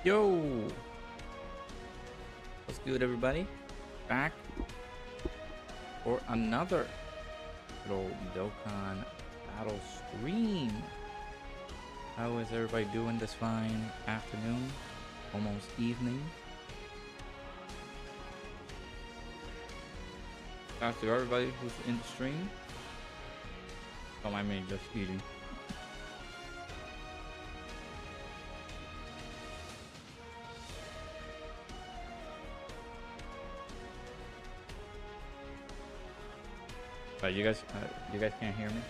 Yo, what's good, everybody? Back for another little Dokkan battle stream. How is everybody doing this fine afternoon, almost evening? Thanks to everybody who's in the stream. Don't mind me just eating. You guys can't hear me?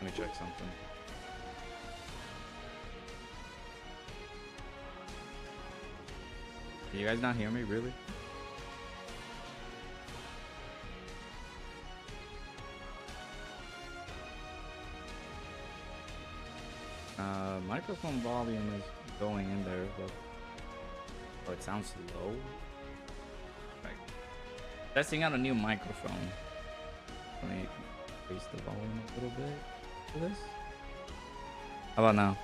Let me check something. Can you guys not hear me, really? Microphone volume is going in there, but oh, it sounds low. Right. Testing out a new microphone. Let me increase the volume a little bit for this. How about now?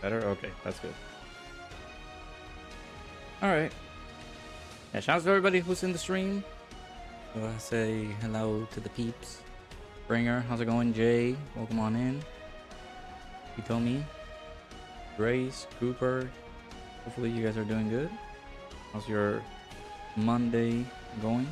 Better? Okay, that's good. Alright. Yeah, shout out to everybody who's in the stream. Say hello to the peeps. Bringer, how's it going? Jay, welcome on in. Hitomi, Grace, Cooper. Hopefully you guys are doing good. How's your Monday going?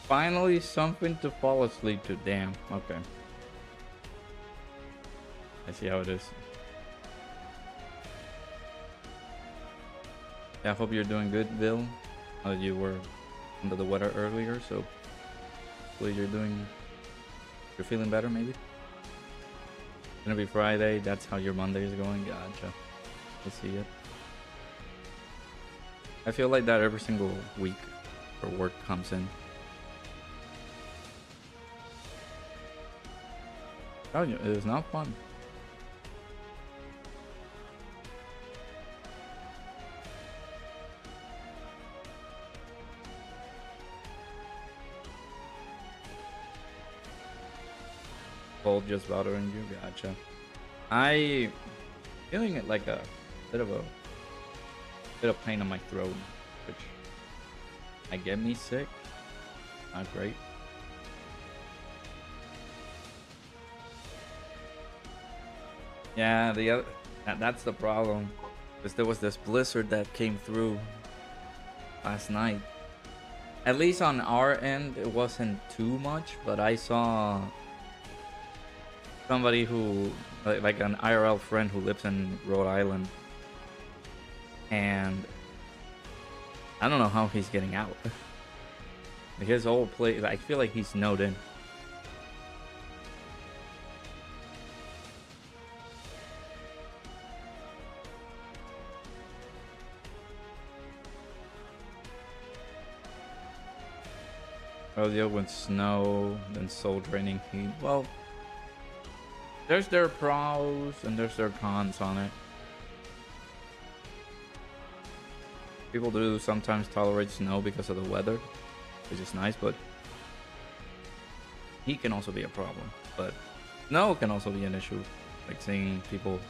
Finally, something to fall asleep to. Damn. Okay. I see how it is. Yeah, I hope you're doing good, Bill. You were under the weather earlier, so hopefully you're feeling better, maybe. It's gonna be Friday. That's how your Monday is going. Gotcha. I see it. I feel like that every single week where work comes in. Oh, it is not fun. Cold just bothering you? Gotcha. I feeling it like a bit of pain on my throat, which might get me sick. Not great. Yeah, that's the problem. Because there was this blizzard that came through last night. At least on our end, it wasn't too much, but I saw somebody who, like an IRL friend who lives in Rhode Island, and I don't know how he's getting out. His whole place, I feel like he's snowed in. Earlier with snow, then soul draining heat. Well, there's their pros and there's their cons on it. People do sometimes tolerate snow because of the weather, which is nice, but heat can also be a problem. But snow can also be an issue, like seeing people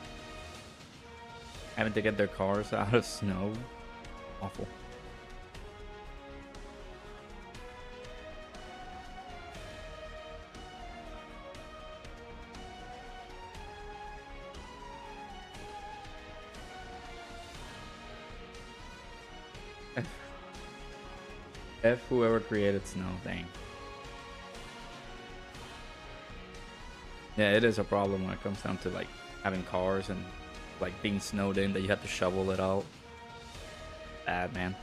having to get their cars out of snow. Awful. F whoever created snow, dang. Yeah, it is a problem when it comes down to like having cars and like being snowed in that you have to shovel it out. Bad, man.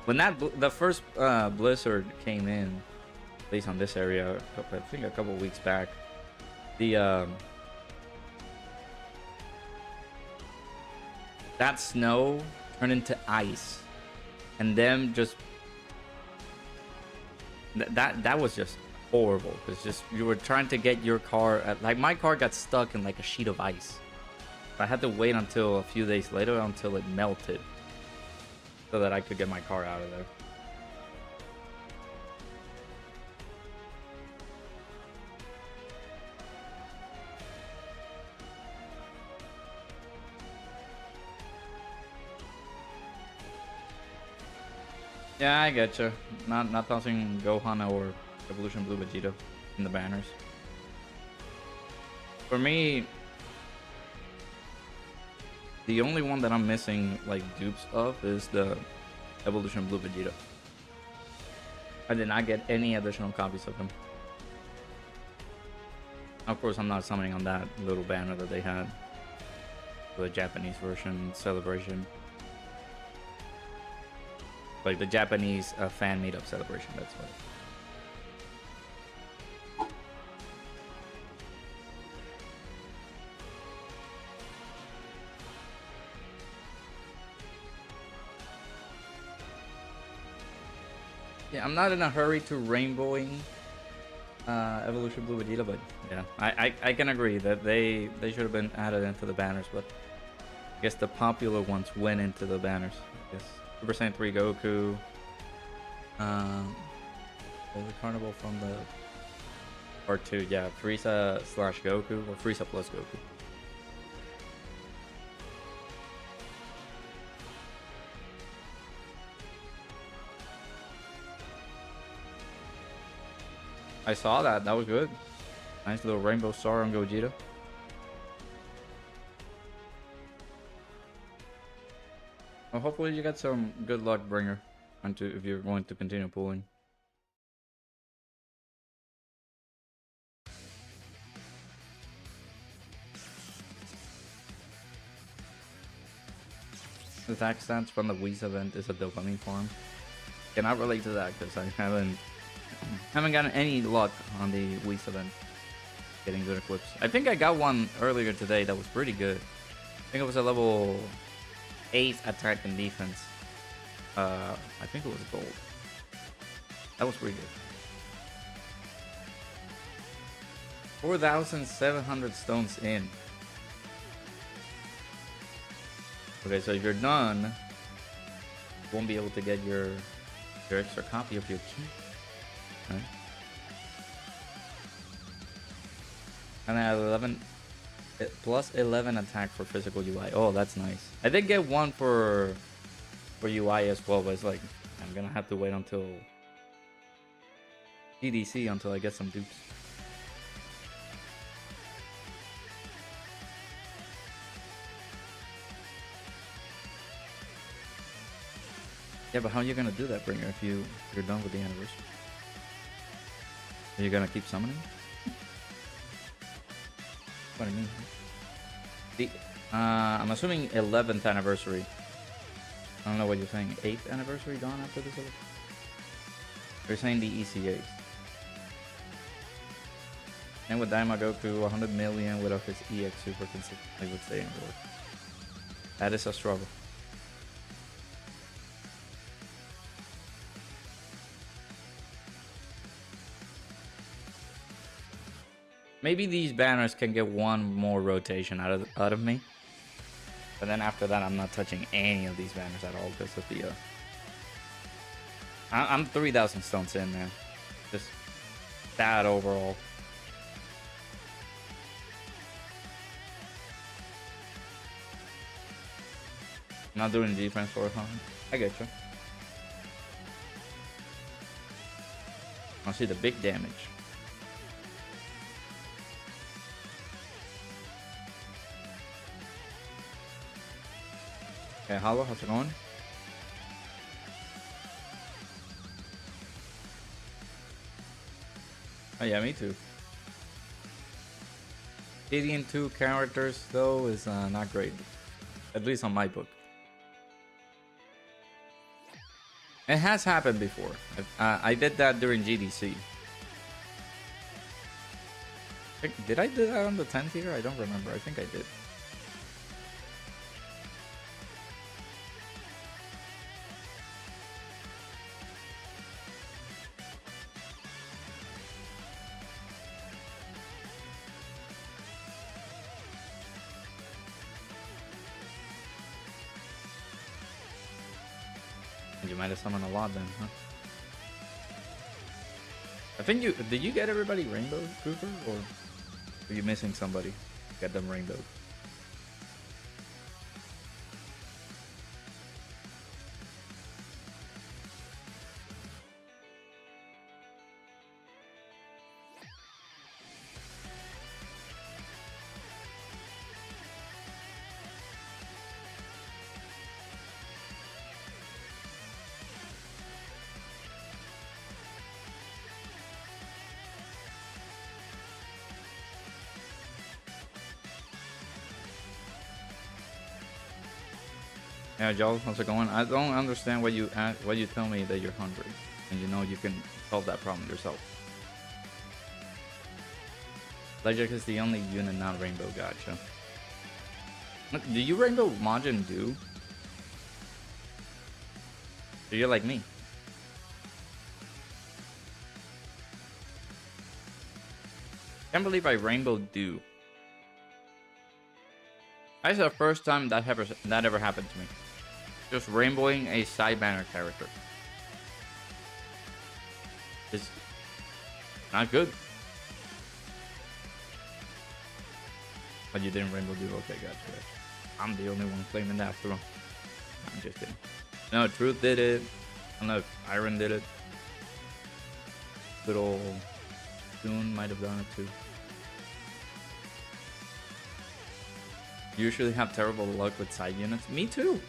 When the first blizzard came in, at least on this area, I think a couple weeks back, the that snow turned into ice, and them just that was just horrible. Because just you were trying to get your car like my car got stuck in like a sheet of ice. I had to wait until a few days later until it melted so that I could get my car out of there. Yeah, I get you. Not tossing Gohan or Evolution Blue Vegeta in the banners. For me, the only one that I'm missing like dupes of is the Evolution Blue Vegeta. I did not get any additional copies of him. Of course, I'm not summoning on that little banner that they had, the Japanese version celebration. Like the Japanese fan meetup celebration, that's what. Yeah, I'm not in a hurry to rainbowing Evolution Blue Vegeta, but yeah, I can agree that they should have been added into the banners, but I guess the popular ones went into the banners, I guess. Super Saiyan 3 Goku. The Carnival from the part 2, yeah, Frieza / Goku, or Frieza plus Goku. I saw that. That was good. Nice little rainbow star on Gogeta. Well, hopefully you get some good luck, Bringer, if you're going to continue pulling. The attack stance from the EZA event is a dopamine farm. Cannot relate to that because I haven't gotten any luck on the EZA event getting good equips. I think I got one earlier today that was pretty good. I think it was a level 8 attack and defense. I think it was gold. That was pretty good. 4,700 stones in. Okay, so if you're done, you won't be able to get your extra copy of your key. Right. And I have 11 plus 11 attack for physical UI. Oh, that's nice. I did get one for UI as well, but it's like I'm gonna have to wait until GDC until I get some dupes. Yeah, but how are you gonna do that, Bringer, if you're done with the anniversary? Are you gonna keep summoning? What do you mean? I'm assuming 11th anniversary. I don't know what you're saying. 8th anniversary gone after this? You're saying the ECAs. And with Daima Goku, 100 million without his EX super consistently would stay in work. That is a struggle. Maybe these banners can get one more rotation out of me. But then after that, I'm not touching any of these banners at all because of the... I'm 3,000 stones in, man. Just bad overall. Not doing defense for it, huh? I get you. I see the big damage. Okay, Hollow, how's it going? Oh yeah, me too. 82 characters though is not great, at least on my book. It has happened before. I did that during GDC. Did I do that on the 10th tier? I don't remember. I think I did. And you might have summoned a lot then, huh? I think you... Did you get everybody Rainbow, Cooper? Or were you missing somebody? Get them Rainbow. Yeah, Joel, how's it going? I don't understand why you tell me that you're hungry, and you know you can solve that problem yourself. Legend is the only unit not Rainbow. Gotcha. Do you Rainbow Majin do? So you're like me. Can't believe I Rainbow do. That's the first time that ever happened to me. Just rainbowing a side banner character. It's not good. But you didn't rainbow do? Okay, gotcha. I'm the only one claiming that through. I'm just kidding. No, Truth did it. I don't know if Iron did it. Good old June might have done it too. You usually have terrible luck with side units. Me too.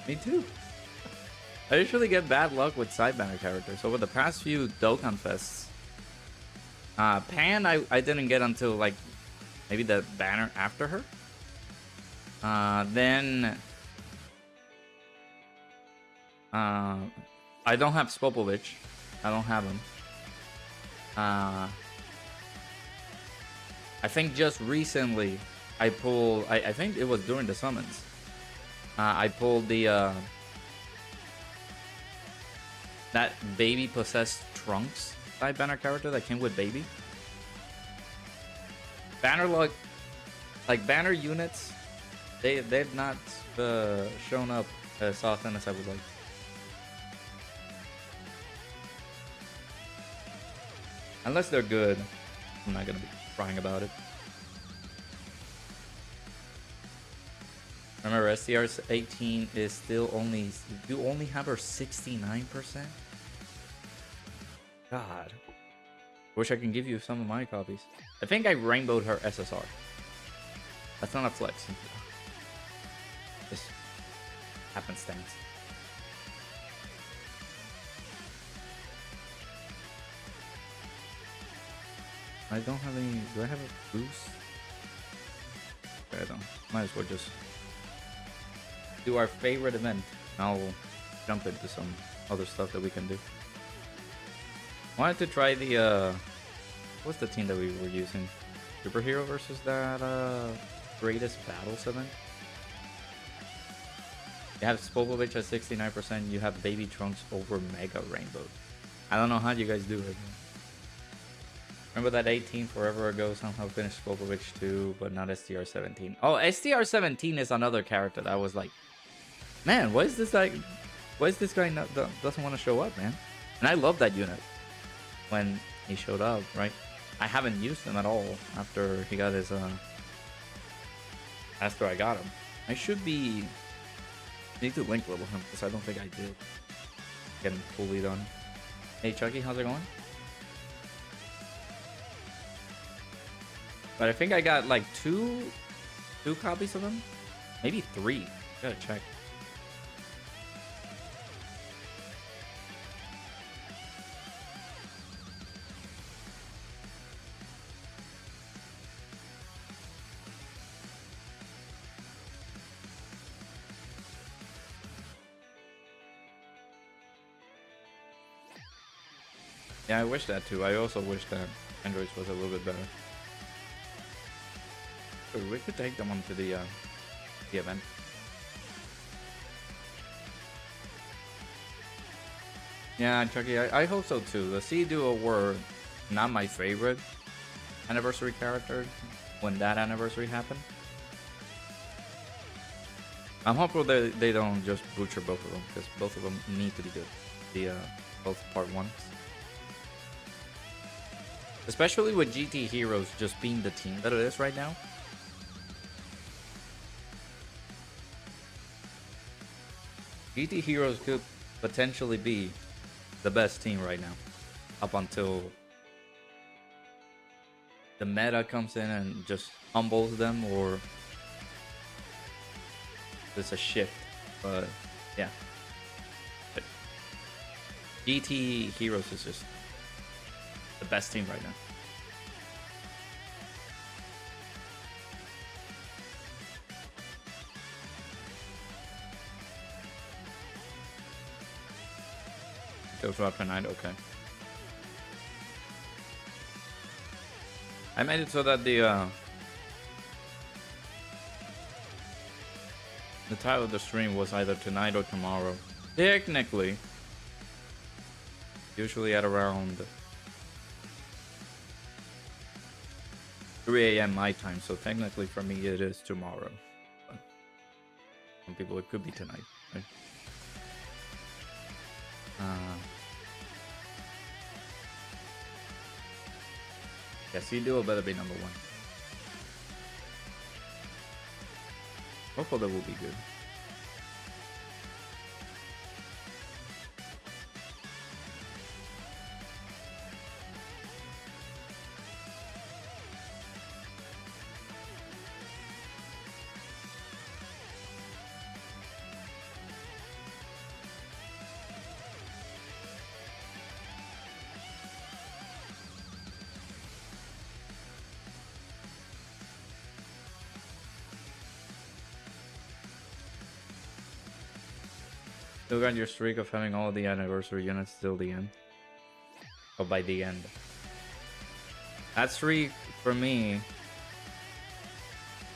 Me too. I usually get bad luck with side banner characters. Over the past few Dokkan fests, Pan I didn't get until like maybe the banner after her. Then I don't have Spopovich. I don't have him. I think just recently I pulled, I think it was during the summons. I pulled the that baby possessed Trunks side banner character that came with baby. Banner luck, like banner units, they've not shown up as often as I would like. Unless they're good, I'm not gonna be crying about it. Remember, STR 18 is still only, you only have her 69%? God. Wish I can give you some of my copies. I think I rainbowed her SSR. That's not a flex. Just happenstance. I don't have any, do I have a boost? Okay, I don't. Might as well just do our favorite event. I'll jump into some other stuff that we can do. Wanted to try the what's the team that we were using? Superhero versus that greatest battles event. You have Spopovich at 69%, you have Baby Trunks over Mega Rainbow. I don't know how you guys do it. Remember that 18 forever ago somehow finished Spopovich too, but not STR 17. Oh, STR 17 is another character that I was like, man, why is this like, why is this guy not, doesn't want to show up, man? And I love that unit when he showed up, right? I haven't used him at all after he got his after I got him. I should be, I need to link level him because I don't think I did get him fully done. Hey Chucky, how's it going? But I think I got like two copies of him, maybe 3. Gotta check. Yeah, I wish that too. I also wish that Androids was a little bit better. We could take them onto the event. Yeah, Chucky, I hope so too. The C Duo were not my favorite anniversary character when that anniversary happened. I'm hopeful that they don't just butcher both of them, because both of them need to be good. The both part 1s. Especially with GT Heroes just being the team that it is right now. GT Heroes could potentially be the best team right now. Up until the meta comes in and just humbles them, or there's a shift. But yeah. But GT Heroes is just the best team right now. Goes up tonight, okay. I made it so that the title of the stream was either tonight or tomorrow. Technically, usually at around 3 a.m. my time, so technically for me it is tomorrow. But some people it could be tonight, right? Yes, you do better be number 1. Hopefully that will be good. Still got your streak of having all the anniversary units till the end. Or by the end. That streak, for me,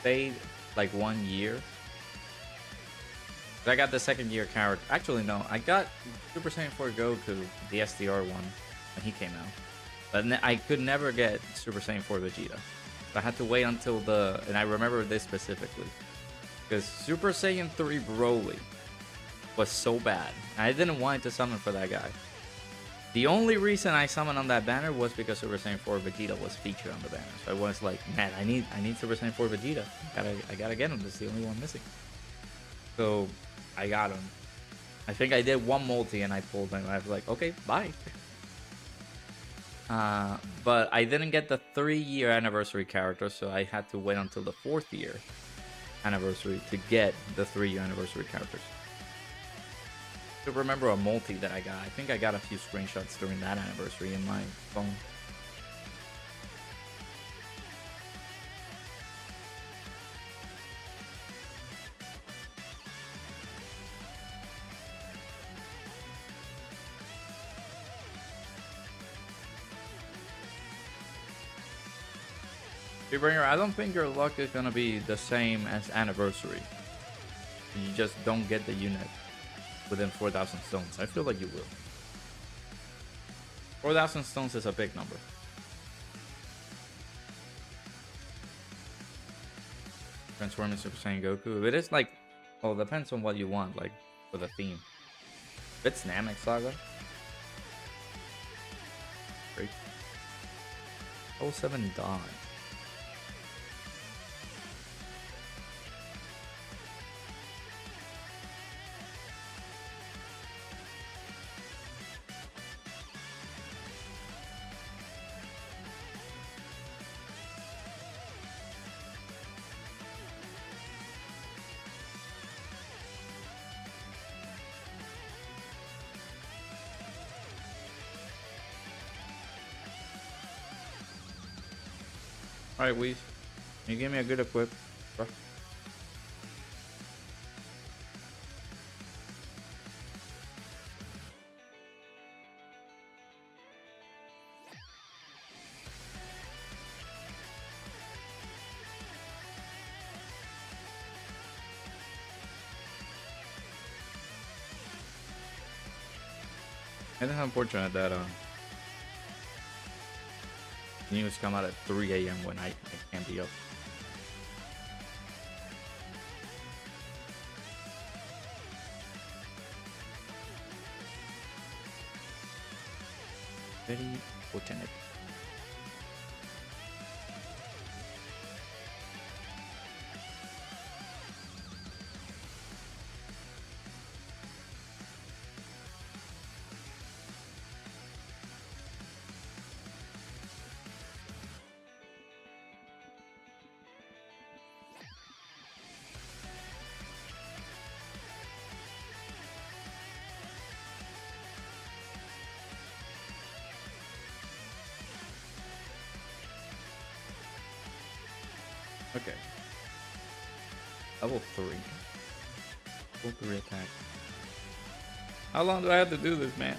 stayed like 1 year. I got the 2nd year character. Actually, no. I got Super Saiyan 4 Goku, the SDR one, when he came out. But I could never get Super Saiyan 4 Vegeta. So I had to wait until the... And I remember this specifically. Because Super Saiyan 3 Broly was so bad. I didn't want to summon for that guy. The only reason I summoned on that banner was because Super Saiyan 4 Vegeta was featured on the banner. So I was like, man, I need Super Saiyan 4 Vegeta. I gotta get him. This is the only one missing. So I got him. I think I did one multi and I pulled him. I was like, okay, bye. But I didn't get the 3-year anniversary character, so I had to wait until the 4th year anniversary to get the 3-year anniversary characters. To remember a multi that I got. I think I got a few screenshots during that anniversary in my phone. Bringer, I don't think your luck is gonna be the same as anniversary. You just don't get the unit within 4,000 stones. I feel like you will. 4,000 stones is a big number. Transforming Super Saiyan Goku. It is like, well, it depends on what you want, like for the theme. If it's Namek Saga. Great. 07 Dodge. Alright, Weez. Can you give me a good equip, bro? It is unfortunate that news come out at 3 a.m. when I can't be up. Very fortunate. Okay. Level 3. Level 3 attack. How long do I have to do this, man?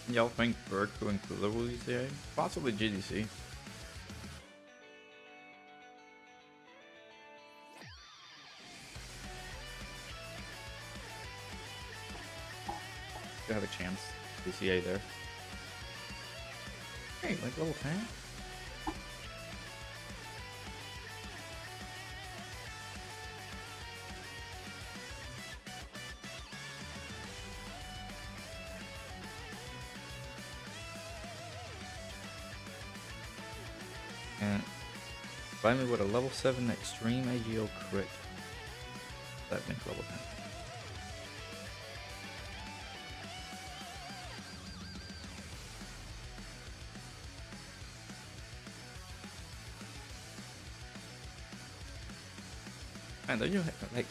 Y'all think Bird going cooler will EZA? Possibly GDC. You have a chance. EZA there. Hey, like level 10? And find me with a level 7 extreme AGO crit. That makes level 10. Man, don't you like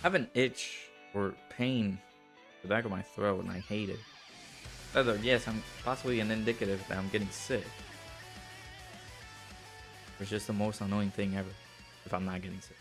have an itch or pain in the back of my throat and I hate it. Although, yes, I'm possibly an indicative that I'm getting sick. It's just the most annoying thing ever if I'm not getting sick.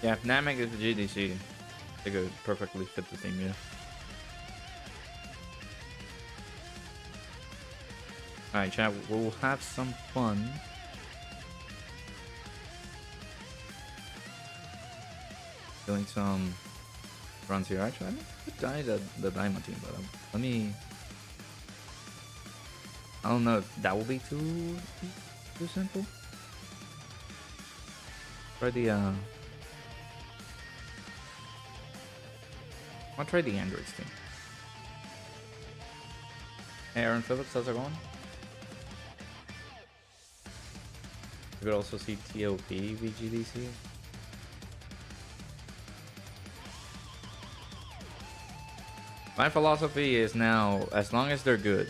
Yeah, if Namek is the GDC, they could perfectly fit the theme, yeah. Alright, chat, we'll have some fun. Doing some runs here. Actually, I could die the Diamond team, but let me... I don't know if that will be too simple. Try the, I'll try the Androids team. Hey, Aaron Phillips, how's it going? You could also see TOP VGDC. My philosophy is now, as long as they're good,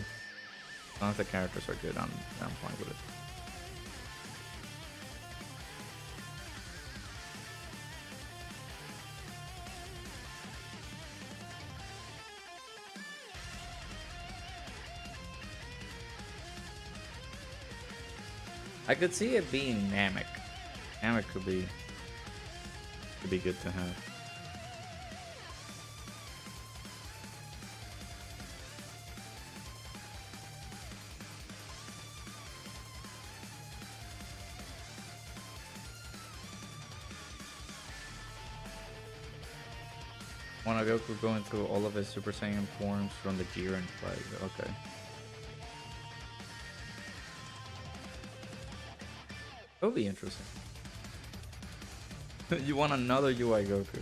as long as the characters are good, I'm fine with it. I could see it being Namek. Namek could be good to have. Wanna Goku go into all of his Super Saiyan forms from the Jiren flag. Okay. That would be interesting. You want another UI Goku?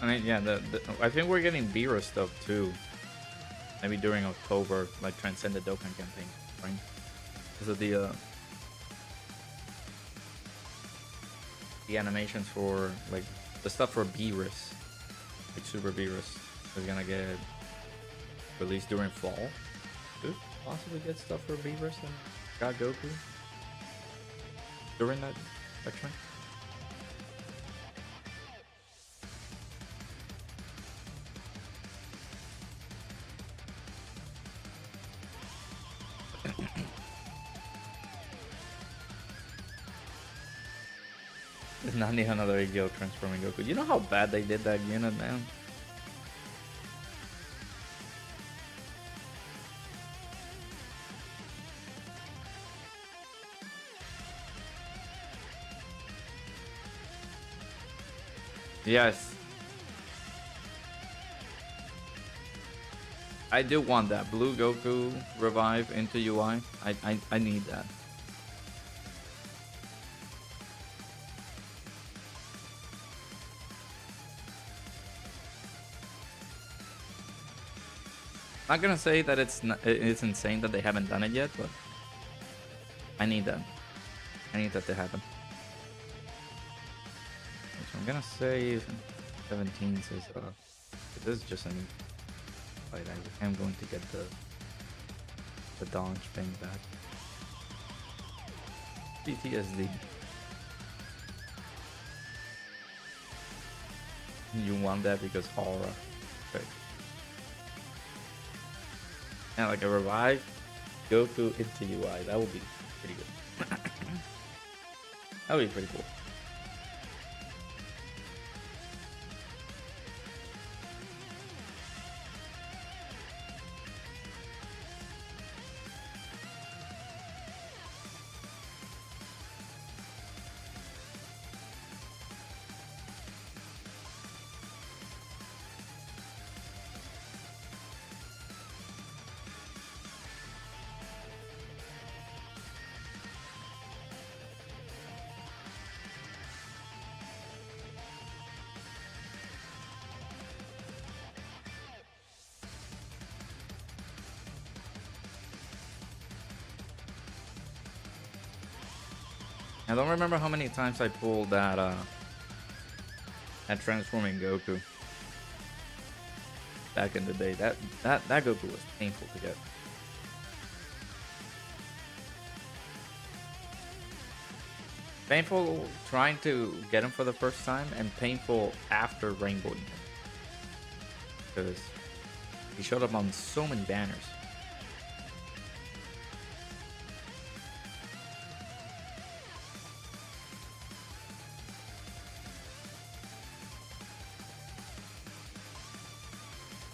I mean, yeah, I think we're getting Beerus stuff too. Maybe during October, like Transcended Dokkan campaign, right? Because of the animations for like the stuff for Beerus, like Super Beerus, is gonna get released during fall. Could possibly get stuff for Beerus and God Goku during that section. Does not need another EGO transforming Goku. You know how bad they did that unit, man? Yes. I do want that. Blue Goku revive into UI. I need that. Not gonna say that it's insane that they haven't done it yet, but I need that. I need that to happen. So I'm gonna say 17 says this is just a new fight. I am going to get the dodge thing back. PTSD. You want that because aura. Okay. And like a revive Goku into UI. That would be pretty good. That would be pretty cool. I don't remember how many times I pulled that transforming Goku back in the day. That Goku was painful to get. Painful trying to get him for the first time, and painful after rainbowing him, because he showed up on so many banners.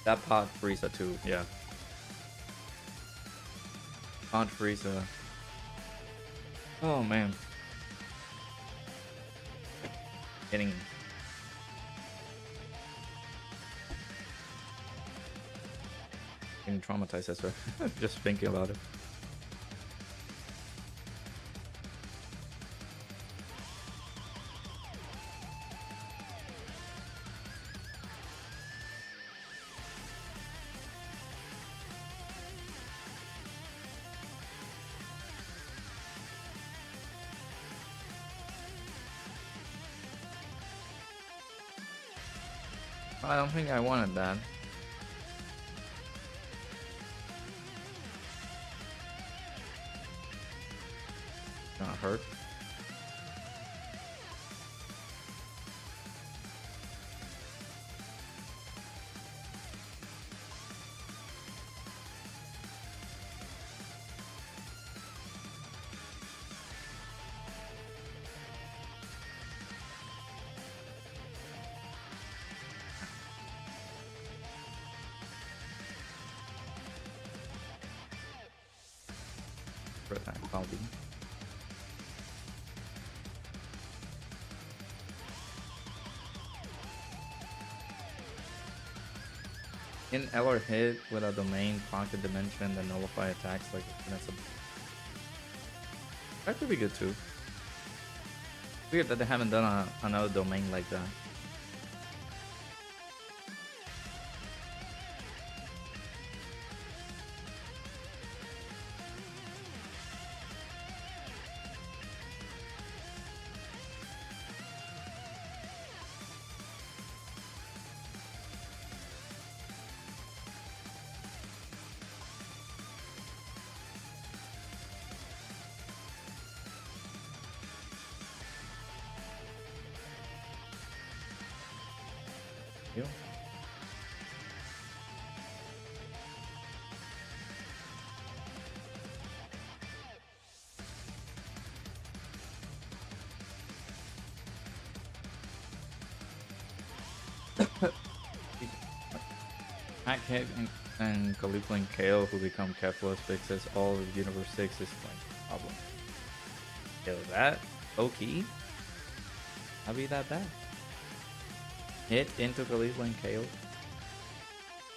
That Pod Frieza too, yeah. Pod Frieza. Oh man. Getting traumatized, that's right. Just thinking about it. I don't think I wanted that. Gonna hurt. Probably. In L or hit with a domain, pocket dimension, then nullify attacks like that's a. That could be good too. Weird that they haven't done another domain like that. You. Hack Head and Caulifla and Kale who become Keflas fixes all of Universe 6 is like problem. Yo, that okay. How be that bad? Hit into Caulifla and Kale.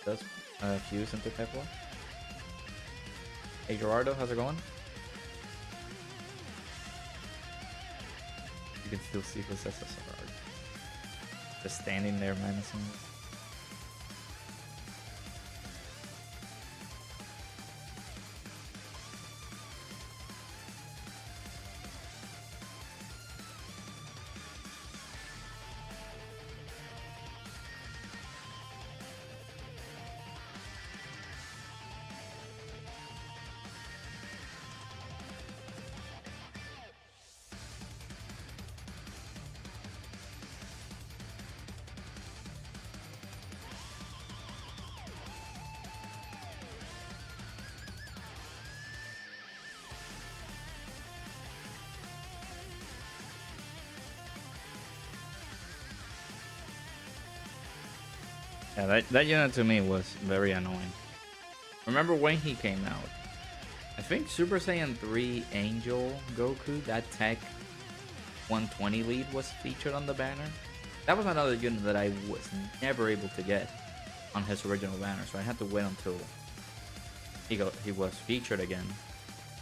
Does fuse into Kefla. Hey Gerardo, how's it going? You can still see this SSR. Just standing there menacing us. Yeah, that unit to me was very annoying. Remember when he came out? I think Super Saiyan 3 Angel Goku, that Tech 120 lead was featured on the banner. That was another unit that I was never able to get on his original banner, so I had to wait until he was featured again.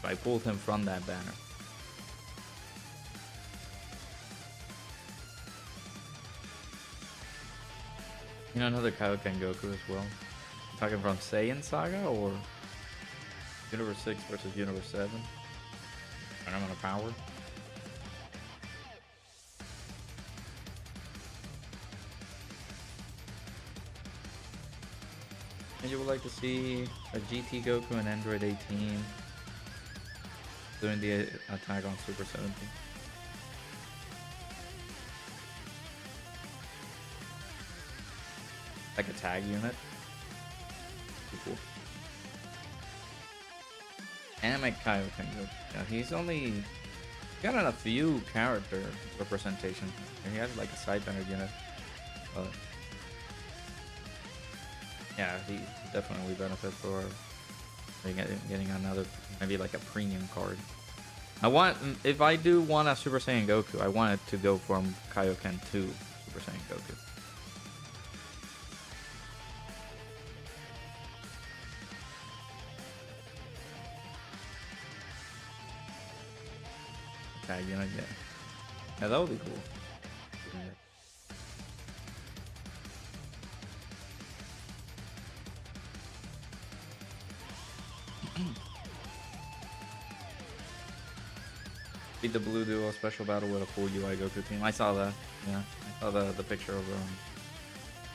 So I pulled him from that banner. You know, another Kaioken Goku as well. I'm talking from Saiyan Saga or Universe 6 versus Universe 7? Phenomenal power. And you would like to see a GT Goku and Android 18 doing the attack on Super 17. Like a tag unit. Pretty cool. Anime Kaioken Goku. Yeah, he's only got a few character representation. And he has like a side banner unit. But yeah, he definitely benefit for getting another, maybe like a premium card. If I do want a Super Saiyan Goku, I want it to go from Kaioken to Super Saiyan Goku. Tag unit, yeah. Yeah, that would be cool. Beat the Blue Duo special battle with a full UI Goku team. I saw that. Yeah, I saw the picture of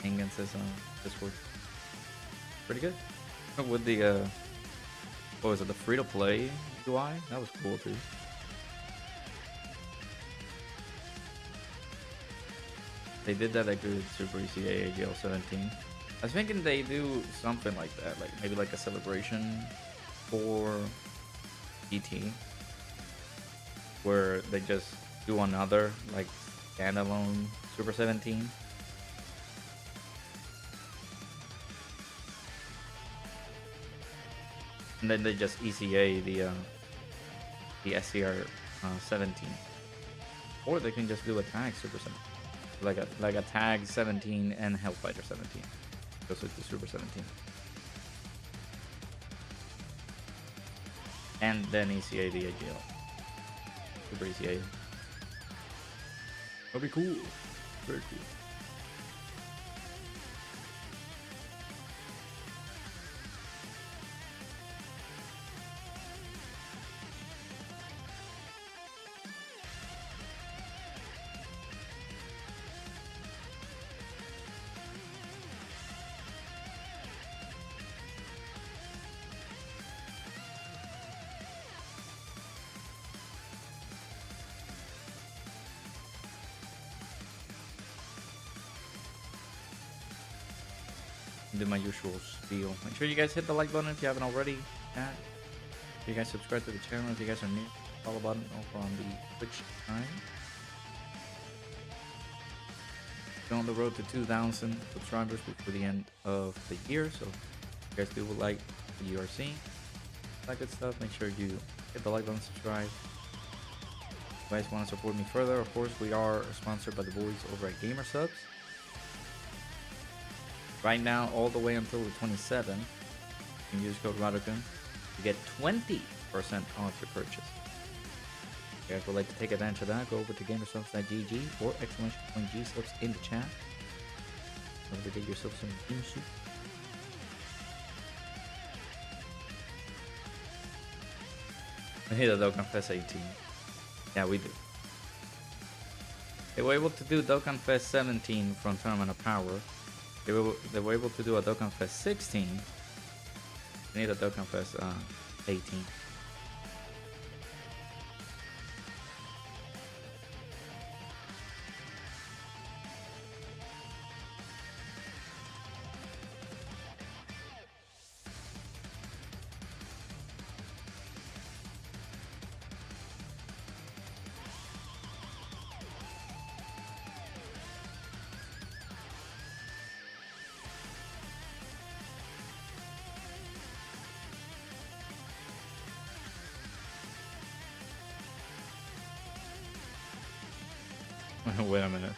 Ingen's Discord. Pretty good. With the what was it? The free to play UI. That was cool too. They did that like with Super EZA AGL 17. I was thinking they do something like that, like maybe like a celebration for ET, where they just do another like standalone Super 17. And then they just ECA the SCR 17, or they can just do a tag Super 17. Like a tag 17 and Hellfighter 17. Goes with the Super 17. And then ECA the AGL. Super ECA. That'd be cool. Very cool. do my usual spiel. Make sure you guys hit the like button if you haven't already. Chat. If you guys subscribe to the channel, if you guys are new, follow button over on the Twitch side. We're on the road to 2,000 subscribers before the end of the year. So if you guys do like what you are seeing, that good stuff, make sure you hit the like button, subscribe. If you guys want to support me further, of course, we are sponsored by the boys over at gsupps. Right now, all the way until the 27th, you can use code Dokkan to get 20% off your purchase. If you guys would like to take advantage of that, go over to gamersubs.gg or !gsupps in the chat. Over to get yourself some team soup. I need a Dokkan Fest 18. Yeah, we do. They were able to do Dokkan Fest 17 from Tournament of Power. They were able to do a Dokkan Fest 16. We need a Dokkan Fest 18. Wait a minute.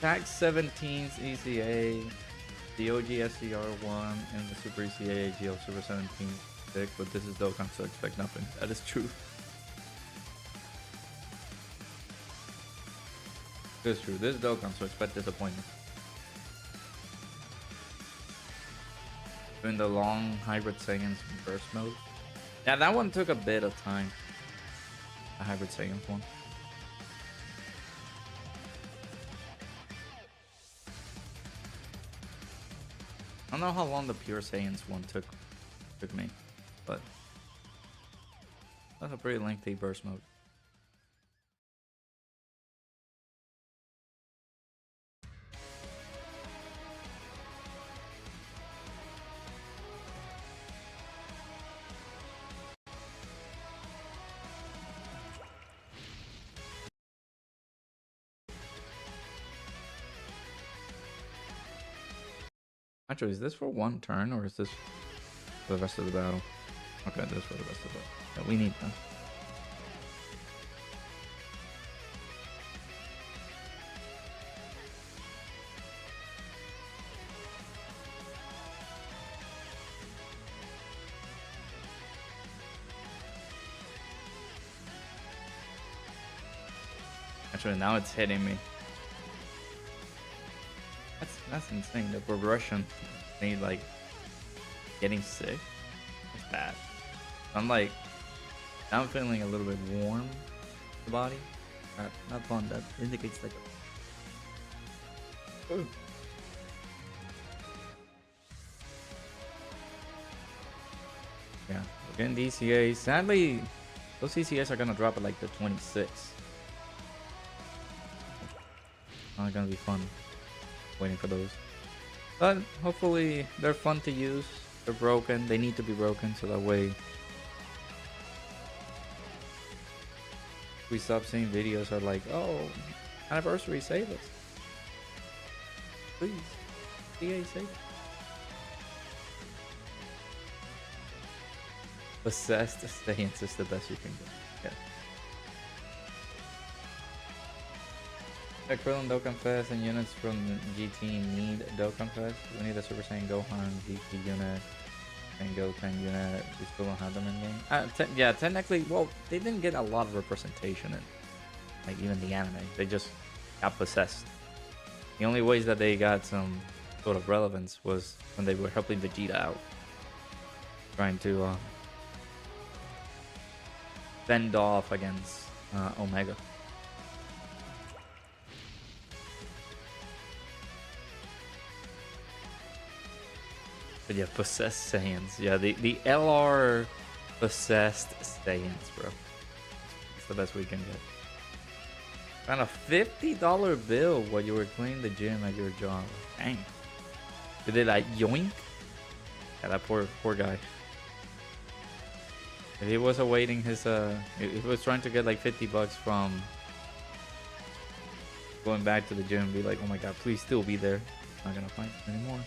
Tax 17's EZA, the OG SCR1, and the Super ECA AGL Super 17 pick, but this is Dokkan, so expect nothing. That is true. This is true. This is Dokkan, so expect disappointment. Doing the long hybrid Saiyans burst mode. Yeah, that one took a bit of time. The hybrid Saiyans one. I don't know how long the pure Saiyans one took me, but that's a pretty lengthy burst mode. Actually, is this for one turn or is this for the rest of the battle? Okay, this is for the rest of it. Yeah, we need them. Actually, now it's hitting me. That's insane. The progression, me like getting sick. It's bad. I'm like, now I'm feeling a little bit warm in the body. Not fun. That indicates like a... Yeah, we're getting the ECAs. Sadly, those ECAs are gonna drop at like the 26th. Not gonna be fun waiting for those, but hopefully they're fun to use. They're broken. They need to be broken so that way we stop seeing videos are like, oh, anniversary, save us, please, EA, save us. Possessed Saiyans is the best you can get. Yeah. Krillin Dokkan Fest and units from GT need Dokkan Fest. We need a Super Saiyan Gohan GT unit and Goten unit. We still don't have them in game. Yeah, technically, well, they didn't get a lot of representation in, like, even the anime. They just got possessed. The only ways that they got some sort of relevance was when they were helping Vegeta out, trying to fend off against Omega. But yeah, possessed Saiyans. Yeah, the LR possessed Saiyans, bro. It's the best we can get. Found a $50 bill while you were cleaning the gym at your job. Dang. Did it like yoink? Yeah, that poor guy. If he was awaiting his he was trying to get like 50 bucks from going back to the gym, be like, oh my god, please still be there. Not gonna find it anymore.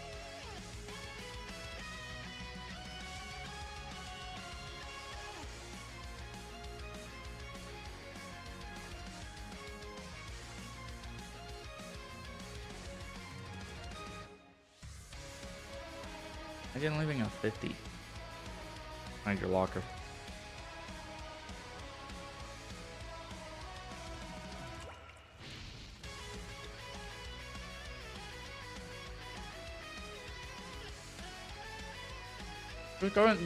Imagine leaving a 50 behind your locker.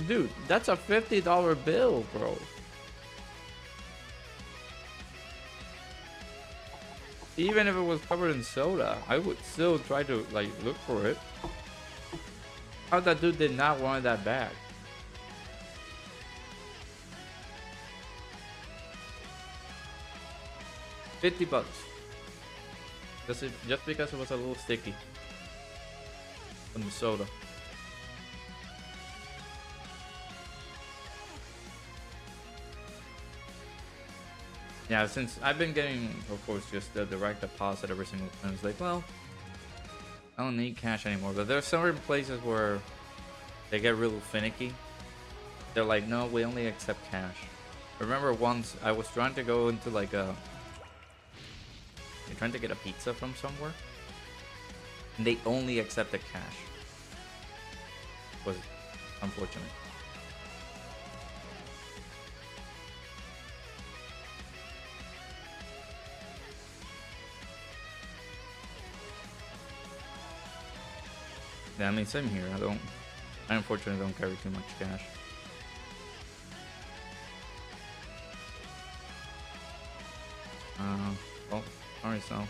Dude, that's a $50 bill, bro. Even if it was covered in soda, I would still try to like look for it. How that dude did not want that back. $50. Just because it was a little sticky from the soda. Yeah, since I've been getting, of course, just the direct deposit every single time. It's like, well, I don't need cash anymore. But there's certain places where they get real finicky. They're like, no, we only accept cash. I remember once I was trying to go into like a... You're trying to get a pizza from somewhere. And they only accepted cash. It was unfortunate. Yeah, I mean, same here. I unfortunately don't carry too much cash. Well, sorry, so.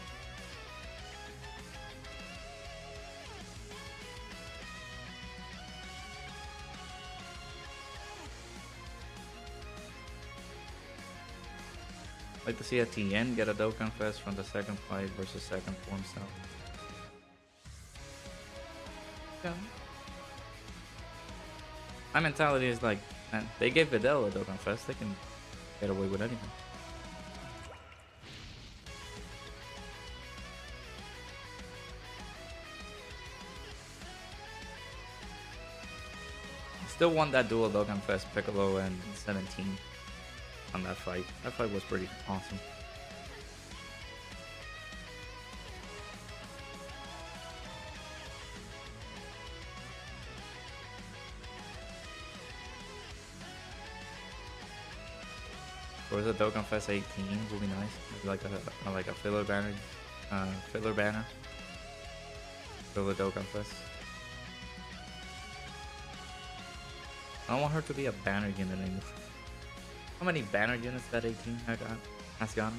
Like to see a TN get a Dokkan Fest from the second fight versus second form style. Yeah. My mentality is like, man, they gave Videl a Dokkan Fest, they can get away with anything. Still won that dual Dokkan Fest, Piccolo and 17 on that fight. That fight was pretty awesome. Or is it Dokkan Fest 18? Would be nice. Maybe like a filler banner, filler Dokkan Fest. I don't want her to be a banner unit anymore. How many banner units that 18 has gotten?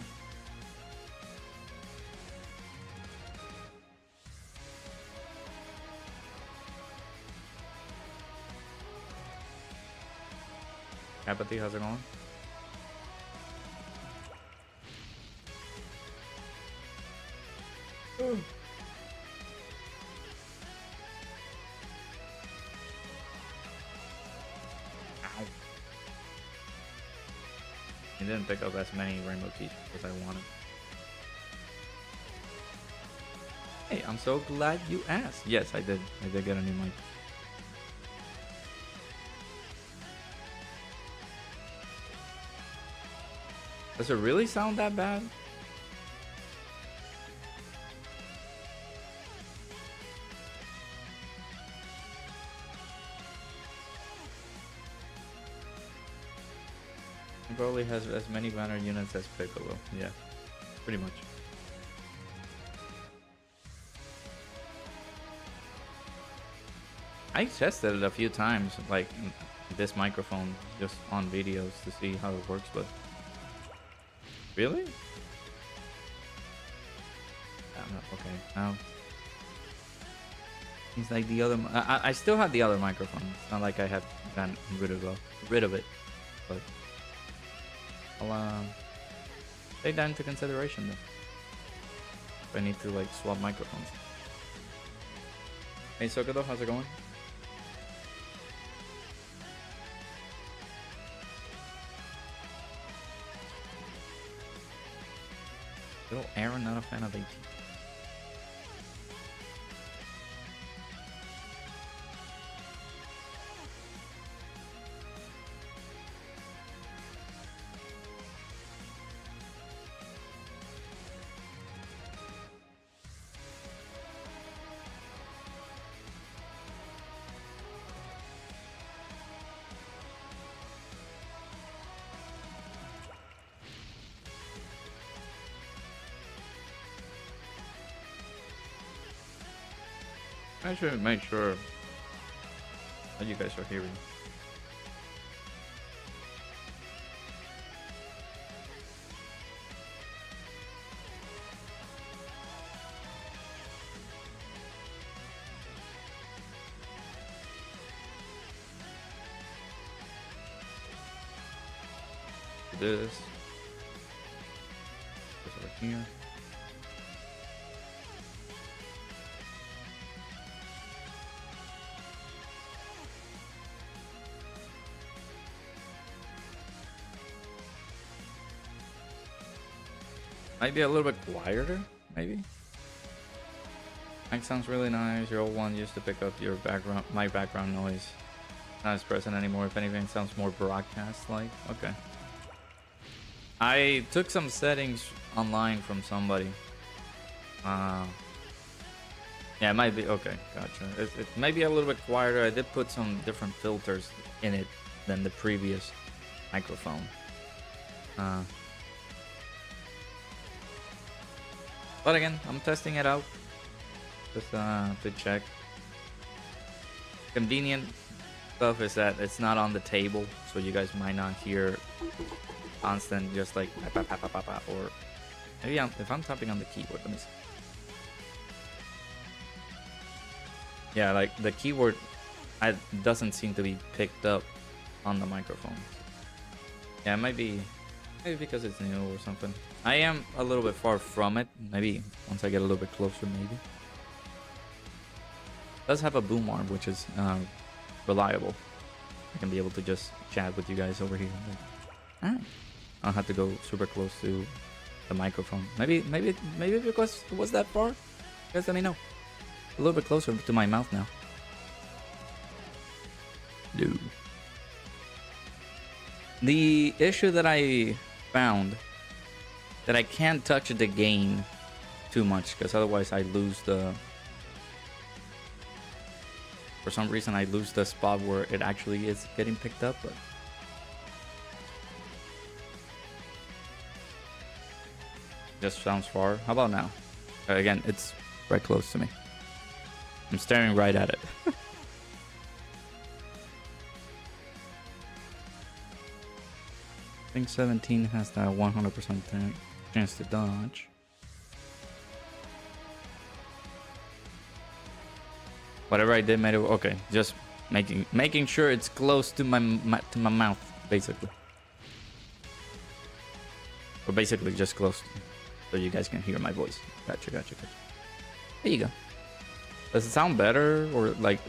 Apathy, how's it going? Ow. I didn't pick up as many rainbow t-shirts as I wanted. Hey, I'm so glad you asked. Yes, I did. I did get a new mic. Does it really sound that bad? It probably has as many banner units as Piccolo. Yeah, pretty much. I tested it a few times, like this microphone, just on videos to see how it works, but really? Okay, now it's like the other. I still have the other microphone. It's not like I have gotten rid of it, but I'll Take that into consideration though. If I need to like swap microphones. Hey Sokado, how's it going? Little Aaron, not a fan of AT. I should make sure that you guys are hearing. This over here. Might be a little bit quieter, maybe. Mic sounds really nice. Your old one used to pick up your background, my background noise. Not as present anymore. If anything, sounds more broadcast-like. Okay. I took some settings online from somebody. Yeah, it might be okay. Gotcha. It might be a little bit quieter. I did put some different filters in it than the previous microphone. But again, I'm testing it out just to check. Convenient stuff is that it's not on the table, so you guys might not hear constant just like or maybe if I'm tapping on the keyboard, let me see. Yeah, like the keyboard doesn't seem to be picked up on the microphone. Yeah, it might be maybe because it's new or something. I am a little bit far from it. Maybe once I get a little bit closer, maybe. It does have a boom arm, which is reliable. I can be able to just chat with you guys over here. Like, I don't have to go super close to the microphone. Maybe because it was that far. You guys let me know. A little bit closer to my mouth now. No. The issue that I found that I can't touch the gain too much because otherwise I lose the... For some reason I lose the spot where it actually is getting picked up, but... Just sounds far. How about now? Again, it's right close to me. I'm staring right at it. I think 17 has that 100% chance to dodge. Whatever I did made it okay. Just making sure it's close to my mouth, basically. Or basically just close, so you guys can hear my voice. Gotcha. There you go. Does it sound better or like?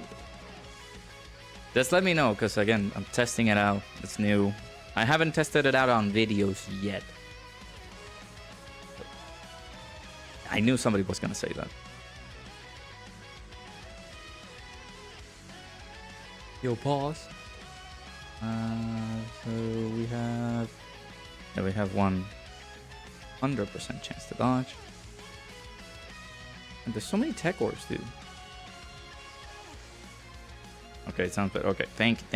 Just let me know, because again, I'm testing it out. It's new. I haven't tested it out on videos yet. I knew somebody was gonna say that. Yo, pause. So we have 100% chance to dodge. And there's so many tech orbs, dude. Okay, it sounds better. Okay, thank you.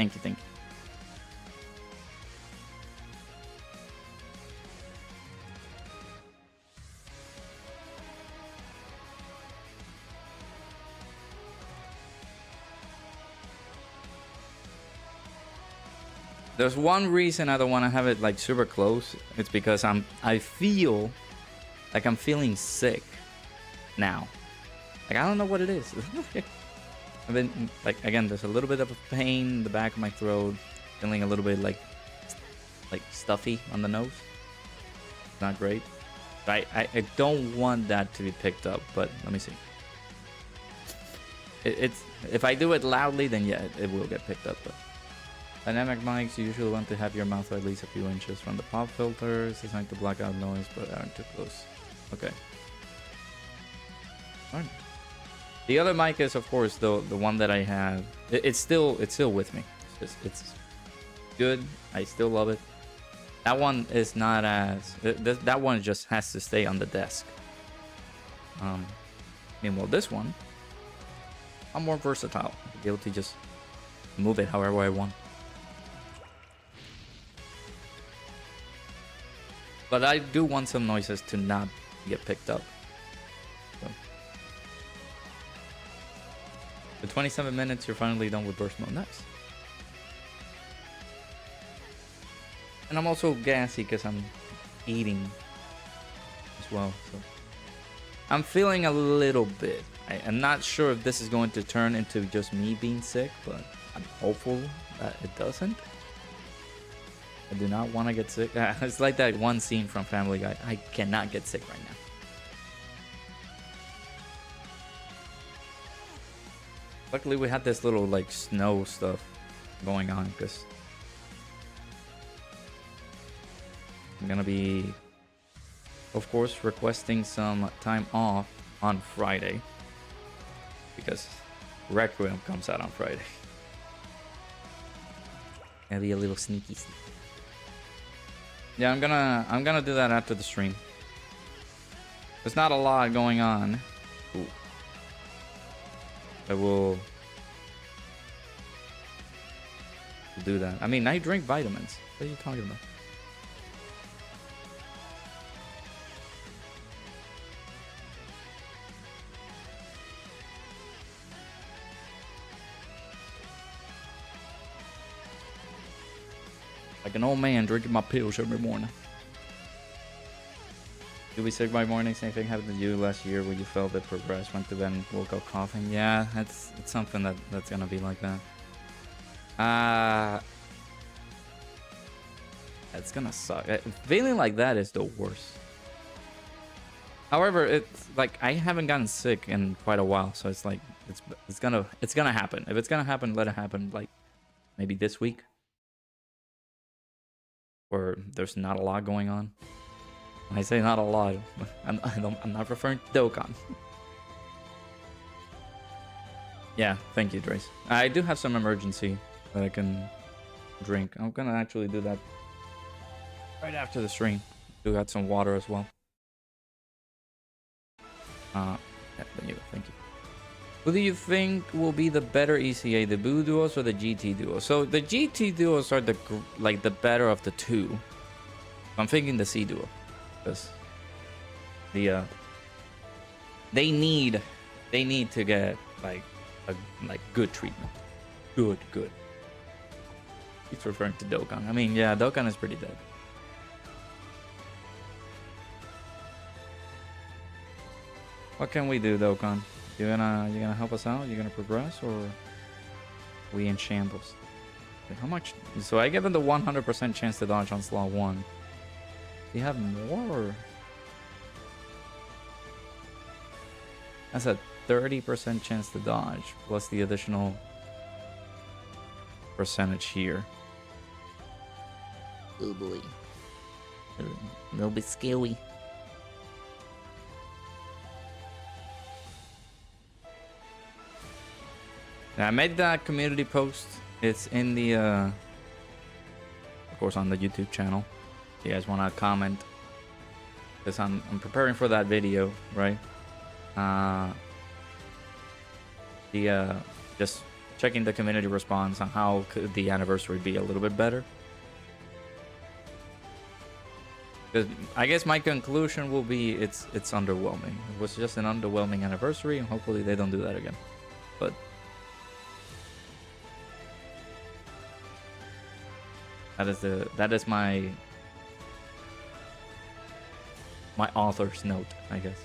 There's one reason I don't want to have it like super close. It's because I feel like I'm feeling sick now. Like I don't know what it is. I've been like, again, there's a little bit of a pain in the back of my throat, feeling a little bit like stuffy on the nose. not great. I don't want that to be picked up, but let me see. It's if I do it loudly, then yeah, it will get picked up. But dynamic mics, you usually want to have your mouth at least a few inches from the pop filters, designed to block out noise, but aren't too close. Okay. Alright. The other mic is, of course, the one that I have. It's still with me. It's good. I still love it. That one is not as... That one just has to stay on the desk. Meanwhile, this one, I'm more versatile. I'll be able to just move it however I want. But I do want some noises to not get picked up. So. The 27 minutes, you're finally done with burst mode. Nice. And I'm also gassy because I'm eating as well. So I'm feeling a little bit. I'm not sure if this is going to turn into just me being sick, but I'm hopeful that it doesn't. I do not want to get sick. It's like that one scene from Family Guy. I cannot get sick right now. Luckily, we had this little like snow stuff going on because I'm gonna be, of course, requesting some time off on Friday because Requiem comes out on Friday. Gonna be a little sneaky. Yeah, I'm gonna do that after the stream. There's not a lot going on. Ooh. I will do that. I mean, I drink vitamins. What are you talking about? Like an old man drinking my pills every morning. You'll be sick by morning. Same thing happened to you last year where you felt it progressed, went to bed and woke up coughing. Yeah, it's something that's gonna be like that. It's gonna suck. Feeling like that is the worst. However, it's like I haven't gotten sick in quite a while, so it's like it's gonna happen. If it's gonna happen, let it happen. Like maybe this week, where there's not a lot going on. When I say not a lot, I'm not referring to Dokkan. Yeah, thank you, Drace. I do have some emergency that I can drink. I'm gonna actually do that right after the stream. Do got some water as well. Yeah, there you go. Thank you. Who do you think will be the better ECA, the Boo Duos or the GT Duos? So the GT Duos are the better of the two. I'm thinking the C Duo. Because they need to get like good treatment. Good. He's referring to Dokkan. I mean, yeah, Dokkan is pretty dead. What can we do, Dokkan? You gonna help us out? You gonna progress, or we in shambles? How much? So I give him the 100% chance to dodge on slot 1. Do you have more? Or? That's a 30% chance to dodge, plus the additional percentage here. Oh boy. A little bit scary. I made that community post. It's in the, of course, on the YouTube channel. If you guys want to comment, because I'm preparing for that video, right? Just checking the community response on how could the anniversary be a little bit better. Because I guess my conclusion will be it's underwhelming. It was just an underwhelming anniversary, and hopefully they don't do that again. But that is my author's note, I guess.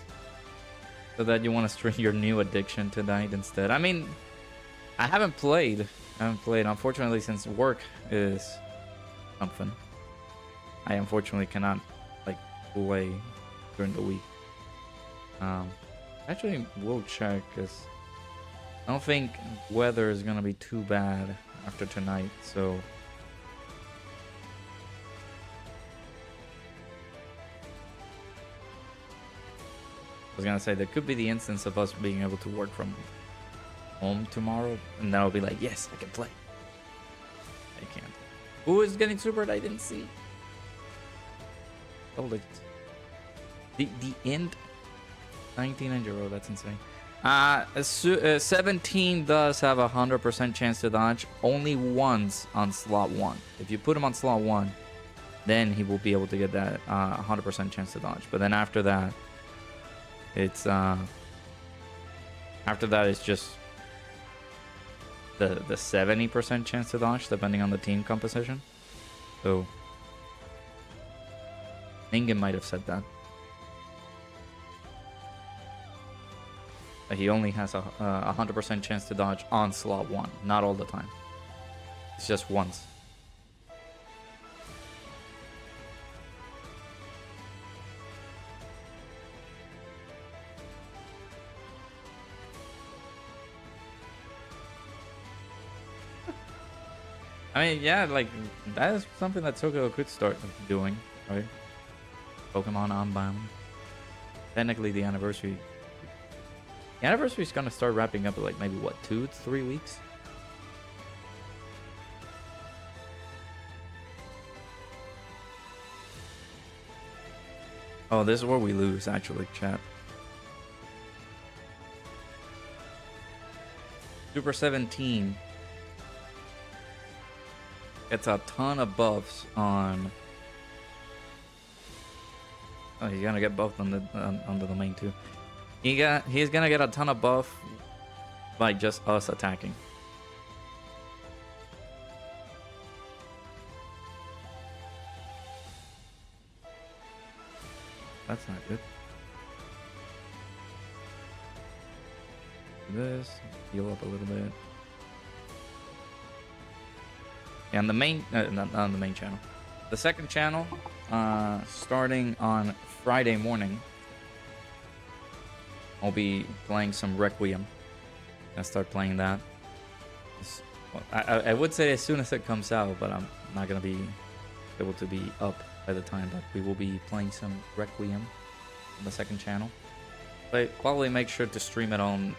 So that you want to stream your new addiction tonight instead. I mean, I haven't played. Unfortunately, since work is something, I unfortunately cannot like play during the week. Actually, we'll check because I don't think weather is gonna be too bad after tonight. So I was gonna say there could be the instance of us being able to work from home tomorrow, and then I'll be like, yes, I can play. I can't. Who is getting supered? I didn't see. Oh, look. The end 1990. That's insane. 17 does have a 100% chance to dodge only once on slot 1. If you put him on slot 1, then he will be able to get that 100% chance to dodge. But then after that, it's just the 70% chance to dodge depending on the team composition. So Ningen might have said that. He only has a 100% chance to dodge on slot 1, not all the time. It's just once. I mean, yeah, like, that is something that Tokyo could start doing, right? Pokemon Unbound. Technically, the anniversary is gonna start wrapping up in, like, maybe, what, 2 to 3 weeks? Oh, this is where we lose, actually, chat. Super 17 gets a ton of buffs on... Oh, he's gonna get buffed on the under the main too. He's gonna get a ton of buff by just us attacking. That's not good. This, heal up a little bit. Yeah, on the main, not on the main channel. The second channel, starting on Friday morning, I'll be playing some Requiem. I'll start playing that. Well, I would say as soon as it comes out, but I'm not gonna be able to be up by the time. But we will be playing some Requiem on the second channel. But probably make sure to stream it on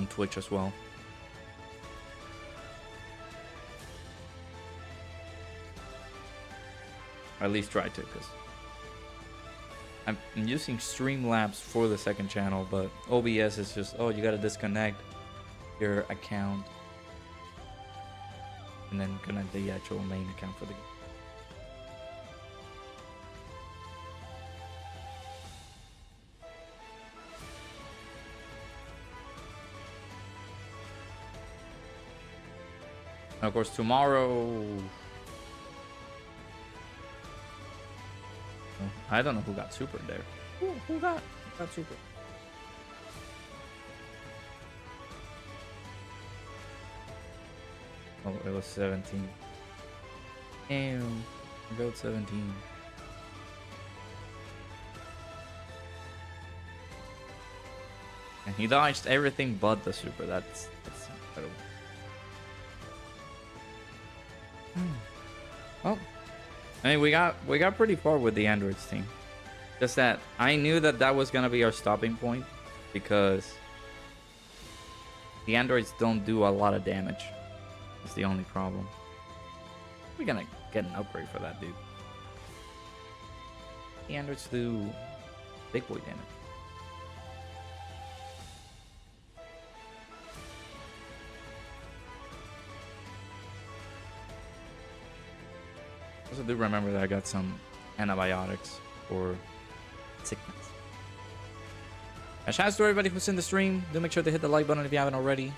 Twitch as well. Or at least try to, because I'm using Streamlabs for the second channel, but OBS is just, oh, you gotta disconnect your account and then connect the actual main account for the game. And of course, tomorrow... I don't know who got super there. Who got super? Oh, it was 17. Damn, I got 17. And he dodged everything but the super. That's incredible. Oh. I mean, we got pretty far with the androids team. Just that I knew that was gonna be our stopping point, because the androids don't do a lot of damage. That's the only problem. We're gonna get an upgrade for that, dude. The androids do big boy damage. I also do remember that I got some antibiotics for sickness. Shout out to everybody who's in the stream. Do make sure to hit the like button if you haven't already.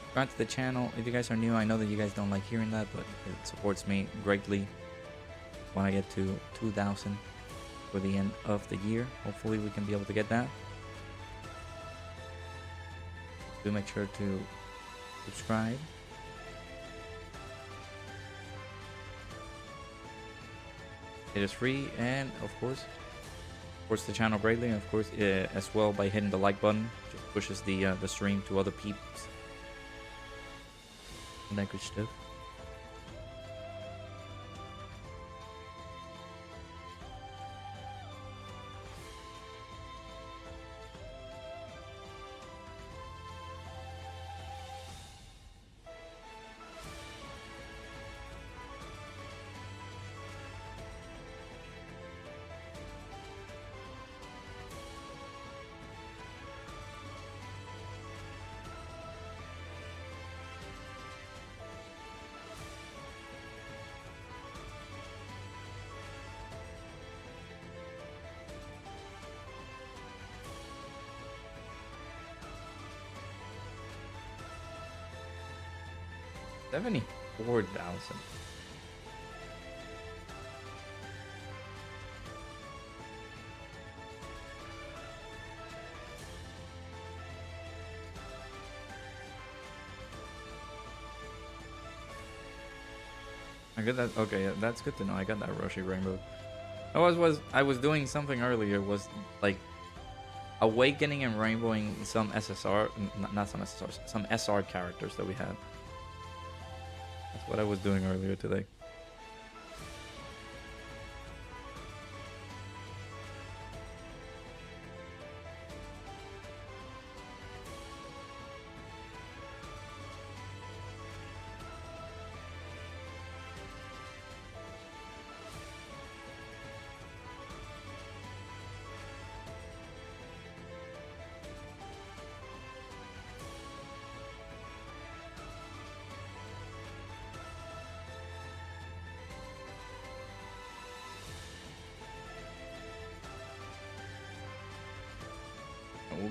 Subscribe to the channel if you guys are new. I know that you guys don't like hearing that, but it supports me greatly when I get to 2,000 for the end of the year. Hopefully we can be able to get that. Do make sure to subscribe. It is free, and of course, supports the channel greatly, and of course, as well by hitting the like button, just pushes the stream to other peeps. And that good stuff. $74,000. I got that. Okay, yeah, that's good to know. I got that Roshi Rainbow. I was doing something earlier. Was like awakening and rainbowing some SSR, not some SSRs, some SR characters that we had. That's what I was doing earlier today.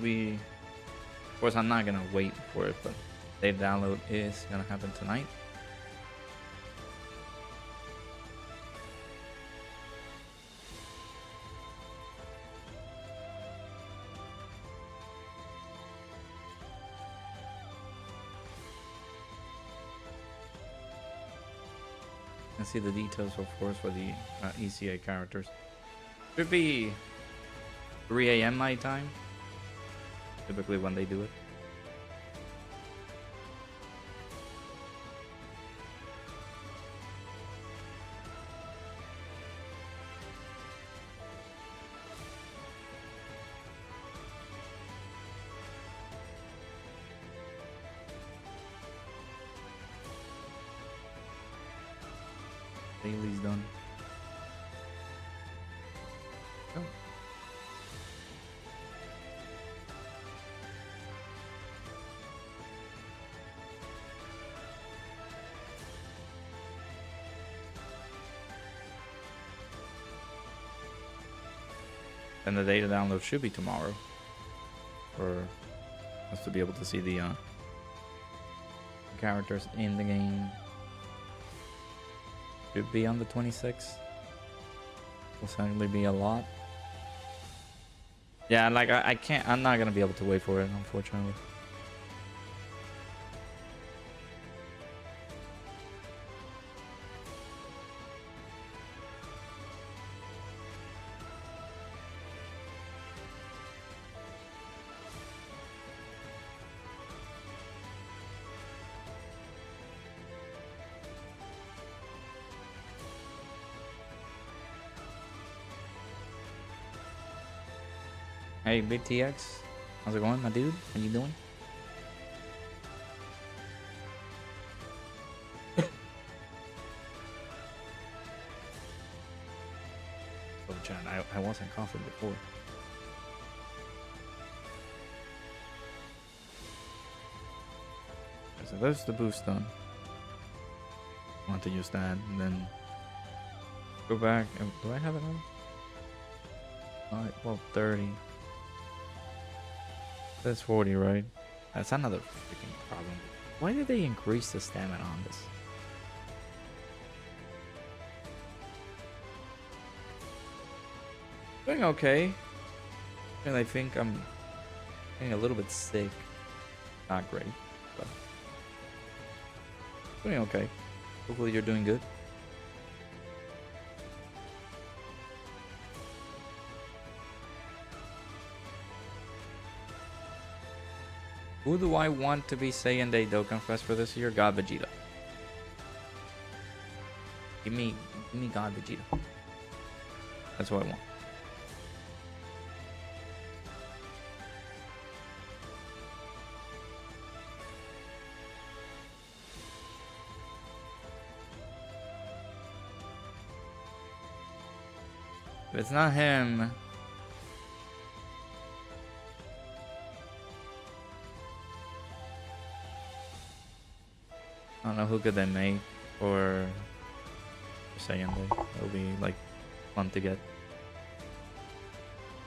Of course, I'm not gonna wait for it, but the download is gonna happen tonight. And see the details, of course, for the EZA characters. Should be 3 a.m. my time. Typically when they do it. Daily's done. Oh. And the data download should be tomorrow for us to be able to see the characters in the game. Should be on the 26th. Will certainly be a lot. Yeah, like I can't. I'm not gonna be able to wait for it, unfortunately. Hey, Big TX, how's it going, my dude? How you doing? Oh, John, I wasn't coughing before. So there's the boost done. I want to use that, and then go back. Do I have it on? Alright, well, 30. That's 40, right? That's another freaking problem. Why did they increase the stamina on this? Doing okay. And I think I'm getting a little bit sick. Not great, but doing okay. Hopefully you're doing good. Who do I want to be Saiyan Day Dokkan Fest for this year? God Vegeta. Give me God Vegeta. That's what I want. If it's not him, I don't know who could they make for Saiyan Day. It'll be like fun to get.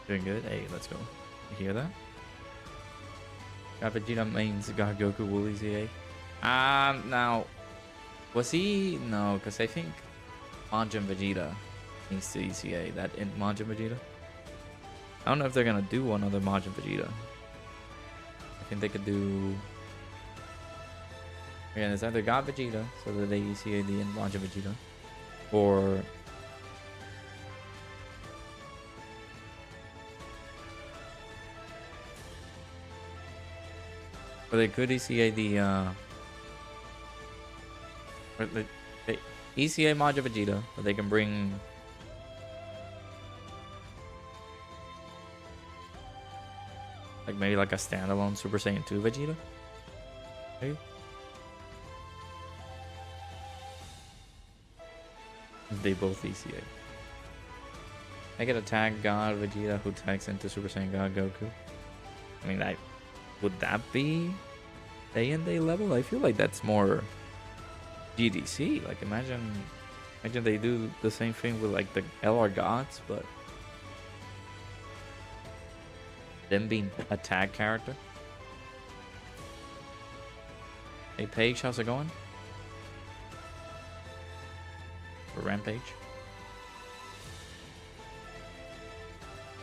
Doing good. Hey, let's go. You hear that? God Vegeta mains God Goku will EZA. Now, was he? No, because I think Majin Vegeta needs to ECA that in Majin Vegeta. I don't know if they're gonna do one other Majin Vegeta. I think they could do. Again, it's either God Vegeta, so that they ECA the Majin Vegeta, or they could ECA the or they ECA Majin Vegeta, but they can bring like maybe like a standalone Super Saiyan 2 Vegeta. Maybe. They both ECA. I get a tag God Vegeta who tags into Super Saiyan God Goku. I mean, would that be Saiyan Day level? I feel like that's more GDC. Like imagine they do the same thing with like the LR gods, but them being a tag character. Hey Paige, how's it going? For Rampage.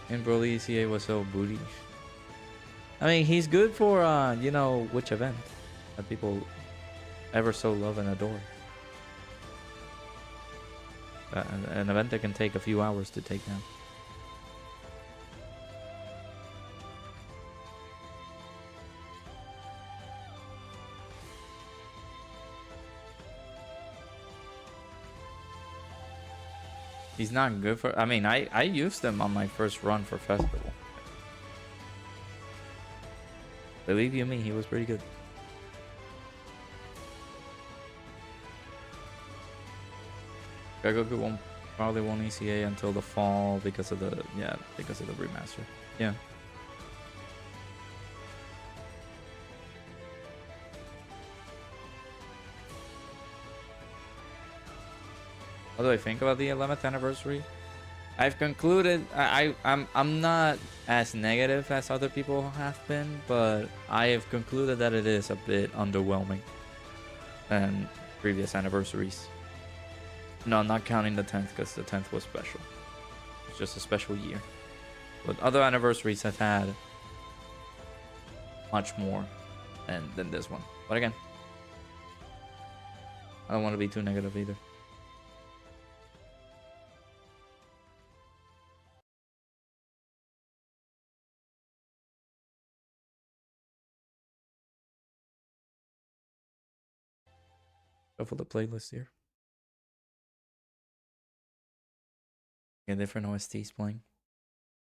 And Broly ECA was so booty. I mean, he's good for you know which event that people ever so love and adore. An event that can take a few hours to take down. He's not good for. I mean, I used him on my first run for festival. Believe you me, he was pretty good. Goku probably won't ECA until the fall because of the remaster. Yeah. What do I think about the 11th anniversary? I've concluded I'm not as negative as other people have been, but I have concluded that it is a bit underwhelming than previous anniversaries. No, not counting the 10th because the 10th was special. It's just a special year. But other anniversaries have had much more than this one. But again, I don't want to be too negative either. For the playlist here. Yeah, different OSTs playing.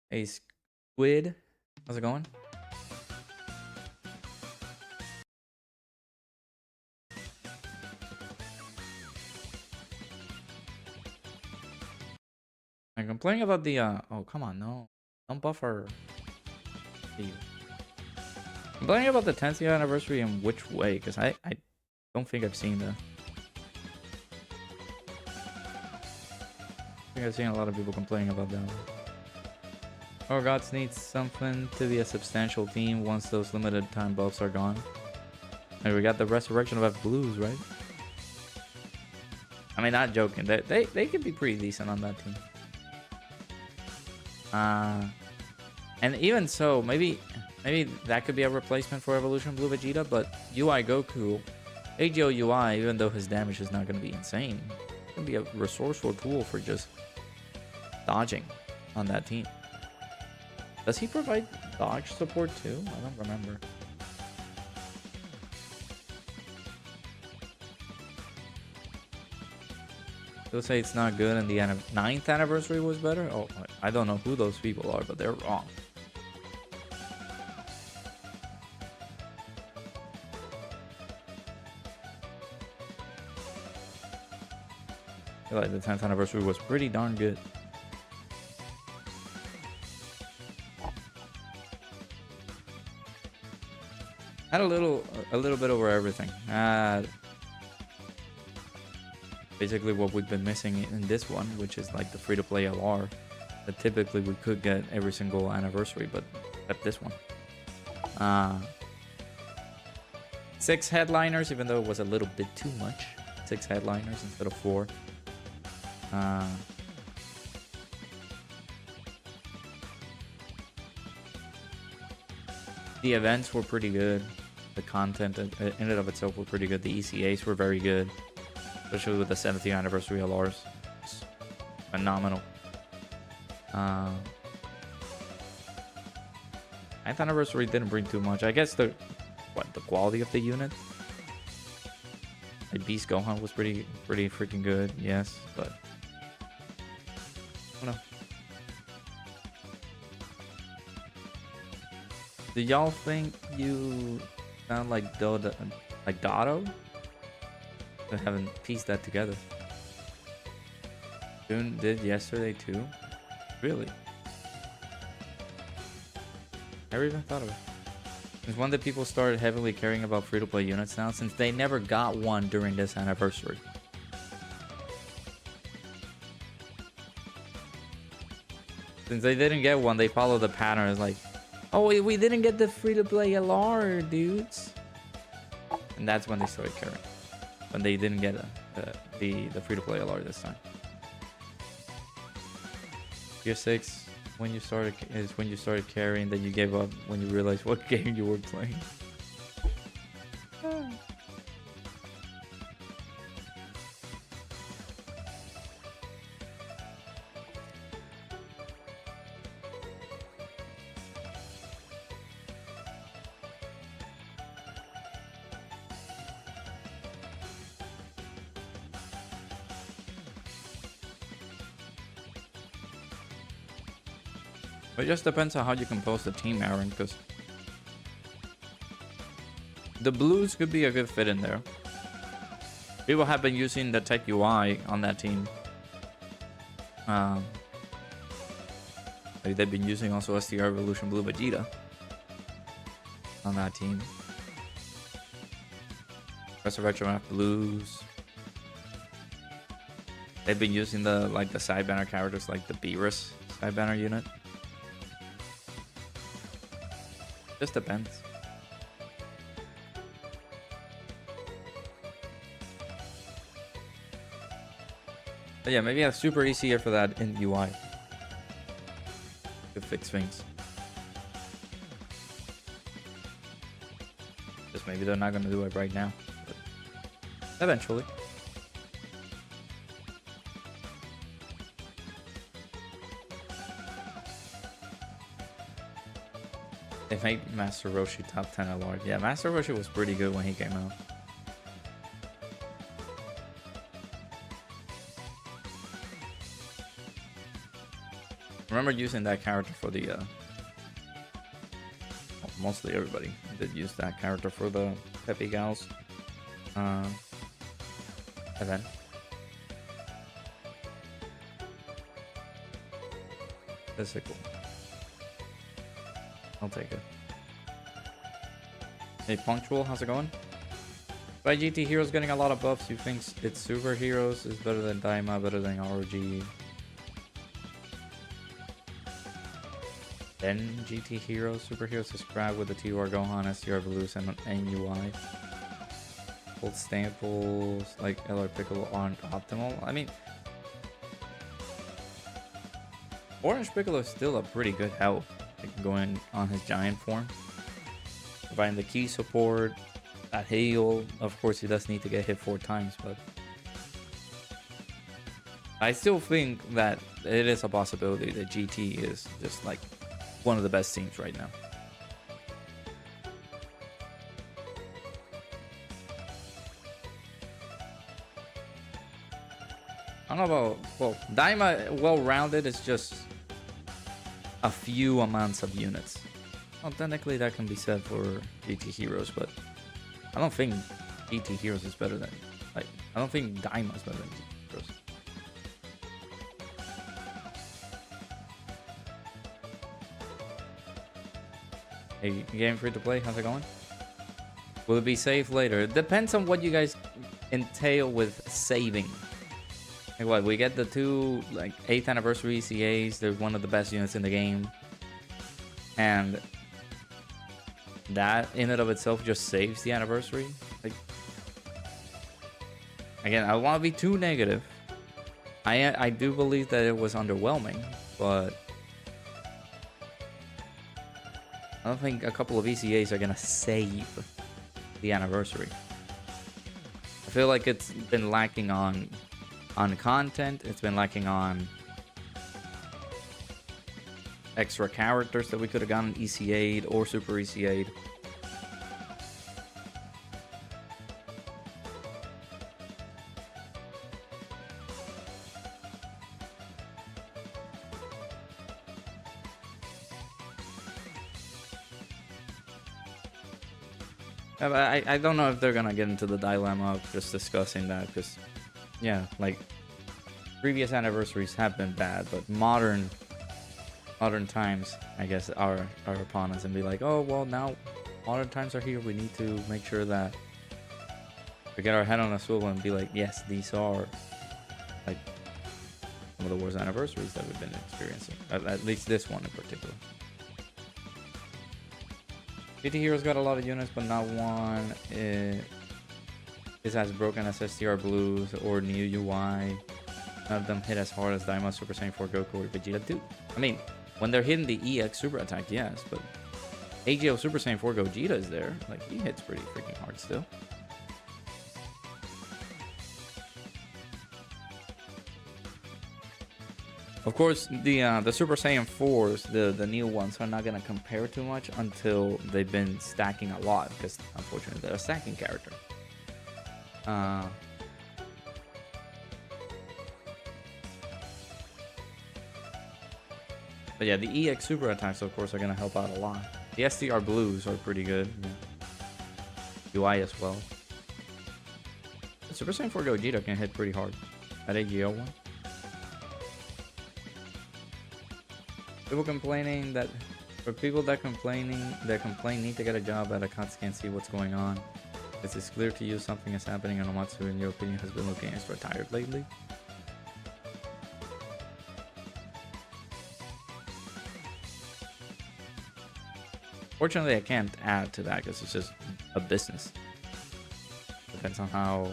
Hey, Squid, how's it going? I'm complaining about the oh come on, no, don't buffer. I'm complaining about the 10th year anniversary in which way? Because I don't think I've seen that. I think I've seen a lot of people complaining about that one. Our gods need something to be a substantial team once those limited time buffs are gone. And we got the resurrection of F Blues, right? I mean, not joking. They could be pretty decent on that team. And even so, maybe that could be a replacement for Evolution Blue Vegeta. But UI Goku, AGO UI, even though his damage is not going to be insane, it can be a resourceful tool for just dodging on that team. Does he provide dodge support too? I don't remember. They'll say it's not good and the 9th anniversary was better. Oh, I don't know who those people are, but they're wrong. I feel like the 10th anniversary was pretty darn good. Had a little bit over everything. Basically what we've been missing in this one, which is like the free-to-play LR that typically we could get every single anniversary, but except this one. 6 headliners, even though it was a little bit too much. 6 headliners instead of 4. The events were pretty good. The content in and of itself were pretty good. The ECAs were very good, especially with the 70th anniversary LRs. It's phenomenal. 9th anniversary didn't bring too much. I guess the quality of the unit. Like Beast Gohan was pretty freaking good, yes, but I don't know. Do y'all think you sound like Dotto? I haven't pieced that together. June did yesterday too? Really? Never even thought of it. It's one that people started heavily caring about free-to-play units now, since they never got one during this anniversary. Since they didn't get one, they follow the pattern. It's like, oh, we didn't get the free-to-play LR, dudes. And that's when they started caring. When they didn't get the free-to-play LR this time. Year 6, when you started carrying, that you gave up when you realized what game you were playing. It just depends on how you compose the team, Aaron, because the blues could be a good fit in there. People have been using the Tech UI on that team. They've been using also STR Evolution Blue Vegeta on that team. Resurrection F Blues. They've been using the side banner characters like the Beerus side banner unit. Just depends. But yeah, maybe a super easier for that in UI to fix things. Just maybe they're not gonna do it right now, but eventually. They made Master Roshi top 10 LR. Yeah, Master Roshi was pretty good when he came out. I remember using that character for the well, mostly everybody did use that character for the Peppy Gals event. Physical. I'll take it. Hey, Punctual, how's it going? By GT Heroes getting a lot of buffs, you think it's Superheroes is better than Daima, better than ROG? Then GT Heroes, Superheroes is crap with the TUR Gohan, STR Evolution, and UI. Old staples like LR Piccolo aren't optimal. I mean, Orange Piccolo is still a pretty good help. Going on his giant form, providing the key support, that heal. Of course, he does need to get hit 4 times, but I still think that it is a possibility that GT is just like one of the best teams right now. I don't don't know about, well, Daima well-rounded is just a few amounts of units. Well, technically that can be said for GT Heroes, but I don't think GT Heroes is better than, like, I don't think Daima is better than GT Heroes. Hey, game free to play, how's it going? Will it be saved later? It depends on what you guys entail with saving. Like what, we get the two, like, 8th anniversary ECAs. They're one of the best units in the game. And that in and of itself just saves the anniversary. Like, again, I don't want to be too negative. I do believe that it was underwhelming, but I don't think a couple of ECAs are gonna save the anniversary. I feel like it's been lacking on content. It's been lacking on extra characters that we could have gotten ECA'd or Super ECA'd. I don't know if they're gonna get into the dilemma of just discussing that, because yeah, like, previous anniversaries have been bad, but modern times, I guess, are upon us, and be like, oh well, now modern times are here, we need to make sure that we get our head on a swivel and be like, yes, these are like some of the worst anniversaries that we've been experiencing, at least this one in particular. GT Heroes got a lot of units, but not one is as broken as STR Blues or New UI. None of them hit as hard as Daima, Super Saiyan 4 Goku, or Vegeta do. I mean, when they're hitting the EX Super Attack, yes, but AGO Super Saiyan 4 Gogeta is there. Like, he hits pretty freaking hard still. Of course, the Super Saiyan 4s, the new ones, are not gonna compare too much until they've been stacking a lot, because unfortunately they're a stacking character. But yeah, the EX Super Attacks, of course, are gonna help out a lot. The STR Blues are pretty good. Yeah. UI as well. The Super Saiyan 4 Gogeta can hit pretty hard. That AGO one. People complaining that, for people that complain need to get a job at Akatsuki and see what's going on. It's clear to you something is happening, and Omatsu, in your opinion, has been looking extra tired lately. Fortunately, I can't add to that because it's just a business. Depends on how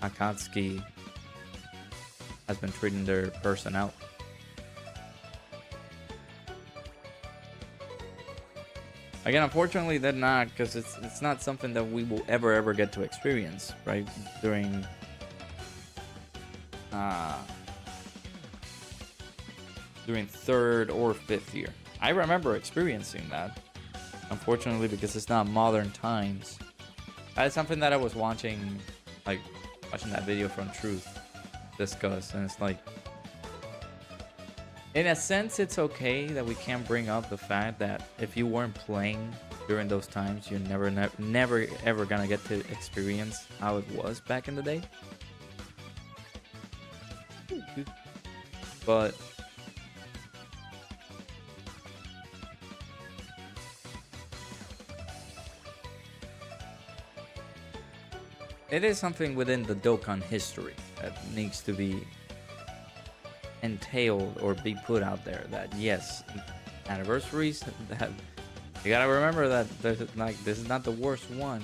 Akatsuki has been treating their personnel. Again, unfortunately, they're not, because it's not something that we will ever get to experience, right? During third or fifth year. I remember experiencing that, unfortunately, because it's not modern times. That's something that I was watching that video from Truth discuss, and it's like, in a sense, it's okay that we can't bring up the fact that if you weren't playing during those times, you're never ever gonna get to experience how it was back in the day. But it is something within the Dokkan history that needs to be entailed or be put out there, that yes, anniversaries, that you gotta remember that there's, like, this is not the worst one.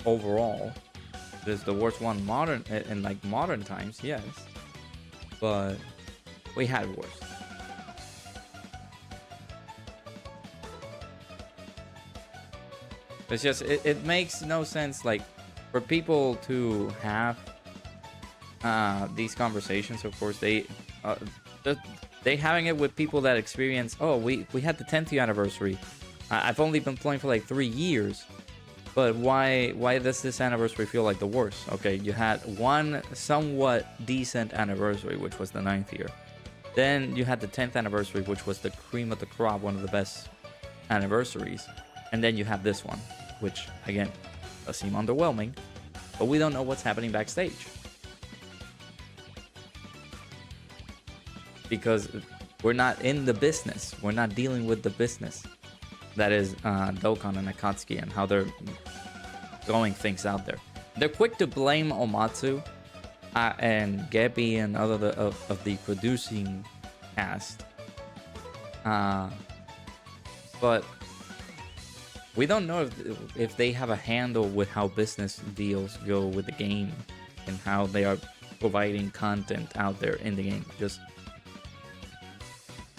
Overall, this is the worst one modern in like modern times, yes, but we had worse. It's just it makes no sense, like, for people to have these conversations. Of course, they having it with people that experience, oh, we had the 10th year anniversary. I've only been playing for like 3 years, But why does this anniversary feel like the worst? Okay, you had one somewhat decent anniversary, which was the 9th year. Then you had the 10th anniversary, which was the cream of the crop, one of the best anniversaries. And then you have this one, which, again, does seem underwhelming. But we don't know what's happening backstage. Because we're not in the business. We're not dealing with the business. That is Dokkan and Akatsuki and how they're throwing things out there. They're quick to blame Omatsu and Gebi and other of the producing cast. But we don't know if they have a handle with how business deals go with the game and how they are providing content out there in the game. Just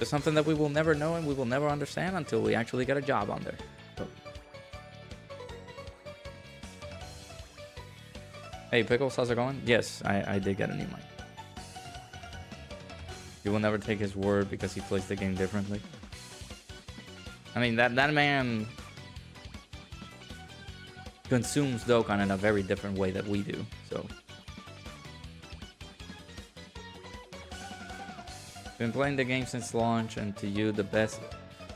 something that we will never know and we will never understand until we actually get a job on there. So. Hey, Pickles, how's it going? Yes, I did get a new mic. You will never take his word because he plays the game differently. I mean, that man consumes Dokkan in a very different way that we do, so. Been playing the game since launch, and to you, the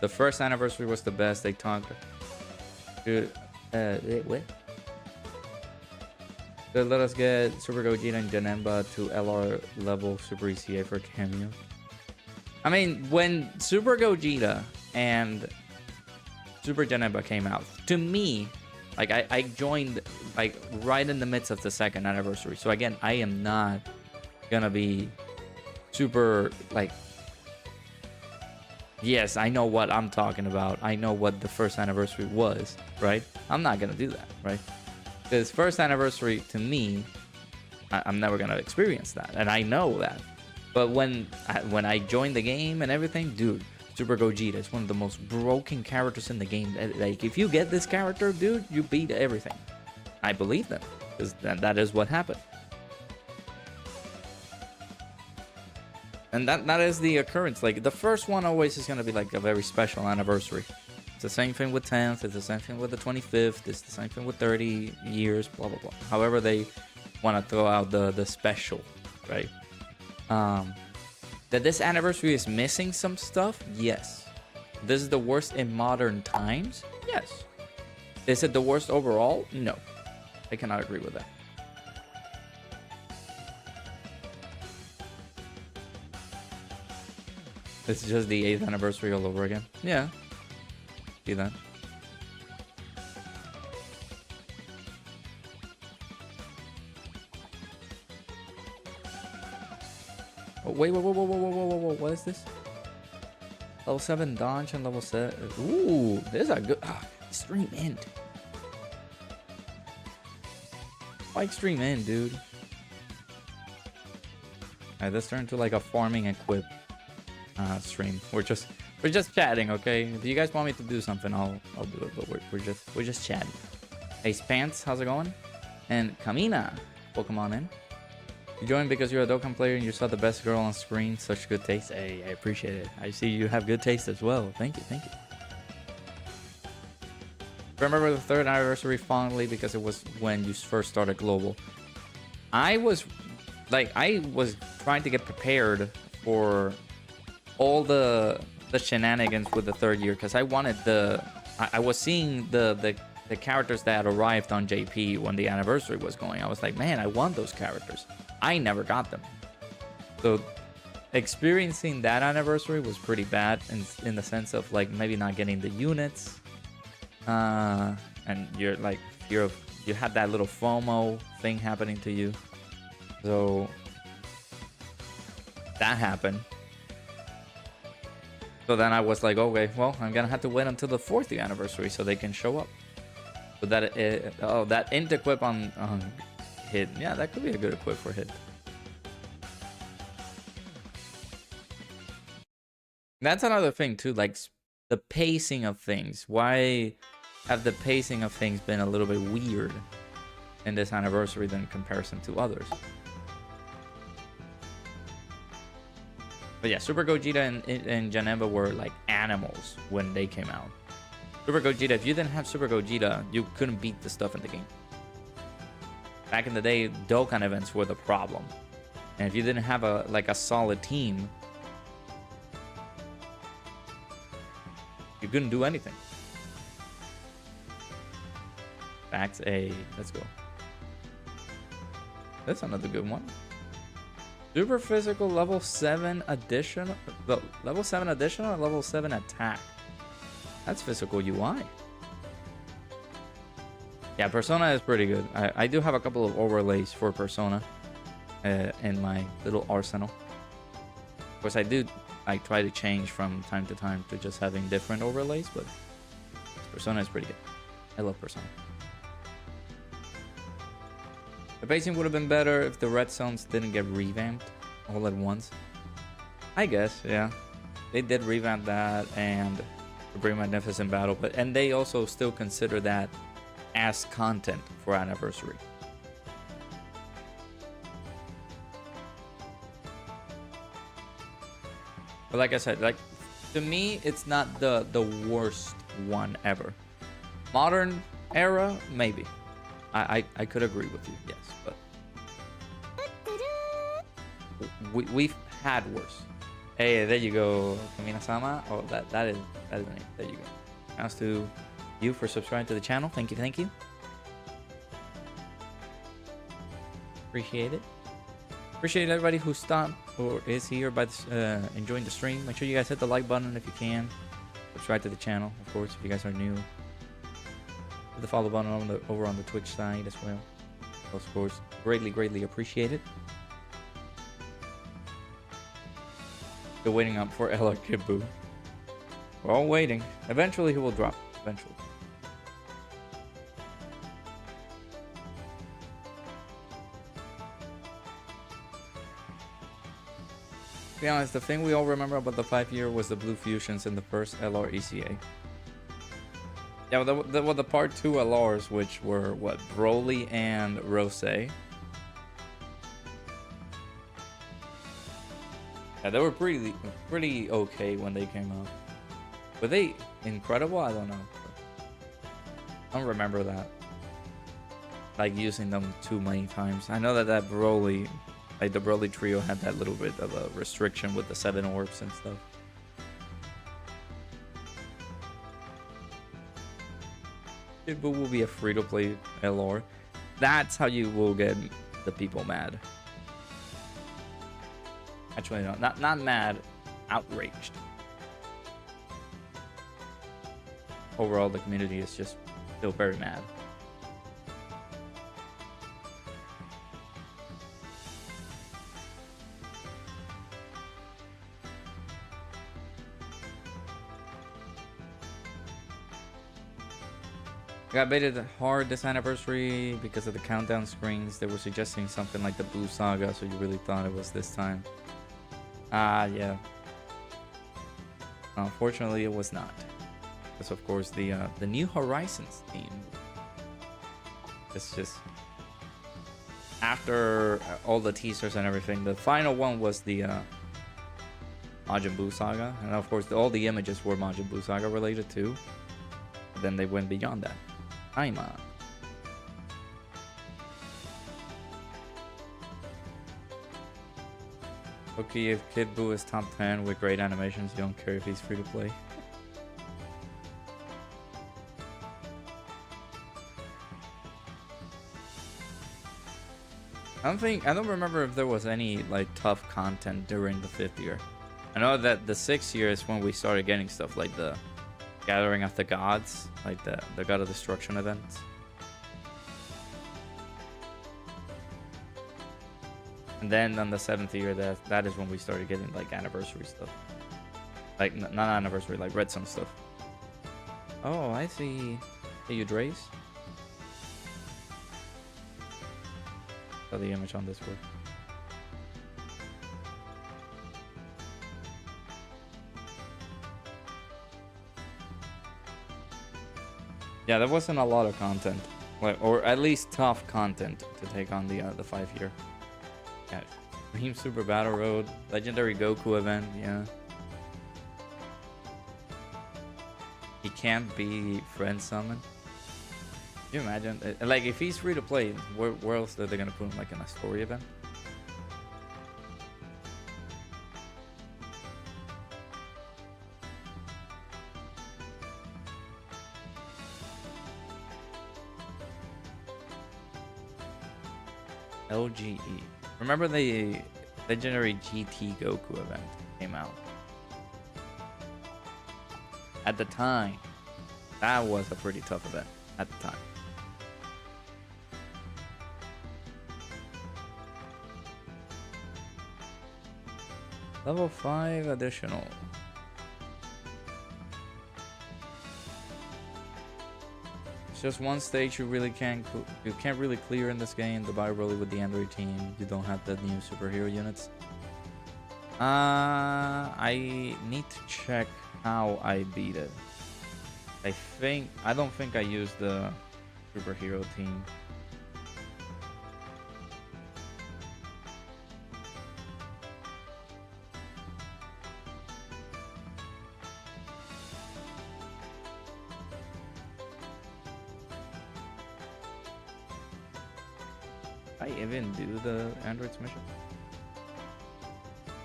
first anniversary was the best. They talked. Dude, what? Let us get Super Gogeta and Janemba to LR level Super EZA for cameo. I mean, when Super Gogeta and Super Janemba came out, to me, like I joined like right in the midst of the second anniversary. So again, I am not gonna be super like, yes, I know what I'm talking about. I know what the first anniversary was, right? I'm not gonna do that, right? This first anniversary, to me, I'm never gonna experience that, and I know that. But when I joined the game and everything, dude, Super Gogeta is one of the most broken characters in the game. Like, if you get this character, dude, you beat everything. I believe them, because that is what happened. And that is the occurrence. Like, the first one always is gonna be like a very special anniversary. It's the same thing with 10th, it's the same thing with the 25th, it's the same thing with 30 years, blah blah blah. However they want to throw out the special, right? That this anniversary is missing some stuff, yes. This is the worst in modern times, yes. Is it the worst overall? No, I cannot agree with that. It's just the 8th anniversary all over again. Yeah. See that? Oh, wait, whoa. What is this? Level 7 dodge and level 7. Ooh, this is a good extreme end. Why extreme end, dude? Alright, let's turn to like a farming equip stream. We're just chatting, okay? If you guys want me to do something, I'll do it. But we're just chatting. Hey, Spance, how's it going? And Kamina, welcome on in. You joined because you're a Dokkan player and you saw the best girl on screen. Such good taste. Hey, I appreciate it. I see you have good taste as well. Thank you. Remember the 3rd anniversary fondly because it was when you first started Global. I was trying to get prepared for all the shenanigans with the 3rd year, because I wanted I was seeing the characters that arrived on JP when the anniversary was going. I was like, man, I want those characters. I never got them. So experiencing that anniversary was pretty bad in the sense of like maybe not getting the units, and you had that little FOMO thing happening to you. So that happened. So then I was like, okay, well, I'm gonna have to wait until the 4th anniversary so they can show up. But that int equip on Hit, yeah, that could be a good equip for Hit. That's another thing too, like the pacing of things. Why have the pacing of things been a little bit weird in this anniversary than in comparison to others? But yeah, Super Gogeta and Janemba were like animals when they came out. Super Gogeta. If you didn't have Super Gogeta, you couldn't beat the stuff in the game. Back in the day, Dokkan events were the problem. And if you didn't have a solid team, you couldn't do anything. Facts A. Let's go. That's another good one. Super physical level 7 additional. Level 7 additional or level 7 attack? That's physical UI. Yeah, Persona is pretty good. I do have a couple of overlays for Persona in my little arsenal. Of course, I do try to change from time to time to just having different overlays, but Persona is pretty good. I love Persona. The pacing would have been better if the red zones didn't get revamped all at once. I guess, yeah. They did revamp that and a pretty magnificent battle, and they also still consider that as content for Anniversary. But like I said, to me, it's not the worst one ever. Modern era, maybe. I could agree with you, yes, but we've had worse. Hey, there you go, Kamina-sama. Oh, that is the name. There you go. Thanks to you for subscribing to the channel. Thank you. Appreciate it. Appreciate everybody who stopped or is here by enjoying the stream. Make sure you guys hit the like button if you can. Subscribe to the channel, of course, if you guys are new. Hit the follow button over on the Twitch side as well. Of course, greatly appreciate it. Still waiting up for LR Kid Buu. We're all waiting. Eventually he will drop. Eventually. To be honest, the thing we all remember about the 5-year was the blue fusions in the first LR ECA. Yeah, there were the part 2 LRs, which were what, Broly and Rose. Yeah, they were pretty okay when they came out. Were they incredible? I don't know. I don't remember that. Like using them too many times. I know that Broly, like the Broly trio, had that little bit of a restriction with the 7 orbs and stuff. Kid Buu will be a free-to-play LR. That's how you will get the people mad. Actually, no, not mad, outraged. Overall, the community is just still very mad. I got baited hard this anniversary because of the countdown screens. They were suggesting something like the Blue Saga, so you really thought it was this time. Yeah. Unfortunately, it was not. Because of course the New Horizons team. It's just after all the teasers and everything, the final one was the Majin Buu Saga, and of course all the images were Majin Buu Saga related too. But then they went beyond that. Aima. Okay, if Kid Buu is top 10 with great animations, you don't care if he's free to play. I don't remember if there was any like tough content during the 5th year. I know that the 6th year is when we started getting stuff like the Gathering of the Gods, like the God of Destruction events. And then on the 7th year, that is when we started getting like anniversary stuff. Like not anniversary, like Red Sun stuff. Oh, I see. Hey, you Drace? Saw the image on Discord. Yeah, there wasn't a lot of content, or at least tough content to take on the 5th year. Yeah, Dream Super Battle Road, Legendary Goku event, yeah. he can't be friend summoned. Can you imagine? Like, if he's free to play, where else are they gonna put him? Like in a story event? LGE. Remember the legendary GT Goku event came out? At the time, that was a pretty tough event at the time. Level 5 additional. It's just one stage you can't really clear in this game. The buy really with the Android team. You don't have the new superhero units. I need to check how I beat it. I don't think I used the superhero team. I even do the Android's mission.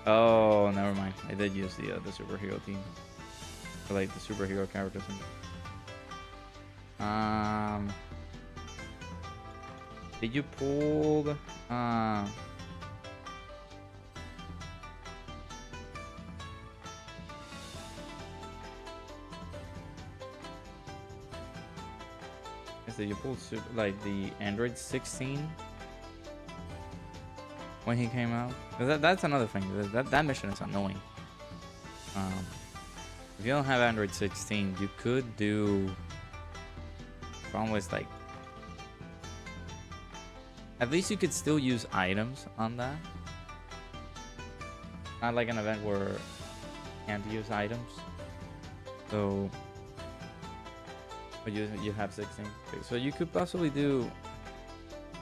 Oh, never mind. I did use the superhero team. For, like, the superhero characters. Did you pull the, did you pull like the Android 16 when he came out? That's another thing. That mission is annoying. If you don't have Android 16, you could do. Problem was, like, at least you could still use items on that. Not like an event where you can't use items. So, but you have 16. Okay, so you could possibly do.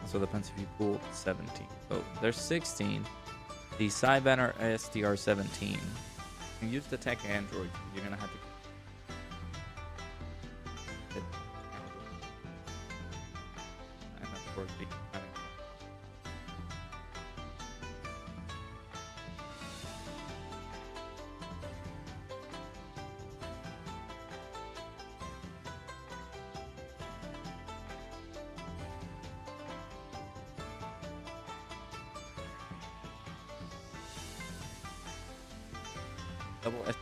Also depends if you pull 17. So there's 16. The Cybanner STR17. You use the tech Android. You're gonna have to. And of course, the double S.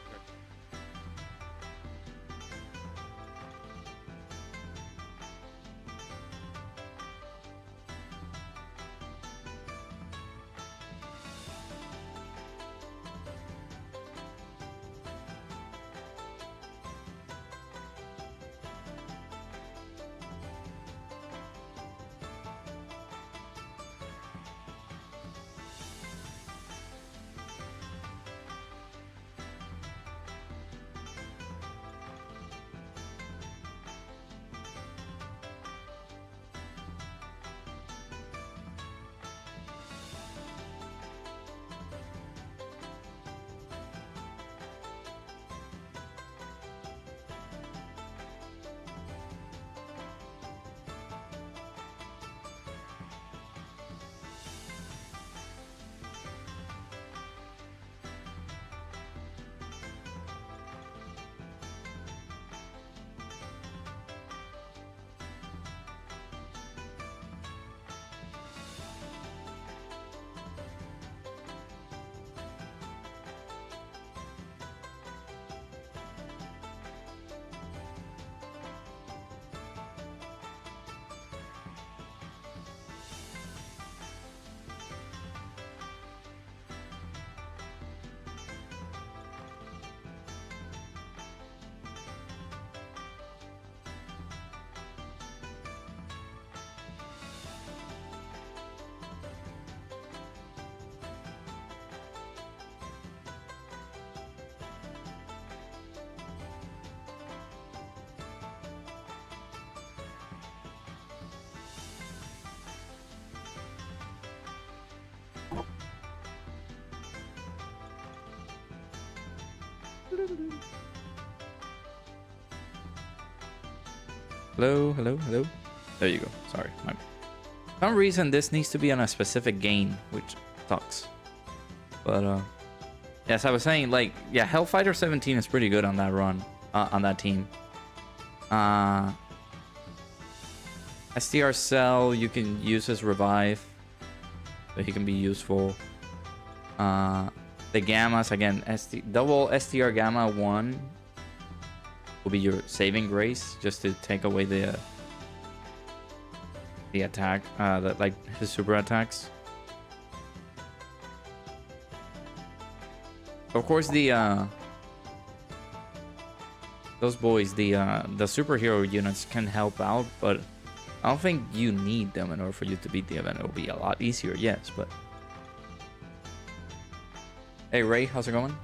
Hello, hello, hello. There you go. Sorry. For some reason, this needs to be on a specific game, which sucks. But, yes, I was saying, like, yeah, Hellfighter 17 is pretty good on that run, on that team. STR Cell, you can use his revive, so he can be useful. The Gammas, again, double STR Gamma 1 will be your saving grace, just to take away the attack, like his super attacks. Of course, those boys, the superhero units can help out, but I don't think you need them in order for you to beat the event. It'll be a lot easier, yes, but... Hey, Ray, how's it going?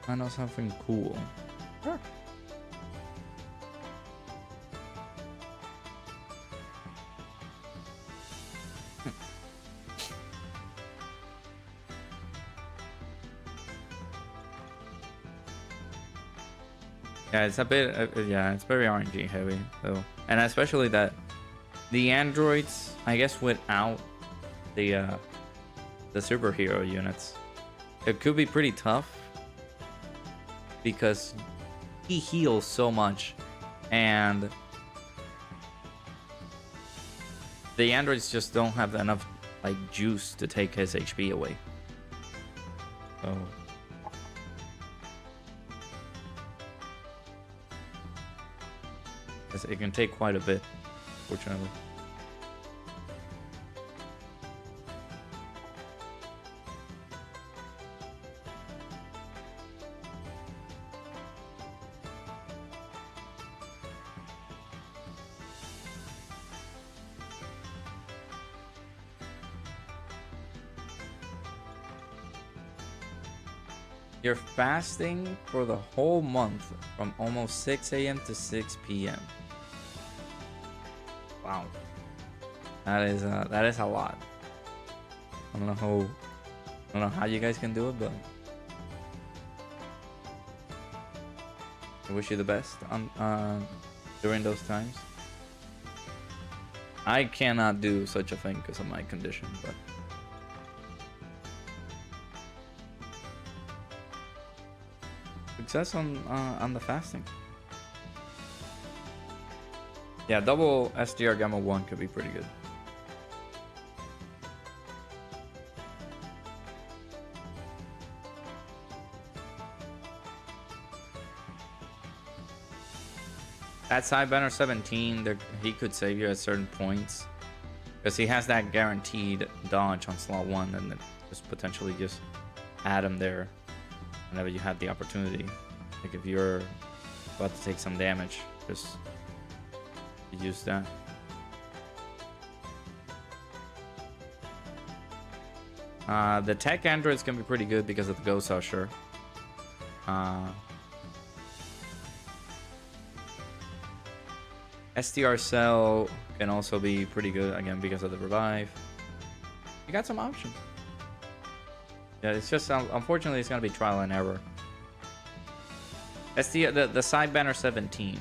I know something cool. Sure. Yeah, it's a bit, yeah, it's very RNG heavy, though. And especially that the androids, I guess without the superhero units, it could be pretty tough. Because he heals so much, and the androids just don't have enough, like, juice to take his HP away. So... it can take quite a bit, fortunately. You're fasting for the whole month from almost 6 a.m. to 6 p.m. Wow, that is a lot. I don't know how you guys can do it, but I wish you the best on during those times. I cannot do such a thing because of my condition, but success on the fasting. Yeah, double SDR Gamma 1 could be pretty good. That side banner 17, he could save you at certain points. Because he has that guaranteed dodge on slot 1, and then just potentially just add him there whenever you have the opportunity. Like if you're about to take some damage, just use that. The tech androids can be pretty good because of the Ghost Usher. STR Cell can also be pretty good, again, because of the revive. You got some options. Yeah, it's just, unfortunately, it's going to be trial and error. The side banner 17.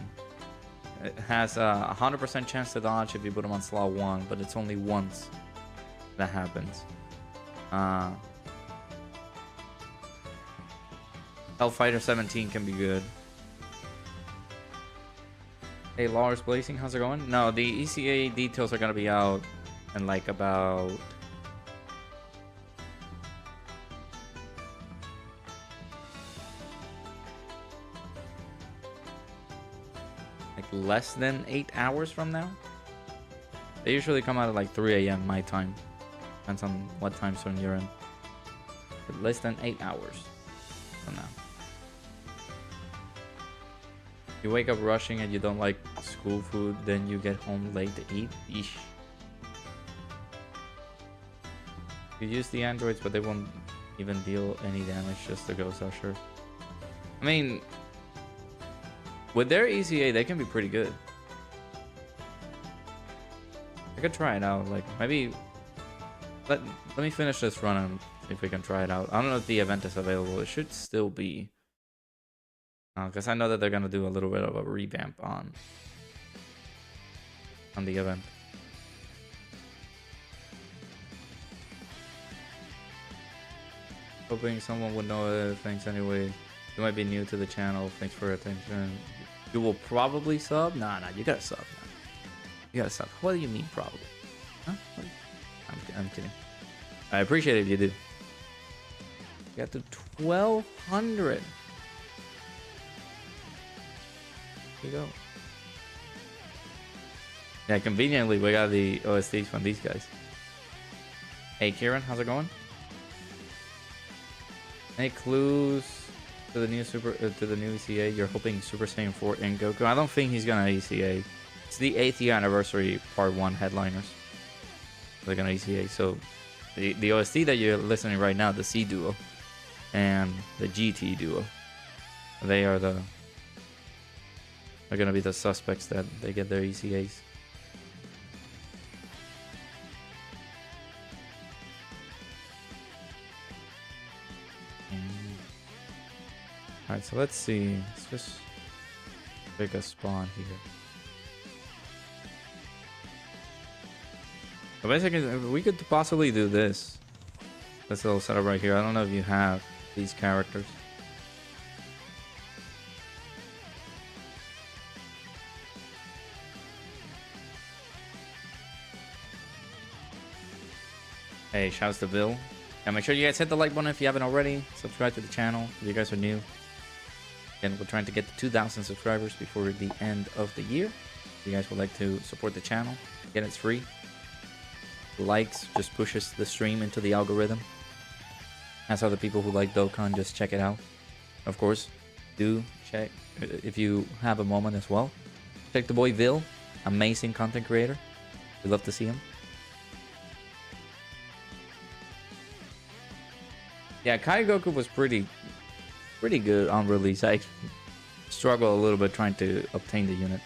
It has a 100% chance to dodge if you put him on slot 1, but it's only once that happens. Hellfighter 17 can be good. Hey, Lars Blazing, how's it going? No, the ECA details are gonna be out in like about... less than 8 hours from now. They usually come out at like 3 a.m. my time. Depends on what time zone you're in. But less than 8 hours from now. You wake up rushing and you don't like school food, then you get home late to eat. Eesh. You use the androids, but they won't even deal any damage, just the Ghost Usher. I mean, with their EZA, they can be pretty good. I could try it out. Like, maybe let me finish this run and see if we can try it out. I don't know if the event is available. It should still be. Because I know that they're going to do a little bit of a revamp on the event. Hoping someone would know it. Thanks anyway. You might be new to the channel. Thanks for your attention. You will probably sub? Nah, you gotta sub. You gotta sub. What do you mean probably? Huh? I'm kidding. I appreciate it if you do. You got to 1,200. Here you go. Yeah, conveniently we got the OSTs from these guys. Hey Kieran, how's it going? Any clues to the new ECA? You're hoping Super Saiyan 4 and Goku? I don't think he's gonna ECA. It's the 8th year anniversary Part 1 headliners. They're gonna ECA. So the OST that you're listening right now, the C duo and the GT duo, they're gonna be the suspects that they get their ECAs. Alright, so let's see. Let's just pick a spawn here. So basically, we could possibly do this. This little setup right here. I don't know if you have these characters. Hey, shouts to Bill. And make sure you guys hit the like button if you haven't already. Subscribe to the channel if you guys are new. And we're trying to get to 2,000 subscribers before the end of the year. If you guys would like to support the channel, again, it's free. Likes just pushes the stream into the algorithm. As other people who like Dokkan, just check it out. Of course, do check if you have a moment as well. Check the boy Vil, amazing content creator. We love to see him. Yeah, Kai Goku was pretty good on release. I struggle a little bit trying to obtain the unit.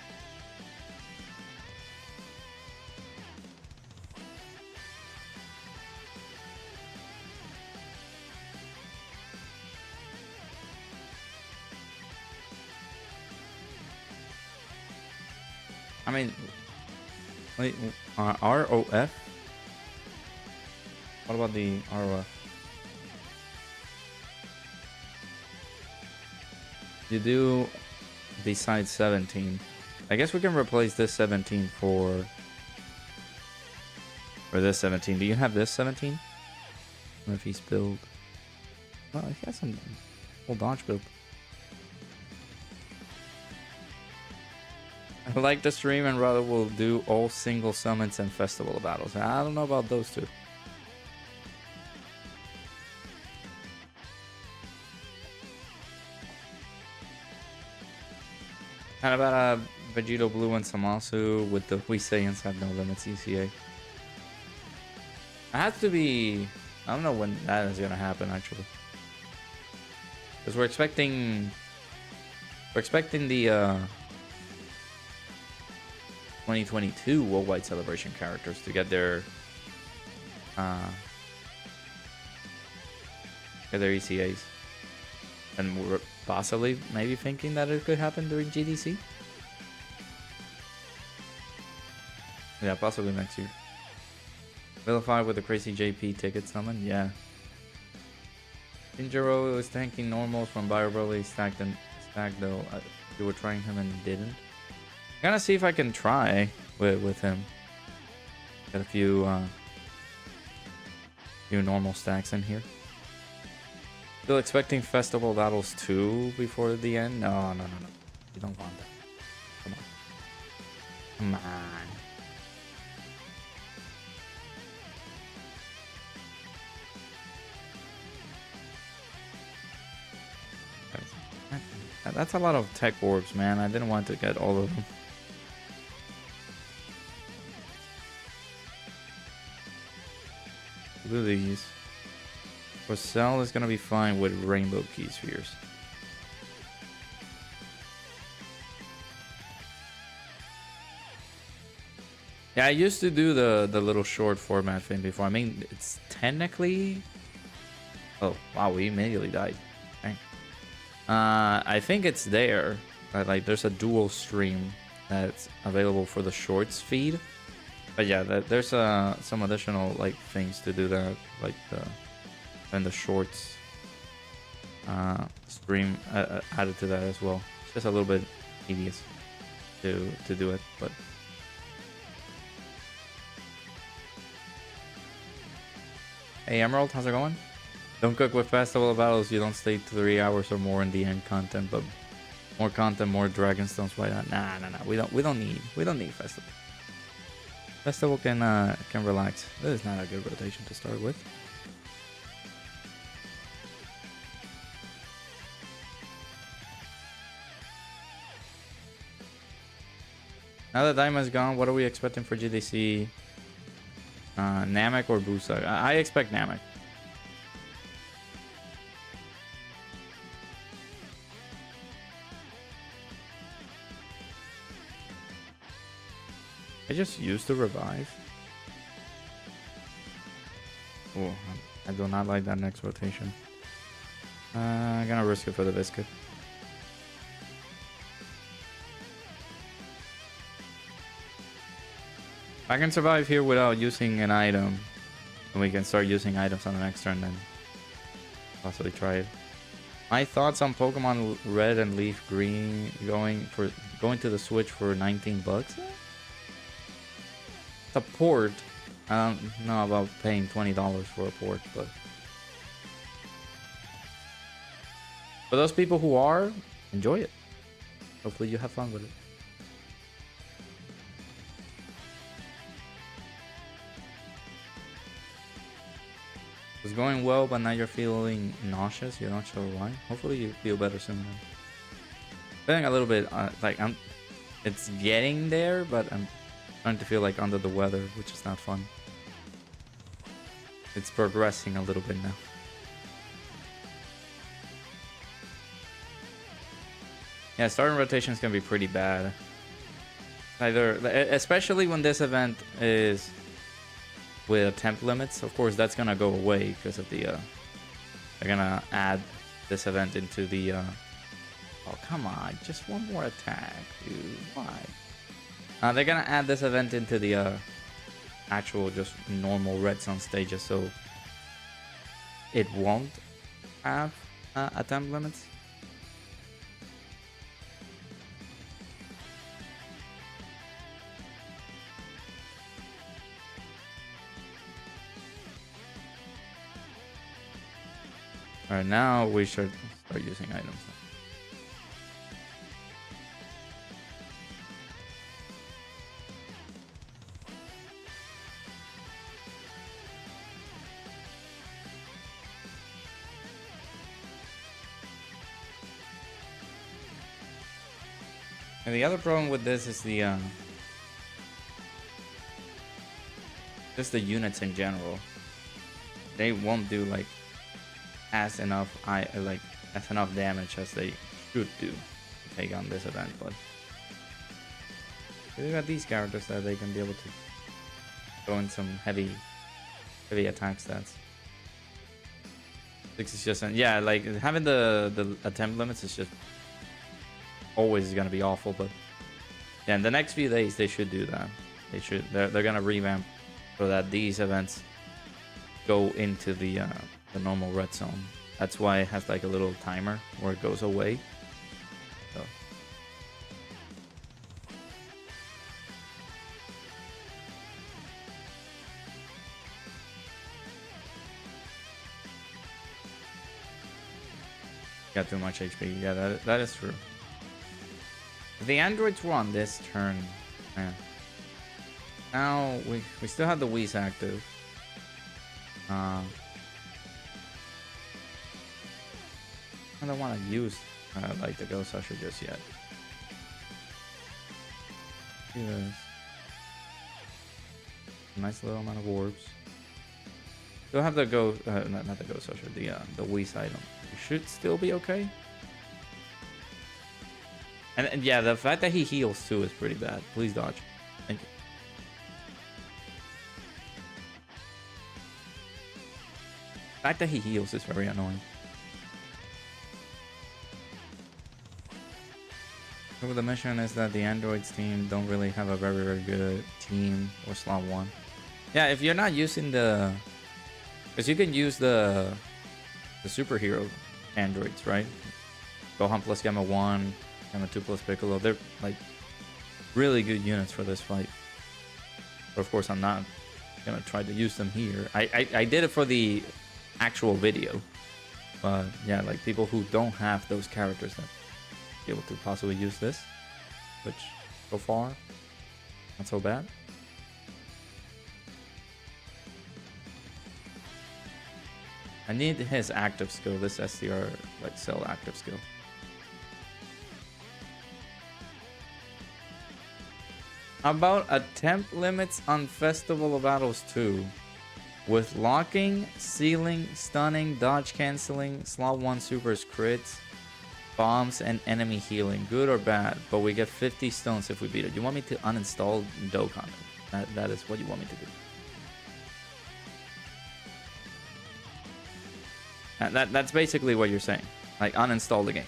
I mean, wait, ROF? What about the ROF? You do besides 17. I guess we can replace this 17 for this 17. Do you have this 17? I don't know if he's build. Well, he has some full dodge build. I like the stream and rather will do all single summons and festival battles. I don't know about those two. How about Vegito Blue and Samasu with the We Saiyans Have No Limits ECA? It has to be... I don't know when that is gonna happen actually. Because we're expecting the 2022 Worldwide Celebration characters to get their ECAs. And we're possibly maybe thinking that it could happen during GDC. Yeah, possibly next year. Vilify with the crazy JP ticket summon, yeah. Shinjiro is tanking normals from Bio Broly stacked though. You were trying him and didn't. I'm gonna see if I can try with him. Got a few normal stacks in here. Still expecting festival battles too before the end? No. You don't want that. Come on. That's a lot of tech orbs, man. I didn't want to get all of them. Do these. For Cell is gonna be fine with rainbow key spheres. Yeah, I used to do the little short format thing before. I mean, it's technically... Oh, wow, we immediately died. Dang. I think it's there. Like, there's a dual stream that's available for the shorts feed. But yeah, there's some additional like things to do that, like the shorts stream added to that as well. It's just a little bit tedious to do it, but. Hey Emerald, how's it going? Don't cook with festival battles. You don't stay 3 hours or more in the end content, but more content, more dragonstones. Why not? Nah. We don't need festival. Festival can relax. This is not a good rotation to start with. Now that Diamond's gone, what are we expecting for GDC? Namek or Busa? I expect Namek. I just used the revive. Oh, I do not like that next rotation. I'm gonna risk it for the biscuit. If I can survive here without using an item, and we can start using items on the next turn, then possibly try it. My thoughts on Pokemon Red and Leaf Green going to the Switch for 19 bucks. It's a port. I don't know about paying $20 for a port, but for those people who are, enjoy it. Hopefully you have fun with it. It's going well, but now you're feeling nauseous. You're not sure why. Hopefully you feel better soon. Then. Feeling a little bit like it's getting there, but I'm starting to feel like under the weather, which is not fun. It's progressing a little bit now. Yeah, starting rotations can be pretty bad. Either, especially when this event is with temp limits. Of course, that's gonna go away because of the. They're gonna add this event into the. Oh come on! Just one more attack, dude. Why? They're gonna add this event into the actual just normal red zone stages, so it won't have attempt limits. Alright, now we should start using items. And the other problem with this is the just the units in general. They won't do like as enough damage as they should do to take on this event, but we got these characters that they can be able to go in some heavy attack stats. 6 is just yeah, like having the attempt limits is just always gonna be awful, but yeah, in the next few days they should do that. They're gonna revamp so that these events go into the normal red zone. That's why it has like a little timer where it goes away. So got too much HP. Yeah, that is true. If the androids were on this turn, man. Now we still have the Whis active. I don't want to use like the Ghost Usher just yet. See this. Nice little amount of orbs. Still have the not the Ghost Usher, the Whis item. It should still be okay. And yeah, the fact that he heals too is pretty bad. Please dodge. Thank you. fact that he heals is very annoying. So the mission is that the androids team don't really have a very, very good team or slot 1. Yeah, if you're not using the... Because you can use the superhero androids, right? Gohan plus Gamma 1, Gamma 2 plus Piccolo. They're like really good units for this fight. But of course I'm not gonna try to use them here. I did it for the actual video. But yeah, like people who don't have those characters that be able to possibly use this, which so far not so bad. I need his active skill, this SDR like cell active skill. About attempt limits on Festival of Battles 2 with locking, sealing, stunning, dodge canceling, slot 1 supers crits, bombs, and enemy healing. Good or bad, but we get 50 stones if we beat it. You want me to uninstall Dokkan? That is what you want me to do. That's basically what you're saying. Like, uninstall the game.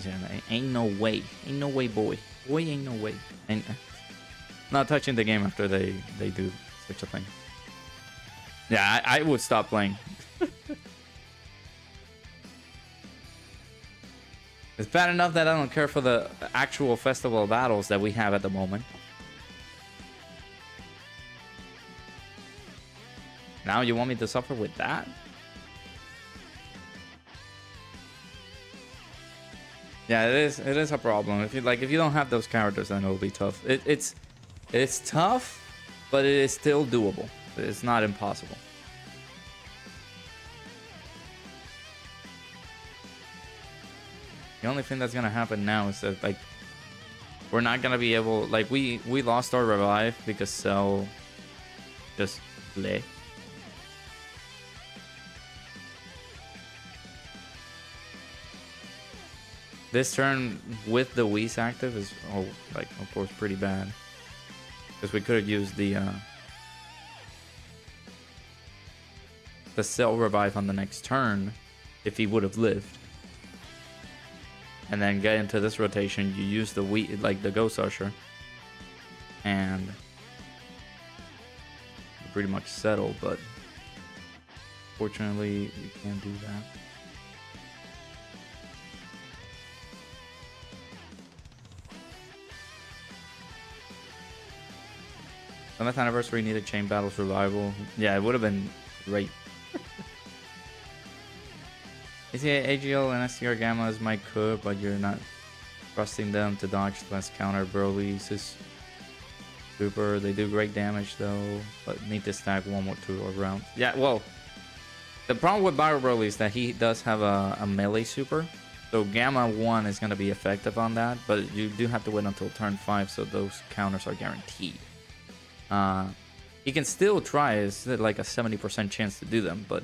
Yeah, ain't no way. Ain't no way, boy. Boy, ain't no way. Ain't not touching the game after they do such a thing. Yeah, I would stop playing. It's bad enough that I don't care for the actual festival battles that we have at the moment. Now you want me to suffer with that? Yeah, it is a problem. If you don't have those characters, then it'll be tough. It's tough, but it is still doable. It's not impossible. The only thing that's gonna happen now is that like we're not gonna be able, like we lost our revive because Cell just bleh. This turn with the Whis active is, oh, like, of course, pretty bad. Because we could have used the Cell revive on the next turn if he would have lived. And then get into this rotation, you use the like the Ghost Usher. And pretty much settle, but fortunately, we can't do that. 7th anniversary needed chain battles revival. Yeah, it would have been great. EZA, AGL, and STR Gammas might could, but you're not trusting them to dodge less counter Broly's is super. They do great damage though, but need to stack 1 or 2 rounds. Yeah, well, the problem with Bio Broly is that he does have a melee super. So Gamma 1 is going to be effective on that, but you do have to wait until turn 5, so those counters are guaranteed. He can still try, it's like a 70% chance to do them, but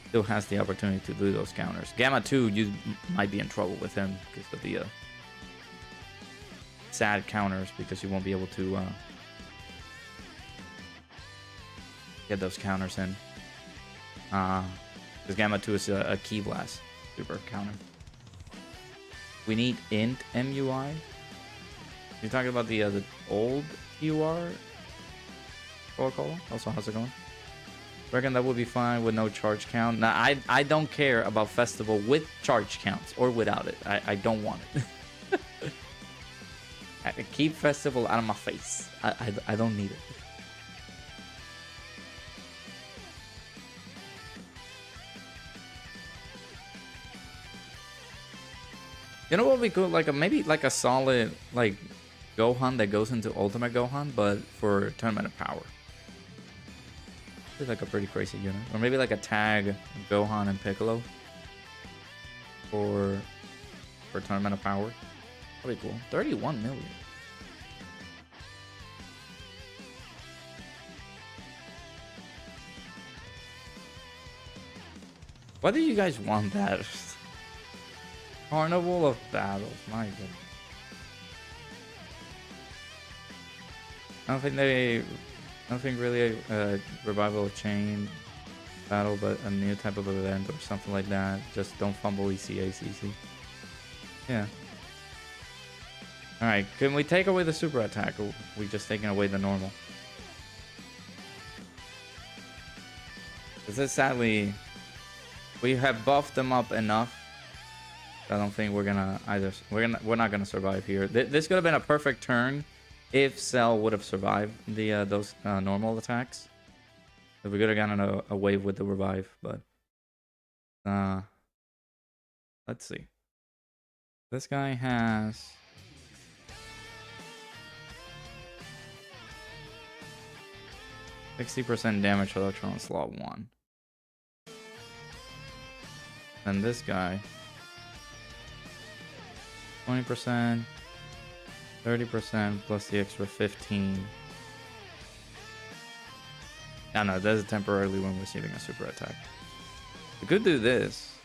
still has the opportunity to do those counters. Gamma 2, you might be in trouble with him because of the sad counters, because you won't be able to get those counters in. Because Gamma 2 is a Key Blast super counter. We need int MUI. You're talking about the old UR protocol? Also, how's it going? Reckon that would be fine with no charge count. Now, I don't care about festival with charge counts or without it. I don't want it. Keep festival out of my face. I don't need it. You know what we could, like, maybe like a solid like Gohan that goes into Ultimate Gohan, but for Tournament of Power. It's like a pretty crazy unit, or maybe like a tag Gohan and Piccolo for Tournament of Power. That'd be cool. 31 million. Why do you guys want that? Carnival of Battles, my god. I don't think really a revival of chain battle, but a new type of event or something like that. Just don't fumble ECA CC. Yeah. Alright, can we take away the super attack, or are we just taking away the normal? Because sadly, we have buffed them up enough. I don't think we're gonna either. We're not gonna survive here. This could have been a perfect turn if Cell would have survived the those normal attacks. If we could have gotten a wave with the revive, but let's see. This guy has 60% damage reduction on slot 1. And this guy 20%, 30% plus the extra 15. I know, that is temporarily when receiving a super attack. We could do this.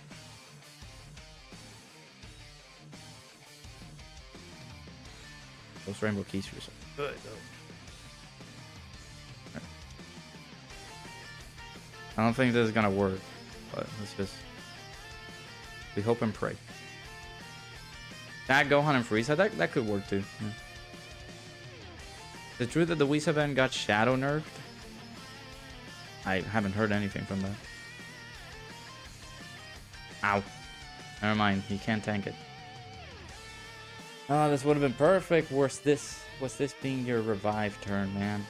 Those rainbow keys are good though. Right. I don't think this is gonna work, but let's just, we hope and pray. That Gohan and Frieza, that could work too. Yeah. The truth that the Whis event got shadow nerfed? I haven't heard anything from that. Ow. Never mind, he can't tank it. Oh, this would have been perfect. Was this being your revive turn, man?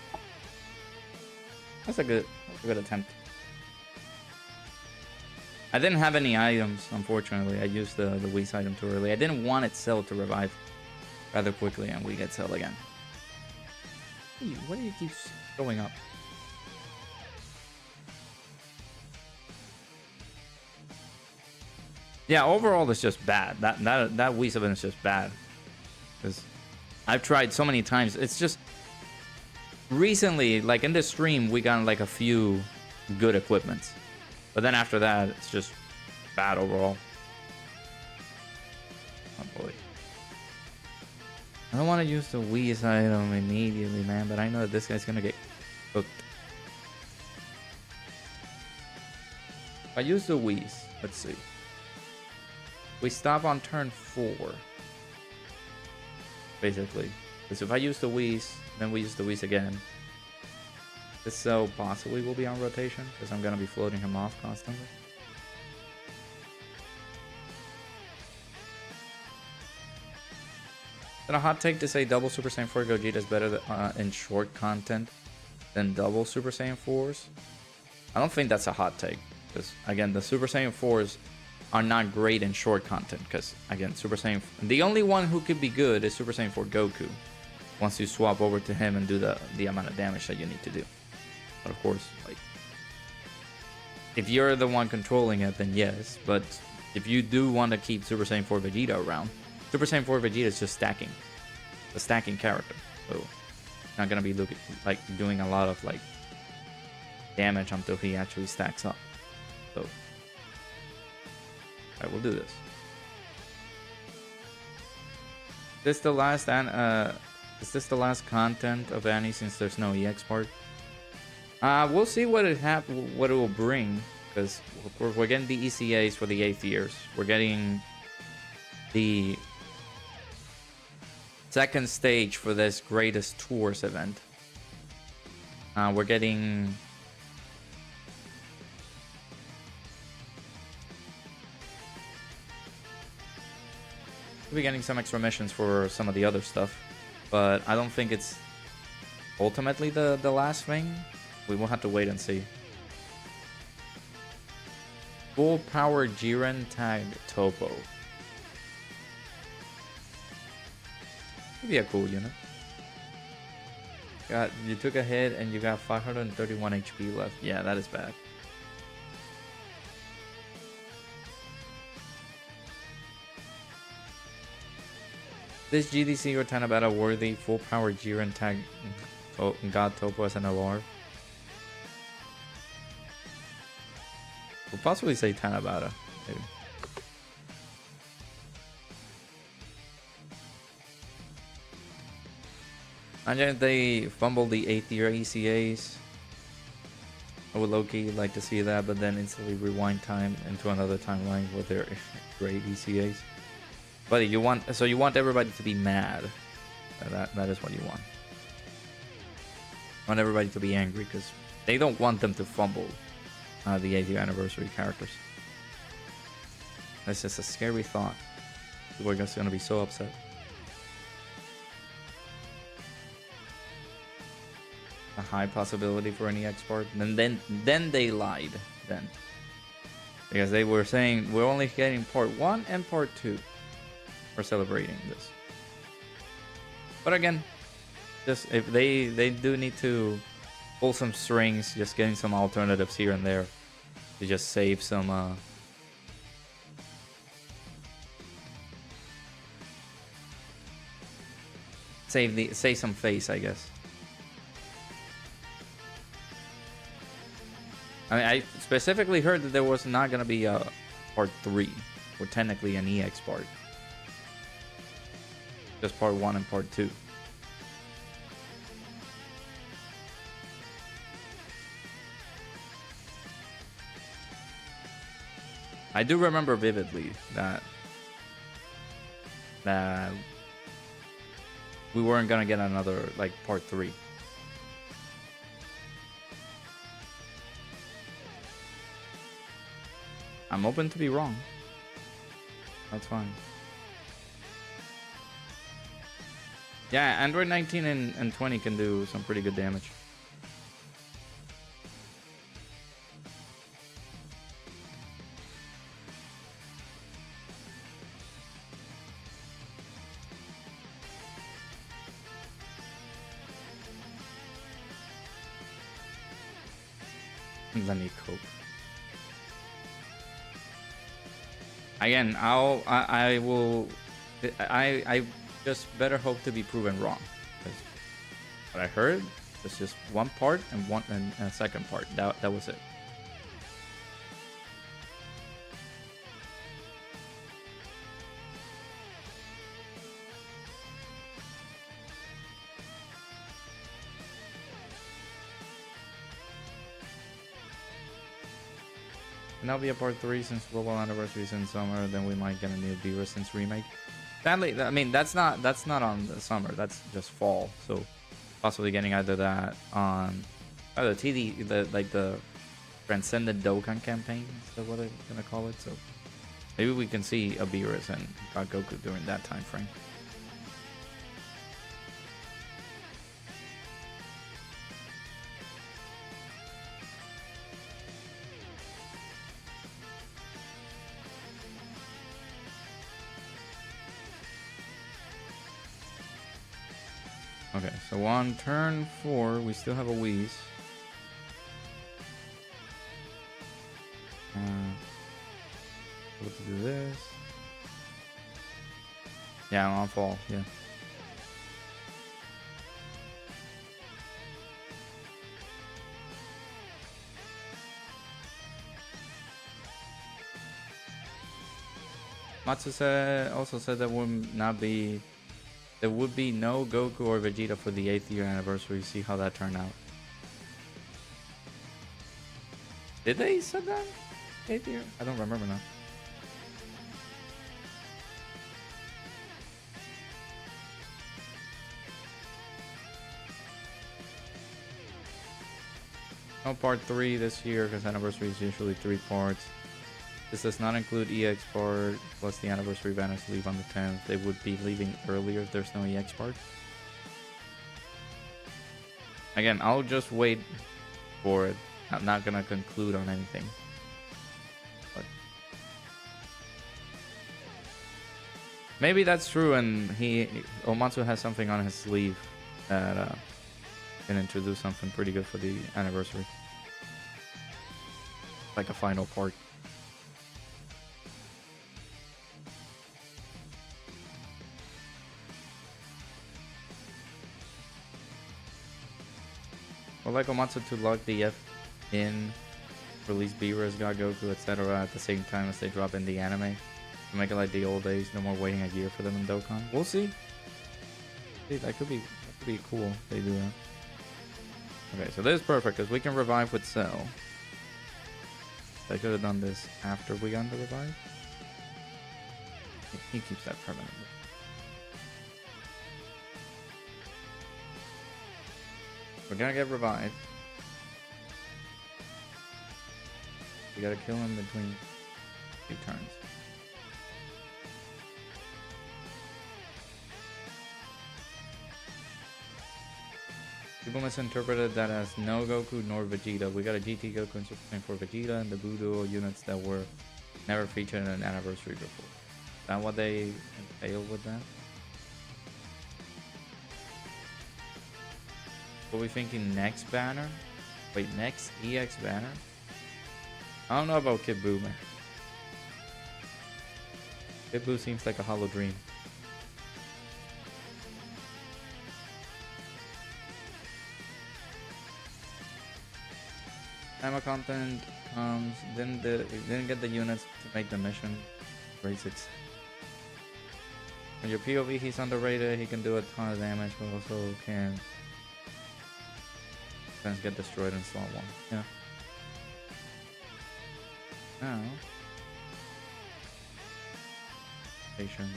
That's a good attempt. I didn't have any items, unfortunately. I used the Whis item too early. I didn't want it Cell to revive rather quickly, and we get Cell again. What do you keep showing up? Yeah, overall it's just bad. That Whis event is just bad. Because I've tried so many times. It's just recently, like in this stream, we got like a few good equipments. But then after that, it's just bad overall. Oh boy. I don't want to use the Whis item immediately, man, but I know that this guy's gonna get cooked. If I use the Whis, let's see. We stop on turn 4. Basically. Because if I use the Whis, then we use the Whis again. This Cell possibly will be on rotation, because I'm going to be floating him off constantly. Is it a hot take to say double Super Saiyan 4 Gogeta is better in short content than double Super Saiyan 4s? I don't think that's a hot take. Because, again, the Super Saiyan 4s are not great in short content. Because, again, Super Saiyan... The only one who could be good is Super Saiyan 4 Goku. Once you swap over to him and do the amount of damage that you need to do. But of course, like, if you're the one controlling it, then yes. But if you do want to keep Super Saiyan 4 Vegeta around, Super Saiyan 4 Vegeta is just stacking. A stacking character. So, not going to be doing a lot of, like, damage until he actually stacks up. So, alright, we'll do this. Is this the last content of Annie since there's no EX part? We'll see what it will bring, because we're getting the ECAs for the 8th years. We're getting the second stage for this Greatest Tours event. We're getting... We'll be getting some extra missions for some of the other stuff, but I don't think it's ultimately the last thing. We will have to wait and see. Full power Jiren tag Topo. Could be a cool unit. You took a hit and you got 531 HP left. Yeah, that is bad. This GDC or Tanabata worthy full power Jiren tag God Topo as an LR? We'll possibly say Tanabata, maybe. Imagine if they fumble the 8th year ECAs. I would low-key like to see that, but then instantly rewind time into another timeline with their great ECAs. But you want everybody to be mad. That is what you want. You want everybody to be angry because they don't want them to fumble the 8th year anniversary characters. That's just a scary thought. People are just gonna be so upset. A high possibility for an EX part, and then they lied then, because they were saying we're only getting part 1 and part 2. We're celebrating this, but again, just if they do need to pull some strings, just getting some alternatives here and there to just save some save some face, I guess. I mean, I specifically heard that there was not gonna be a part 3, or technically an EX part. Just part 1 and part 2. I do remember vividly that we weren't gonna get another like part 3. I'm open to be wrong. That's fine. Yeah, Android 19 and 20 can do some pretty good damage. Let me cope. Again, I just better hope to be proven wrong. Because what I heard was just one part and a second part. That was it. And that'll be a part 3 since global anniversary is in summer. Then we might get a new DBZ remake. Sadly, I mean that's not on the summer. That's just fall. So possibly getting either that on either the Transcendent Dokkan campaign. Is that what they're gonna call it? So maybe we can see a DBZ and God Goku during that time frame. Okay, so on turn 4, we still have a Whis. Able to do this. Yeah, I'm on fall, yeah. Matsu also said that would not be... There would be no Goku or Vegeta for the 8th year anniversary. See how that turned out. Did they say that? 8th year? I don't remember now. No part 3 this year because anniversary is usually 3 parts. This does not include EX part, plus the anniversary banners leave on the 10th. They would be leaving earlier if there's no EX part. Again, I'll just wait for it. I'm not gonna conclude on anything. But maybe that's true, and Omatsu has something on his sleeve that can introduce something pretty good for the anniversary. Like a final part. Or like Omatsu to log the F in, release B-Res, God Goku, etc. at the same time as they drop in the anime. To make it like the old days, no more waiting a year for them in Dokkan. We'll see. See, that could be Pretty cool if they do that. Okay, so this is perfect because we can revive with Cell. I could have done this after we got the revive. He keeps that permanently. We're gonna get revived. We gotta kill him between 2 turns. People misinterpreted that as no Goku nor Vegeta. We got a GT Goku and Super Saiyan for Vegeta and the Budo units that were never featured in an anniversary before. Is that what they entail with that? What are we thinking next banner? Wait, next EX banner? I don't know about Kid Buu, man. Kid Buu seems like a hollow dream. Time of content comes, didn't get the units to make the mission. Grade 6. When your POV, he's underrated, he can do a ton of damage, but also can sometimes get destroyed in slot 1. Yeah. Now, patience.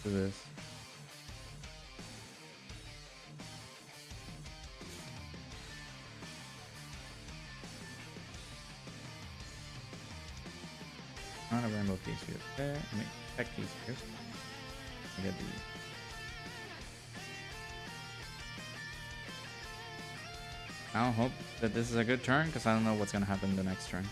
Do this. Not a rainbow piece here. Okay, I mean, check these here. I get these. I hope that this is a good turn because I don't know what's gonna happen the next turn.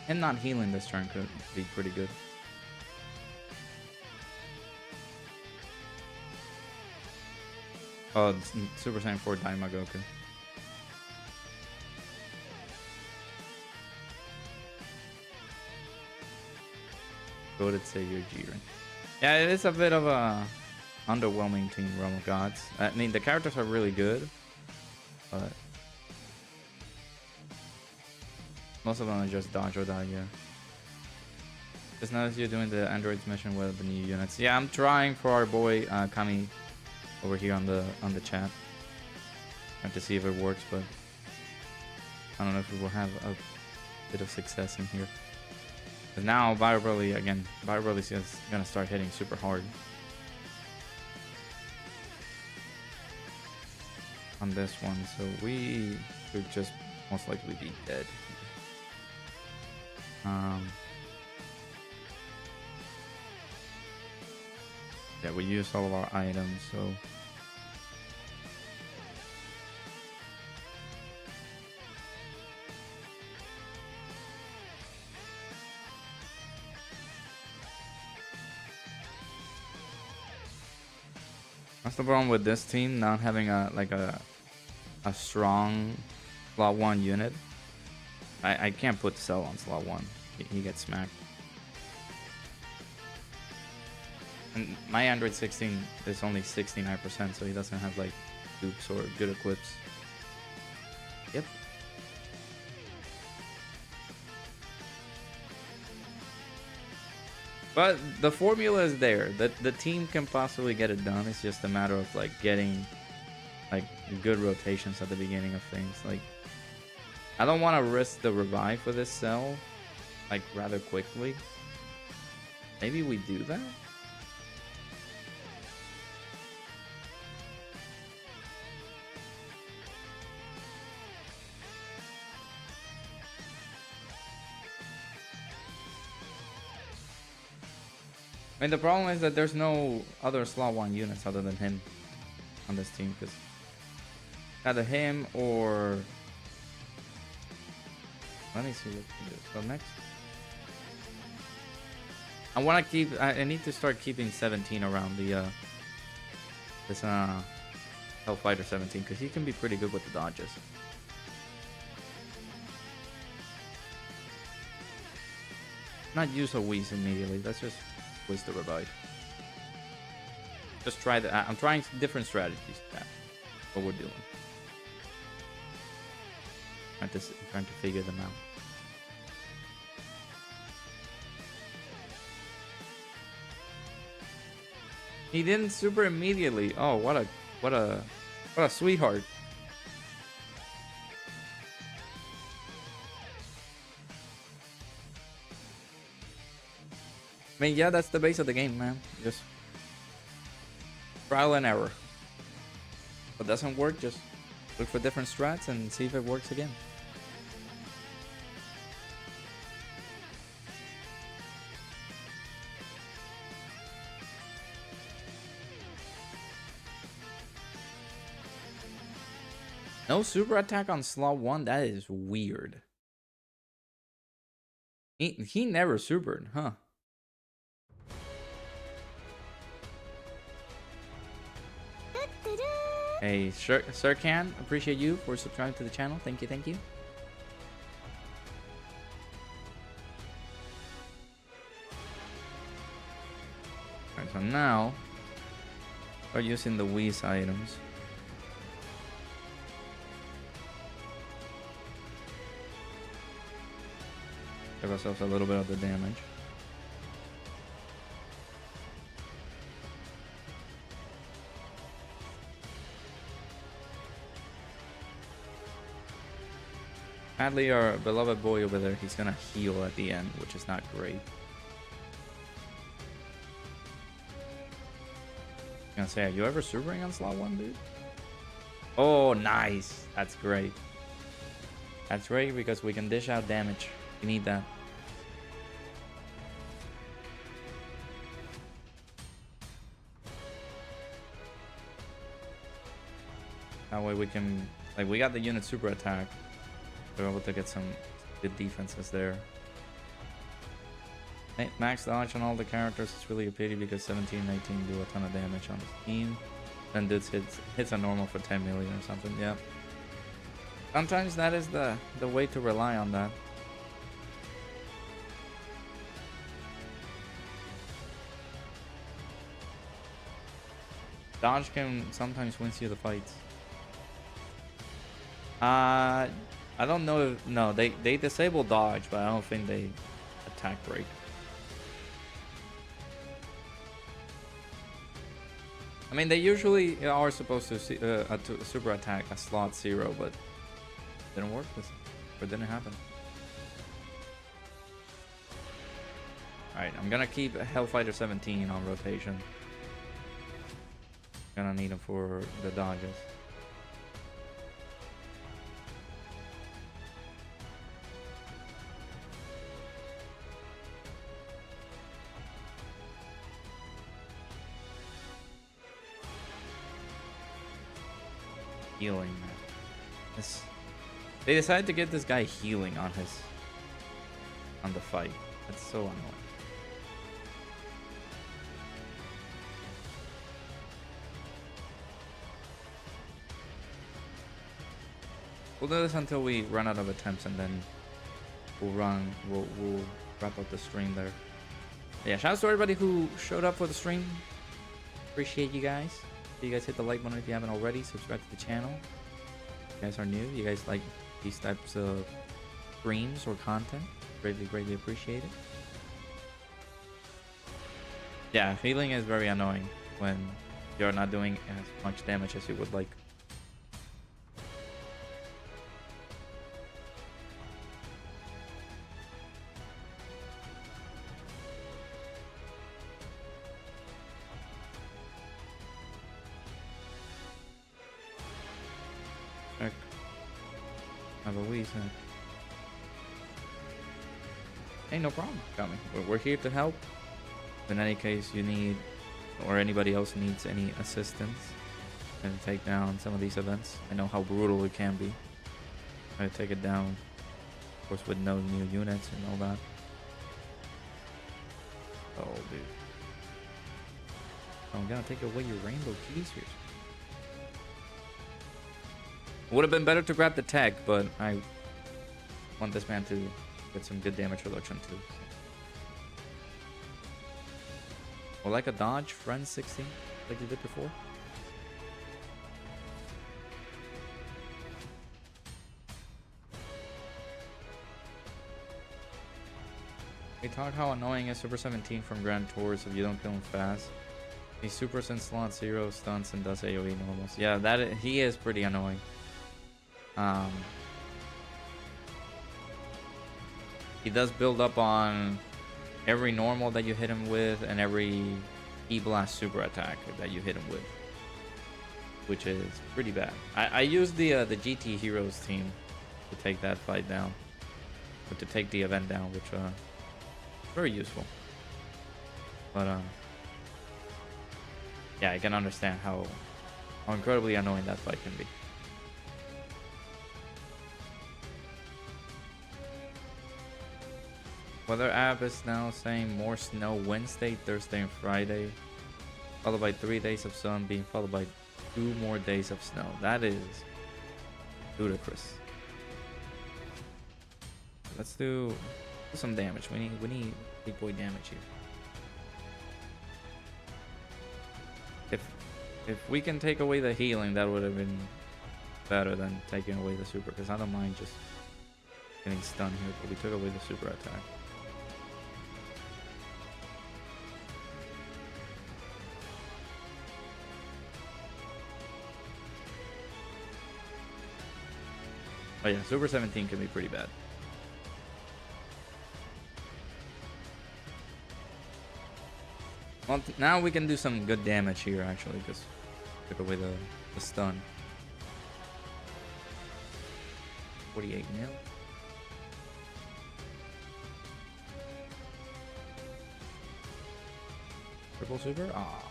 And not healing this turn could be pretty good. Oh, Super Saiyan 4 Daima Goku. Goated Savior Jiren. Yeah, it is a bit of a underwhelming team, Realm of Gods. I mean, the characters are really good, but most of them are just dodge or die, yeah. Just notice you're doing the androids mission with the new units. Yeah, I'm trying for our boy Kami over here on the chat. Have to see if it works, but I don't know if we will have a bit of success in here. But now Bio Broly again, Bio Broly is gonna start hitting super hard on this one, so we could just most likely be dead. Yeah, we used all of our items, so that's the problem with this team not having a strong slot 1 unit. I can't put Cell on slot 1. He gets smacked. And my Android 16 is only 69%, so he doesn't have like dupes or good equips. Yep. But the formula is there. The team can possibly get it done. It's just a matter of like getting like good rotations at the beginning of things. Like, I don't want to risk the revive for this Cell like rather quickly. Maybe we do that. I mean, the problem is that there's no other slot 1 units other than him on this team, because either him or... Let me see what we do. So next, I want to keep... I need to start keeping 17 around the this Hellfighter 17, because he can be pretty good with the dodges. Not use a Whis immediately. Let's just Whis the revive. Just try the. I'm trying different strategies. That's what we're doing. Trying to figure them out. He didn't super immediately. Oh, what a sweetheart. I mean, yeah, that's the base of the game, man. Just trial and error. If it doesn't work, just look for different strats and see if it works again. No super attack on slot 1? That is weird. He never supered, huh? Hey, Sir Can, appreciate you for subscribing to the channel. Thank you, thank you. Alright, so now we're using the EZA items. Give ourselves a little bit of the damage. Sadly, our beloved boy over there, he's gonna heal at the end, which is not great. I'm gonna say, are you ever supering on slot 1, dude? Oh, nice. That's great. That's great because we can dish out damage. We need that. That way we can, like, we got the unit super attack. We're able to get some good defenses there. Max dodge on all the characters is really a pity because 17 and 18 do a ton of damage on this team. Then this hits a normal for 10 million or something. Yeah. Sometimes that is the way to rely on that. Dodge can sometimes wins you the fights. I don't know if, no, they disable dodge, but I don't think they attack break. I mean, they usually are supposed to see, to super attack a slot 0, but it didn't work this, or it didn't happen. Alright, I'm gonna keep Hellfighter 17 on rotation. Gonna need him for the dodges. Healing, man. They decided to get this guy healing on the fight. That's so annoying. We'll do this until we run out of attempts, and then we'll wrap up the stream there. Yeah, shout out to everybody who showed up for the stream. Appreciate you guys. You guys hit the like button if you haven't already. Subscribe to the channel. If you guys are new, you guys like these types of streams or content, greatly appreciate it. Yeah, healing is very annoying when you're not doing as much damage as you would like. Hey, no problem. Got me. We're here to help. In any case, you need, or anybody else needs any assistance and take down some of these events. I know how brutal it can be. Try to take it down, of course, with no new units and all that. Oh, dude. I'm gonna take away your rainbow keys here. Would have been better to grab the tech, but I want this man to get some good damage reduction too. Or like a dodge, friend 16, like you did before. They talk how annoying is Super 17 from Grand Tours if you don't kill him fast. He supers in slot 0, stunts, and does AoE normals. Yeah, he is pretty annoying. He does build up on every normal that you hit him with and every E-Blast super attack that you hit him with, which is pretty bad. I used the GT Heroes team to take that fight down, or to take the event down, which very useful. But yeah, I can understand how incredibly annoying that fight can be. Weather app is now saying more snow Wednesday, Thursday, and Friday, followed by 3 days of sun, being followed by 2 more days of snow. That is ludicrous. Let's do some damage. We need big boy damage here. If we can take away the healing, that would have been better than taking away the super, because I don't mind just getting stunned here, but we took away the super attack. Oh yeah, Super 17 can be pretty bad. Well, now we can do some good damage here, actually, because took away the stun. 48 mil. Triple super? Ah.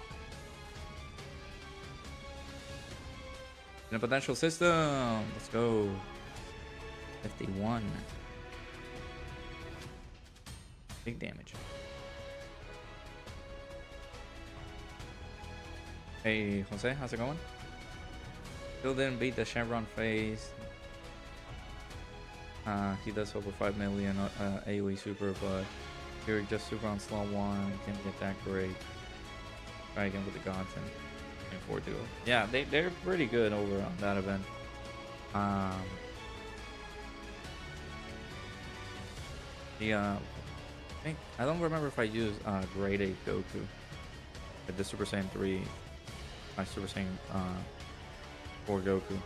In a potential system. Let's go. 51. Big damage. Hey Jose, how's it going? Still didn't beat the Chevron phase. He does over 5 million AoE super, but here just super on slot 1, can't get that great. Try again with the gods and 4 duo. Yeah, they're pretty good over on that event. I don't remember if I used grade 8 Goku at the Super Saiyan 3. My Super Saiyan 4 Goku.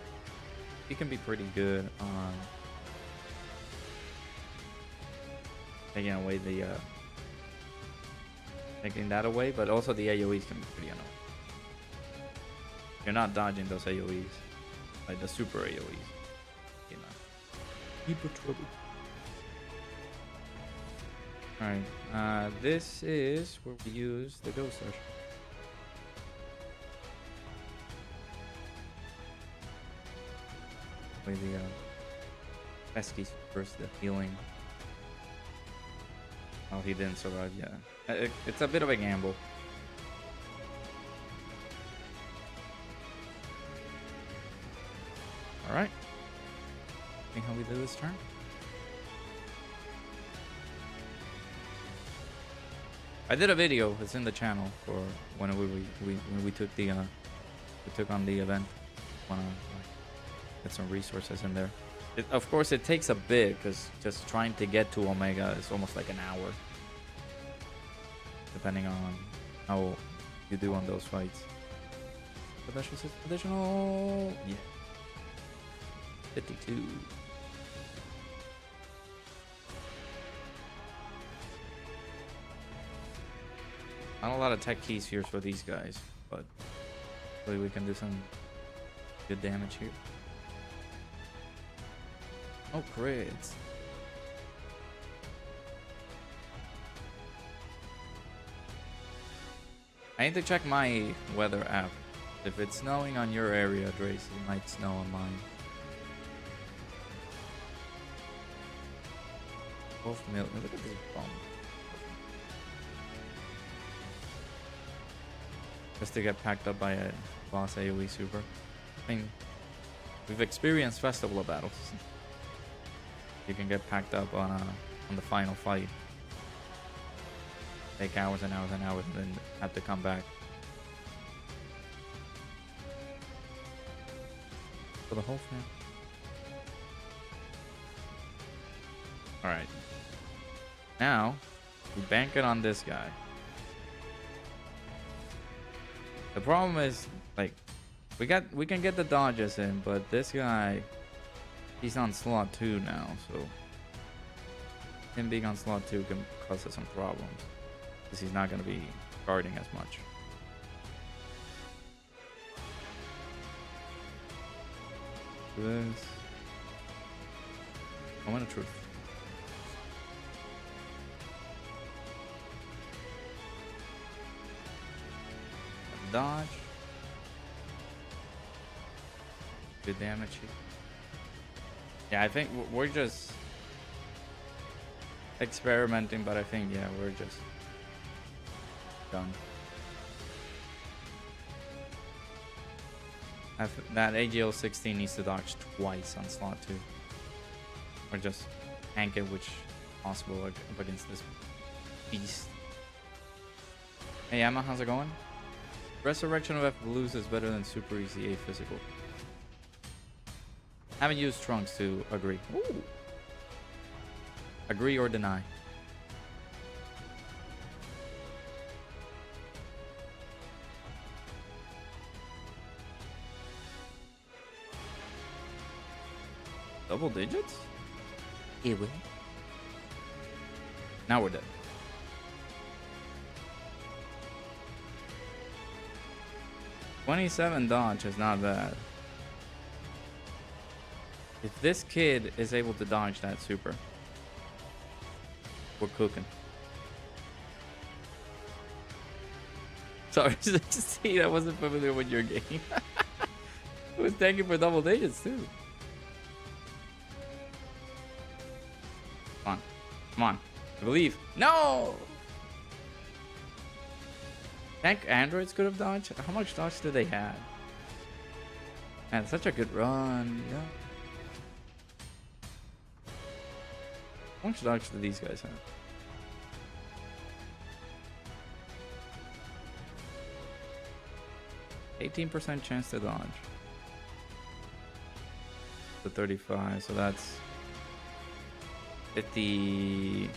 He can be pretty good on taking away the taking that away, but also the AoEs can be pretty annoying. You're not dodging those AoEs, like the super AoEs. You know, keep trouble. Alright, this is where we use the Ghost Rush. Play the pesky first, the healing. Oh, he didn't survive, yeah. It's a bit of a gamble. Alright. See how we do this turn. I did a video. It's in the channel for when we took the we took on the event. Wanna get some resources in there. Of course, it takes a bit because just trying to get to Omega is almost like an hour, depending on how you do on those fights. Additional, yeah, 52. Not a lot of tech keys here for these guys, but hopefully we can do some good damage here. Oh, crits. I need to check my weather app. If it's snowing on your area, Drace, it might snow on mine. 12 million. Look at this bomb. Just to get packed up by a boss AoE super. I mean, we've experienced festival battles. You can get packed up on the final fight. Take hours and hours and hours and then have to come back. For the whole fam. Alright. Now, We bank it on this guy. The problem is, like, we can get the dodges in, but this guy, he's on slot 2 now, so him being on slot 2 can cause us some problems because he's not going to be guarding as much. This moment of truth. Dodge. Good damage here. Yeah, I think we're just experimenting, but I think, yeah, we're just done. That AGL 16 needs to dodge twice on slot 2. Or just tank it, which is possible up against this beast. Hey Emma, how's it going? Resurrection of F Blues is better than Super EZA physical. Haven't used Trunks to agree. Ooh. Agree or deny. Double digits? It will. Now we're dead. $27 dodge is not bad. If this kid is able to dodge that super, we're cooking. Sorry, see, I wasn't familiar with your game. I was thanking for double digits too. Come on, come on, I believe. No! Tank androids could have dodged. How much dodge do they have? Man, such a good run. Yeah. How much dodge do these guys have? %18 chance to dodge. To 35, so that's 50.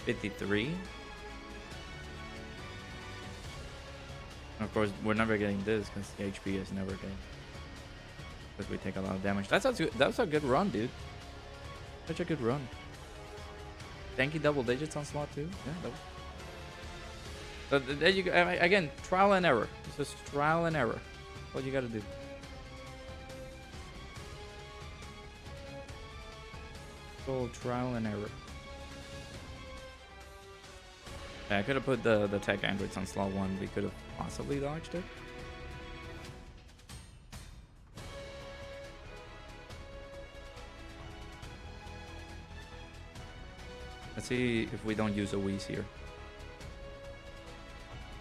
53. Of course, we're never getting this because the HP is never getting. Because we take a lot of damage. That's a good run, dude. Such a good run. Tanky double digits on slot 2. Yeah. So there you go. Again, trial and error. It's just trial and error. That's what you gotta do. So trial and error. Yeah, I could have put the tech androids on slot 1. We could have possibly dodged it. Let's see if we don't use a Wheeze here.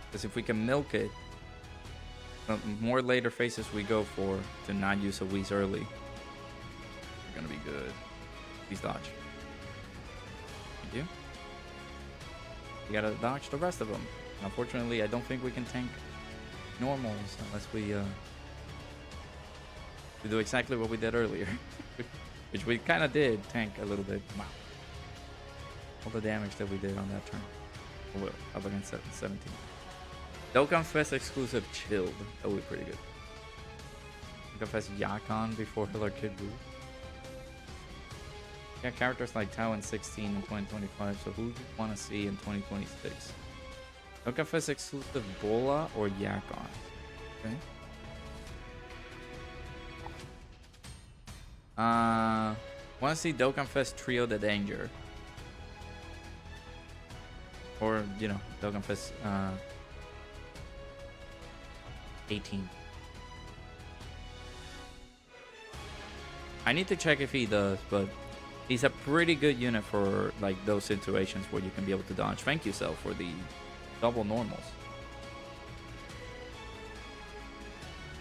Because if we can milk it, the more later phases we go for to not use a Wheeze early, we're gonna be good. Please dodge. Thank you. We gotta dodge the rest of them. Unfortunately, I don't think we can tank normals unless we do exactly what we did earlier. Which we kind of did tank a little bit. Wow. All the damage that we did on that turn. Oh, well, up against 17. Dokkan Fest exclusive chilled. That would be pretty good. Dokkan Fest Yakon before Hiller Kid Boo. Yeah, characters like Tao in 16 in 2025. So who do you want to see in 2026? Dokkan Fest exclusive Bola or Yakon? Okay. Want to see Dokkan Fest Trio the Danger. Or, you know, Dokkan Fest 18. I need to check if he does, but he's a pretty good unit for like those situations where you can be able to dodge. Thank you, Cell, for the double normals.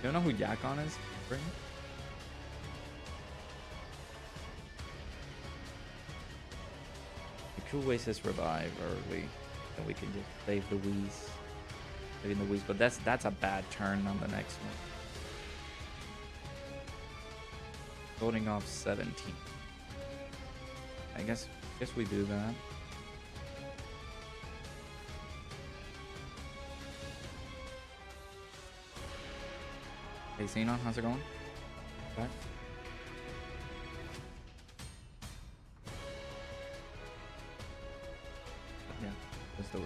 You don't know who Yakon is? The cool ways is revive early, and we can just save the Wheeze. Saving the Wheeze, but that's a bad turn on the next one. Voting off 17. I guess we do that. Hey Xenon, how's it going? Back. Yeah, let's do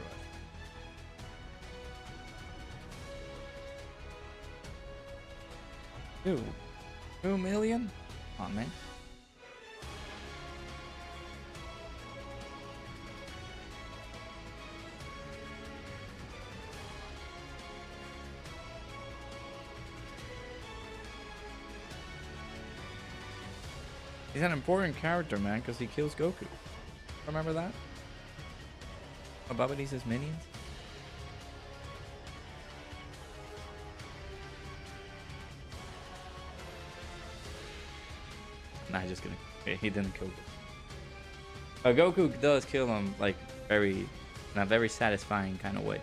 it. 2 million? Come on, man. He's an important character, man, because he kills Goku. Remember that? Ababa needs his minions? Nah, just kidding. He didn't kill Goku. Goku does kill him, like, in a very satisfying kind of way.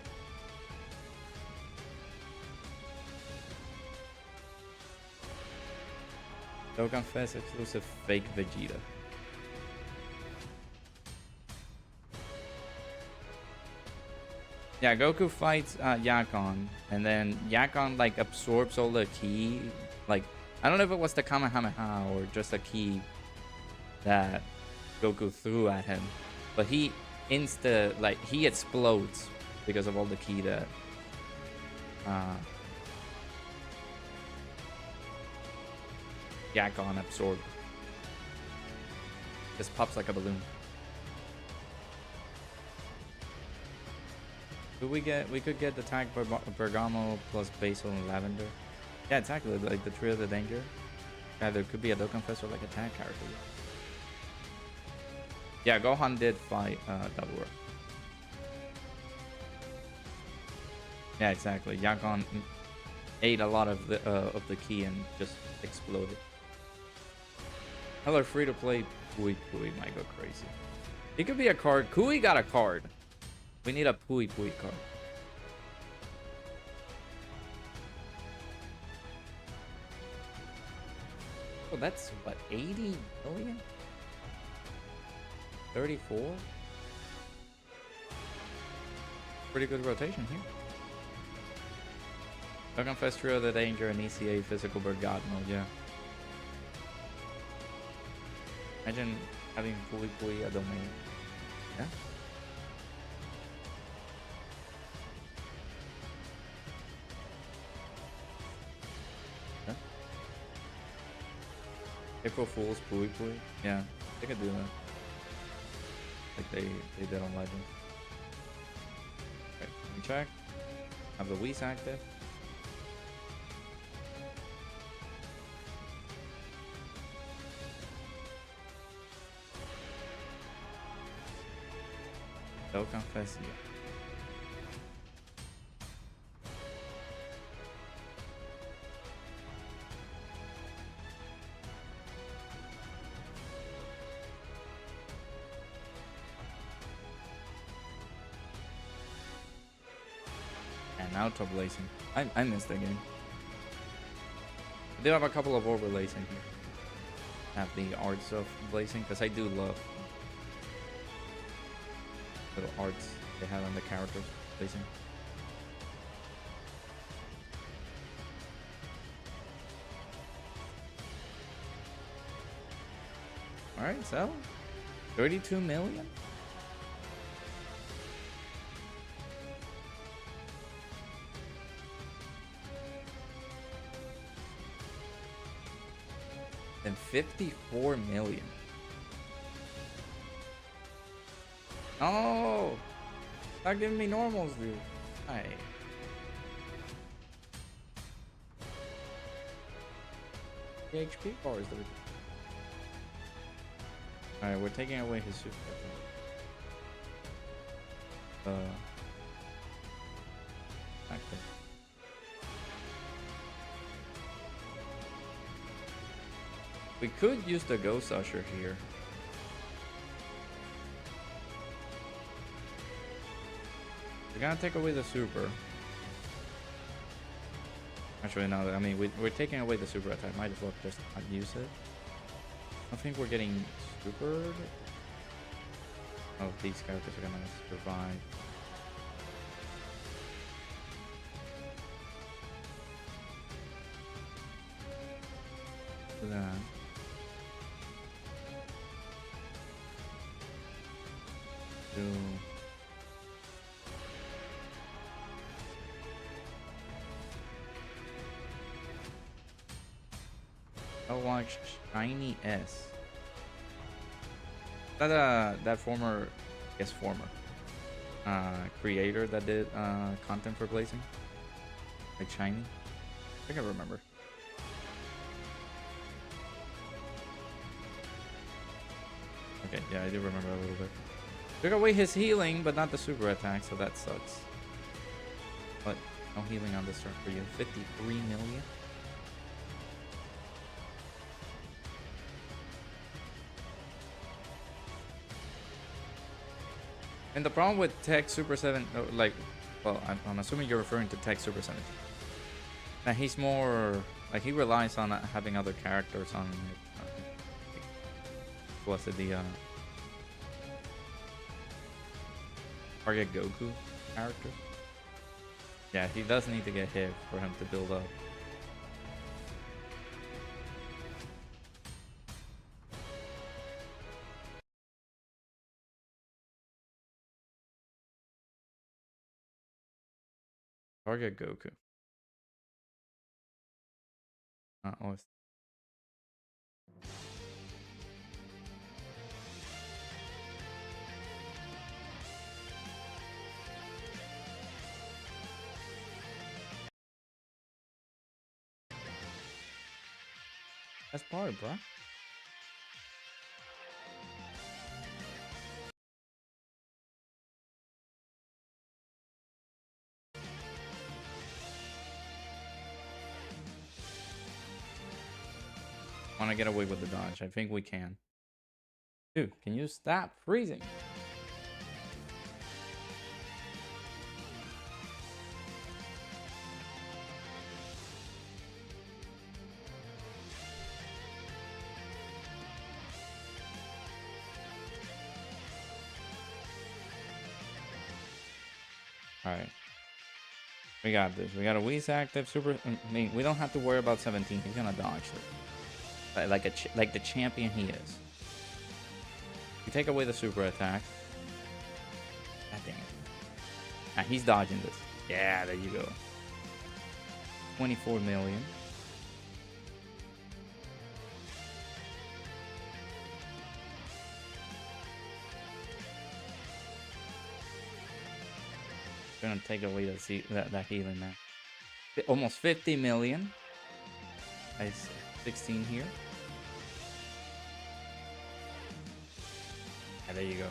Dokkan Fest exclusive fake Vegeta. Yeah, Goku fights Yakon, and then Yakon like absorbs all the ki. Like, I don't know if it was the Kamehameha or just a ki that Goku threw at him, but he he explodes because of all the ki that Yakon absorbed. Just pops like a balloon. We could get the tag Bergamo plus Basil and Lavender. Yeah, exactly. Like the Trio of the Danger. Yeah, there could be a Dokkan Fest or like a tag character. Yeah, Gohan did fight Dabura. Yeah, exactly. Yakon ate a lot of the ki and just exploded. Hello, free to play Pui Pui might go crazy. It could be a card. Kui got a card. We need a Pui Pui card. Oh, that's what, 80 million? 34? Pretty good rotation here. Dokkan Fest Trio of the Danger and ECA Physical Bergamo, yeah. Imagine having Pui Pui a domain. Yeah. Yeah. April Fool's Pui Pui. Yeah, they could do that. Like they did on Legends. Okay, let me check. Have the Whis active. Dokkan Fest, yeah. And now to Blazing. I missed the game. I do have a couple of overlays in here. Have the arts of Blazing, because I do love little arts they have on the characters Blazing. Alright, so 32 million? And 54 million. Oh, stop giving me normals, dude. Hi. The HP bars, dude. Alright, we're taking away his super. Okay. We could use the Ghost Usher here. We're gonna take away the super. Actually, no. I mean, we're taking away the super attack. Might as well just not use it. I think we're getting super. Oh, these characters are gonna survive. For that. Do. I'll watch Shiny S. That former, I guess former, creator that did content for Blazing, like Shiny. I think I remember. Okay, yeah, I do remember a little bit. Took away his healing, but not the super attack, so that sucks. But no healing on this turn for you. 53 million. And the problem with Tech Super 7, like, well, I'm assuming you're referring to Tech Super 7. Now he's more, like, he relies on having other characters on it. What's it, the target Goku character? Yeah, he does need to get hit for him to build up. Target Goku. Oh, that's part, bro. Want to get away with the dodge? I think we can. Dude, can you stop freezing? Alright. We got this. We got a Whis active super. I mean, we don't have to worry about 17. He's gonna dodge it. Like the champion he is. You take away the super attack. God dang it. Ah, he's dodging this. Yeah, there you go. 24 million. Gonna take away that healing now. Almost 50 million. Nice. 16 here. And there you go.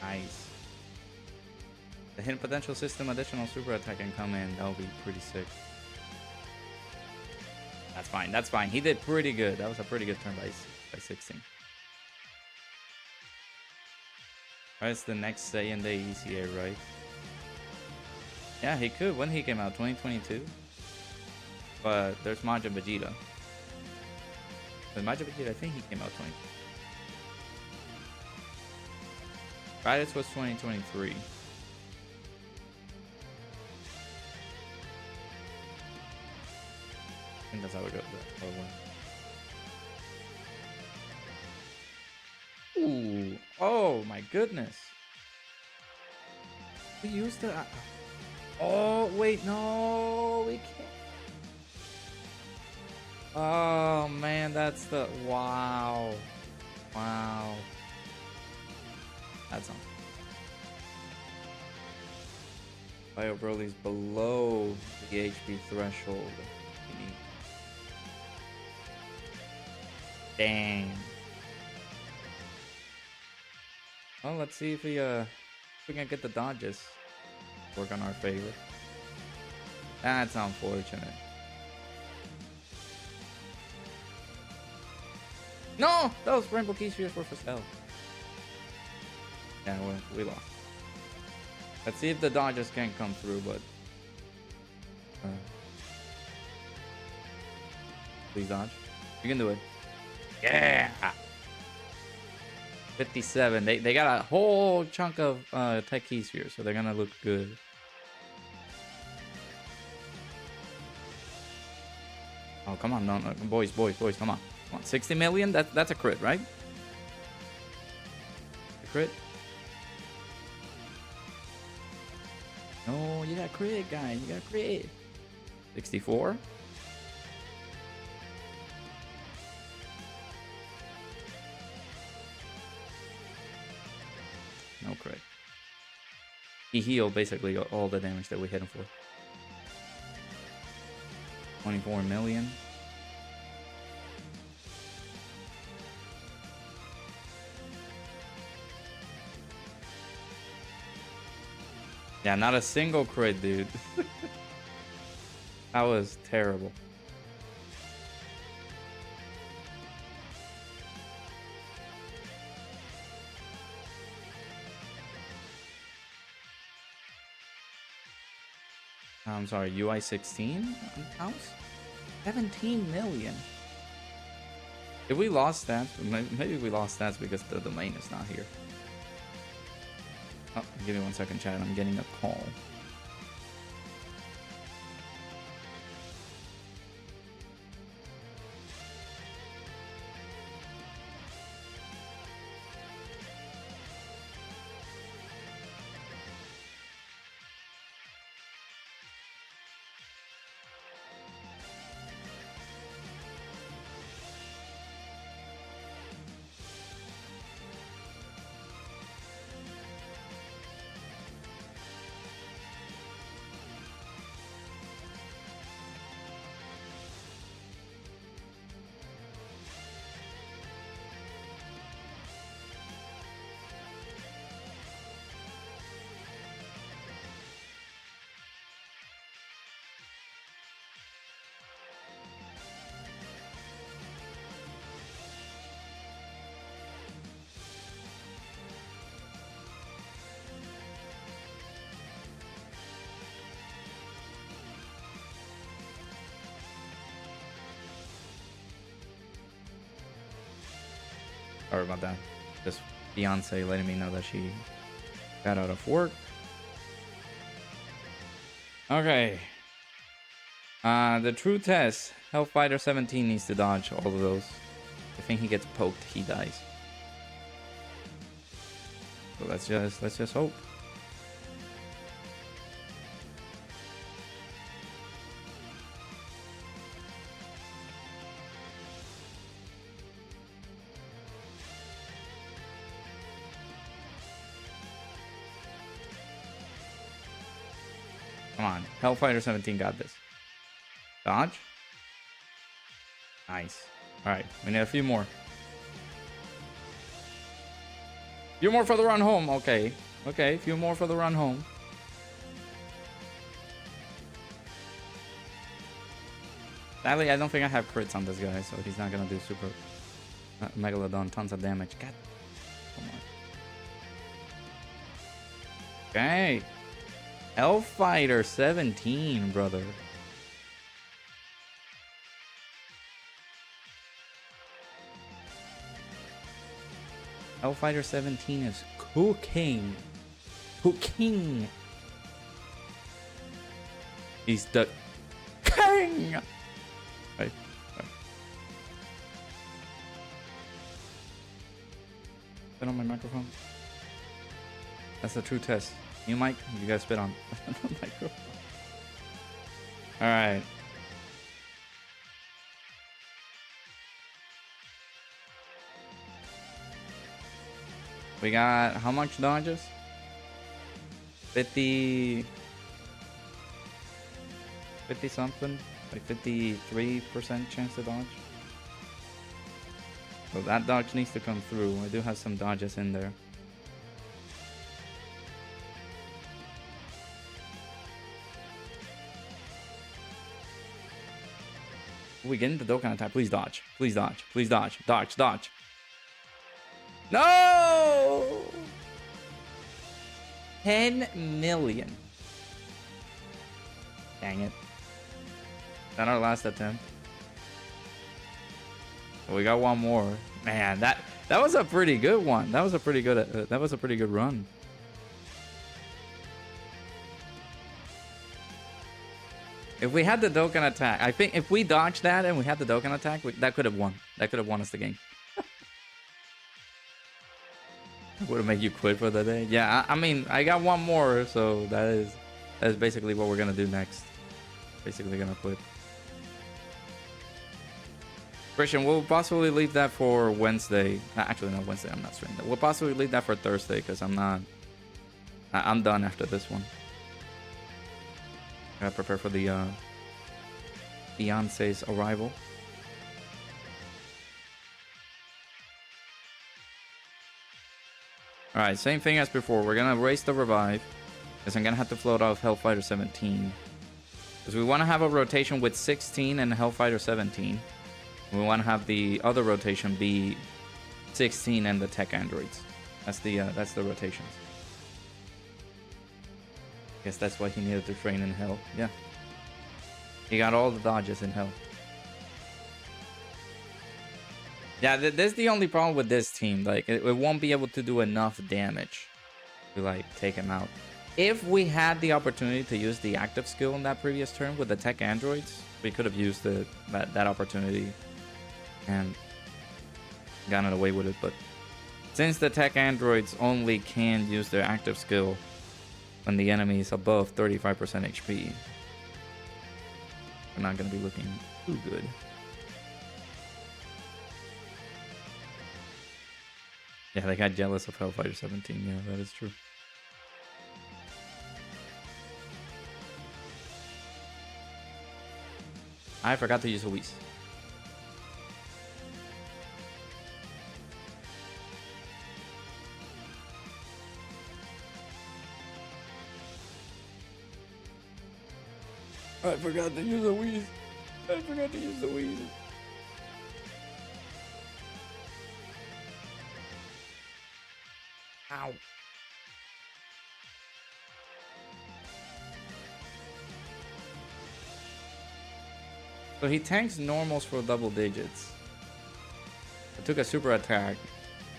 Nice. The hidden potential system additional super attack can come in. That'll be pretty sick. That's fine. That's fine. He did pretty good. That was a pretty good turn by 16. Alright, it's the next Saiyan Day EZA, right? Yeah, he could. When he came out? 2022? But there's Majin Vegeta. But Majin Vegeta, I think he came out 20. Raditz was 2023. I think that's how it goes. Ooh. Oh my goodness. We used to. Oh wait, no, we can't. Oh man, that's the wow. Wow. That's on. Bio Broly's below the HP threshold. Dang. Well, let's see if we can get the dodges work on our favor. That's unfortunate. No, those Rainbow Key Spheres were for sale. Yeah, we lost. Let's see if the dodges can come through, but please dodge. You can do it. Yeah. 57. They got a whole chunk of tech keys here, so they're gonna look good. Oh, come on, no, boys, come on. 60 million? That's a crit, right? A crit? No, you got crit, guys. You got crit. 64? No crit. He healed basically all the damage that we hit him for. 24 million. Yeah, not a single crit, dude. That was terrible. I'm sorry, UI 16 house? 17 million. If we lost stats, maybe we lost stats because the domain is not here. Oh, give me 1 second, chat. I'm getting a call. Sorry about that. Just Beyonce letting me know that she got out of work. Okay. The true test. Hellfighter 17 needs to dodge all of those. I think he gets poked, he dies. So let's just hope. Come on, Hellfighter 17 got this. Dodge. Nice. All right, we need a few more. Few more for the run home. Okay, okay, few more for the run home. Sadly, I don't think I have crits on this guy, so he's not gonna do super Megalodon tons of damage. God, come on. Okay. Hellfighter 17, brother. Hellfighter 17 is cooking. Cooking. He's the king. Right. Spit on my microphone. That's the true test. You mic, you gotta spit on the microphone. All right. We got how much dodges? 50 something, like 53% chance to dodge. So that dodge needs to come through. I do have some dodges in there. We get into Dokkan attack. Please dodge. Please dodge. Please dodge. Dodge. Dodge. No! 10 million. Dang it. Is that our last attempt? We got one more. Man, that was a pretty good one. That was a pretty good run. If we had the Dokkan attack, I think if we dodged that and we had the Dokkan attack, that could have won. That could have won us the game. Would have made you quit for the day. Yeah, I mean, I got one more, so that is basically what we're gonna do next. Basically gonna quit. Christian, we'll possibly leave that for Wednesday. Actually, no, Wednesday I'm not streaming that. We'll possibly leave that for Thursday because I'm done after this one. Gotta prepare for the Beyonce's arrival. Alright, same thing as before. We're gonna race the revive. Because I'm gonna have to float off Hellfighter 17. Because we want to have a rotation with 16 and Hellfighter 17. We want to have the other rotation be 16 and the tech androids. That's the rotations. Guess that's why he needed to train in hell. Yeah. He got all the dodges in hell. Yeah, that's the only problem with this team. Like, it won't be able to do enough damage to, like, take him out. If we had the opportunity to use the active skill in that previous turn with the tech androids, we could have used that opportunity and gotten away with it. But since the tech androids only can use their active skill when the enemy is above 35% HP, we're not going to be looking too good. Yeah, they got jealous of Hellfighter 17. Yeah, that is true. I forgot to use Luis. I forgot to use Luis. I forgot to use Luis. Ow. So he tanks normals for double digits. I took a super attack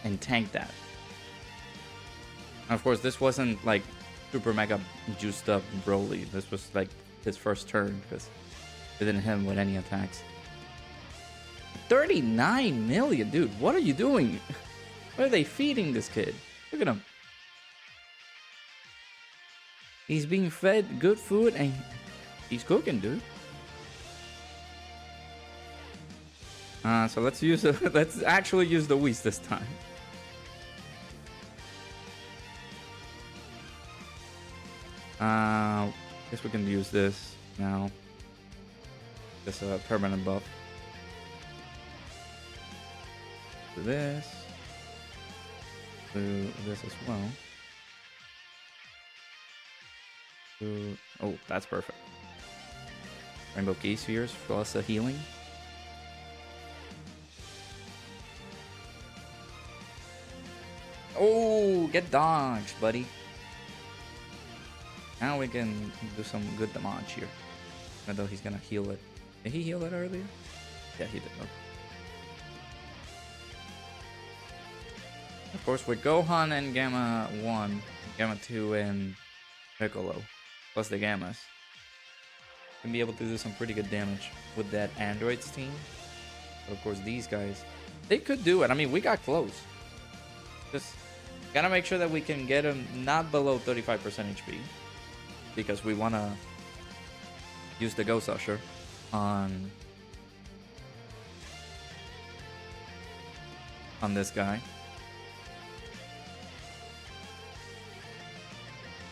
and tanked that. And of course, this wasn't like super mega juiced up Broly. This was like his first turn because it didn't hit him with any attacks. 39 million, dude. What are you doing? What are they feeding this kid? Look at him. He's being fed good food and he's cooking, dude. So let's actually use the Whis this time. Guess we can use this now. This permanent buff. Do this. Do this as well. Oh, that's perfect. Rainbow Key Spheres plus a healing. Oh, get dodged, buddy. Now we can do some good damage here. Even though he's gonna heal it. Did he heal it earlier? Yeah, he did. Okay. Of course, with Gohan and Gamma 1, Gamma 2, and Piccolo, plus the Gammas, can be able to do some pretty good damage with that Androids team. But of course, these guys, they could do it. I mean, we got close. Just gotta make sure that we can get them not below 35% HP. Because we want to use the Ghost Usher on this guy.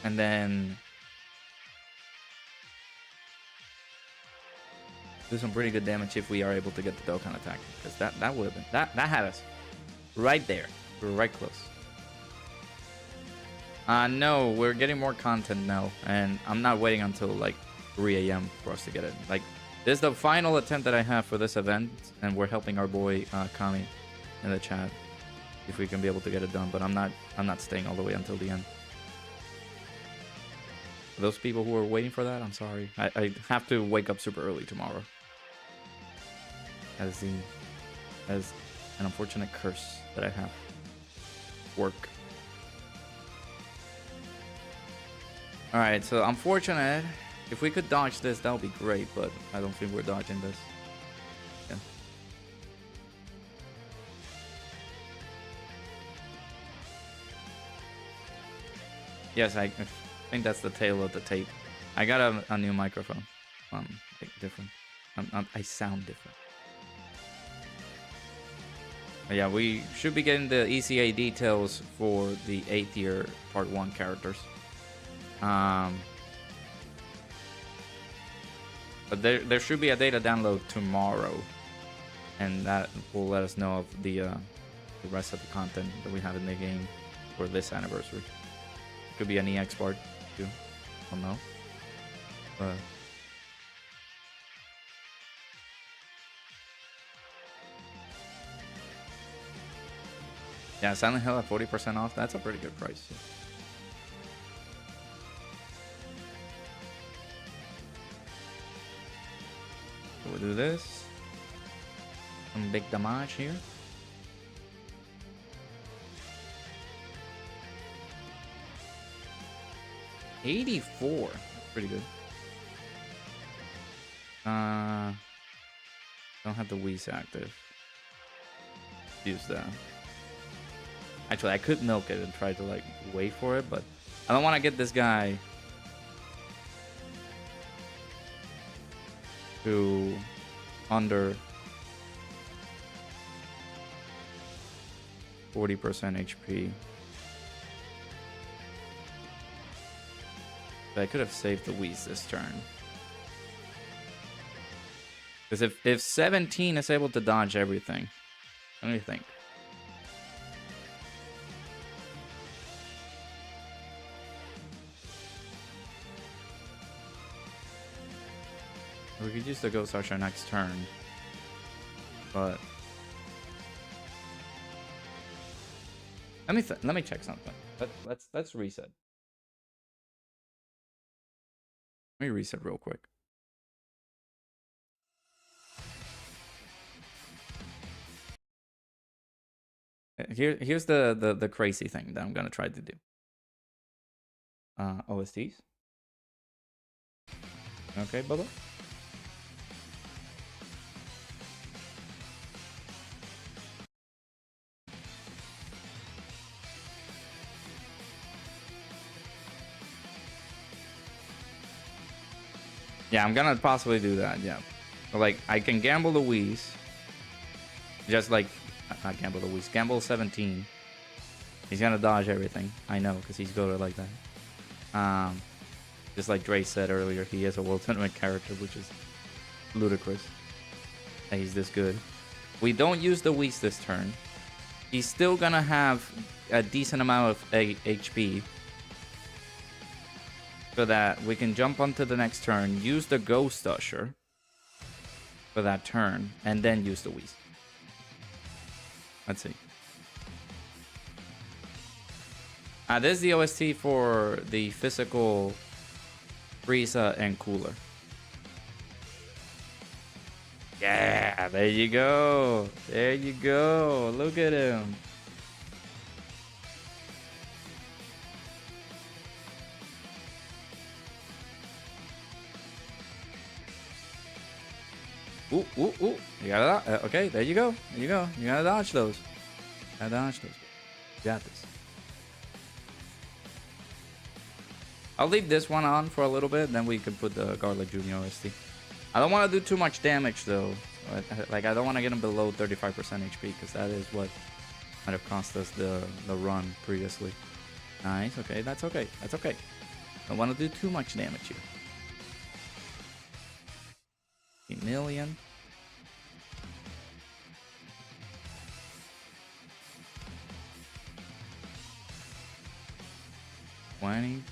And then do some pretty good damage if we are able to get the Dokkan attack. Because that would have been, that had us right there. We were right close. No, we're getting more content now, and I'm not waiting until like 3 AM for us to get it. Like, this is the final attempt that I have for this event, and we're helping our boy Kami in the chat if we can be able to get it done. But I'm not staying all the way until the end. Those people who are waiting for that, I'm sorry. I have to wake up super early tomorrow. As an unfortunate curse that I have. Work. Alright, so unfortunate. If we could dodge this, that would be great, but I don't think we're dodging this. Yeah. Yes, I think that's the tail of the tape. I got a new microphone. Like different. I sound different. But yeah, we should be getting the EZA details for the 8th year part 1 characters. But there should be a data download tomorrow, and that will let us know of the rest of the content that we have in the game for this anniversary. It could be an EX part too. I don't know. But yeah, Silent Hill at 40% off. That's a pretty good price. Yeah. So we'll do this. Some big damage here. $84. That's pretty good. Don't have the Wheeze active. Use that. Actually, I could milk it and try to like wait for it, but I don't want to get this guy to under 40% HP. But I could have saved the Wheeze this turn. Because if 17 is able to dodge everything, what do you think? We could use the Ghost Archer next turn, but let me check something. Let's reset. Let me reset real quick. Here's the crazy thing that I'm gonna try to do. OSTs. Okay, Bubba. Yeah, I'm gonna possibly do that, yeah. But like, I can gamble the Wheeze. Just like, not gamble the Wheeze, gamble 17. He's gonna dodge everything. I know, because he's goated like that. Just like Dre said earlier, he is a World Tournament character, which is ludicrous that he's this good. We don't use the Wheeze this turn. He's still gonna have a decent amount of HP. So that we can jump onto the next turn, use the Ghost Usher for that turn, and then use the Wheeze. Let's see. This is the OST for the physical Frieza and Cooler. Yeah, there you go. There you go. Look at him. Ooh, ooh, ooh. You gotta, okay, there you go. There you go. You gotta dodge those. You gotta dodge those. You got this. I'll leave this one on for a little bit, then we can put the Garlic Jr. OST. I don't want to do too much damage, though. Like, I don't want to get him below 35% HP, because that is what might have cost us the run previously. Nice, okay, that's okay. That's okay. Don't want to do too much damage here. 8 million. $20.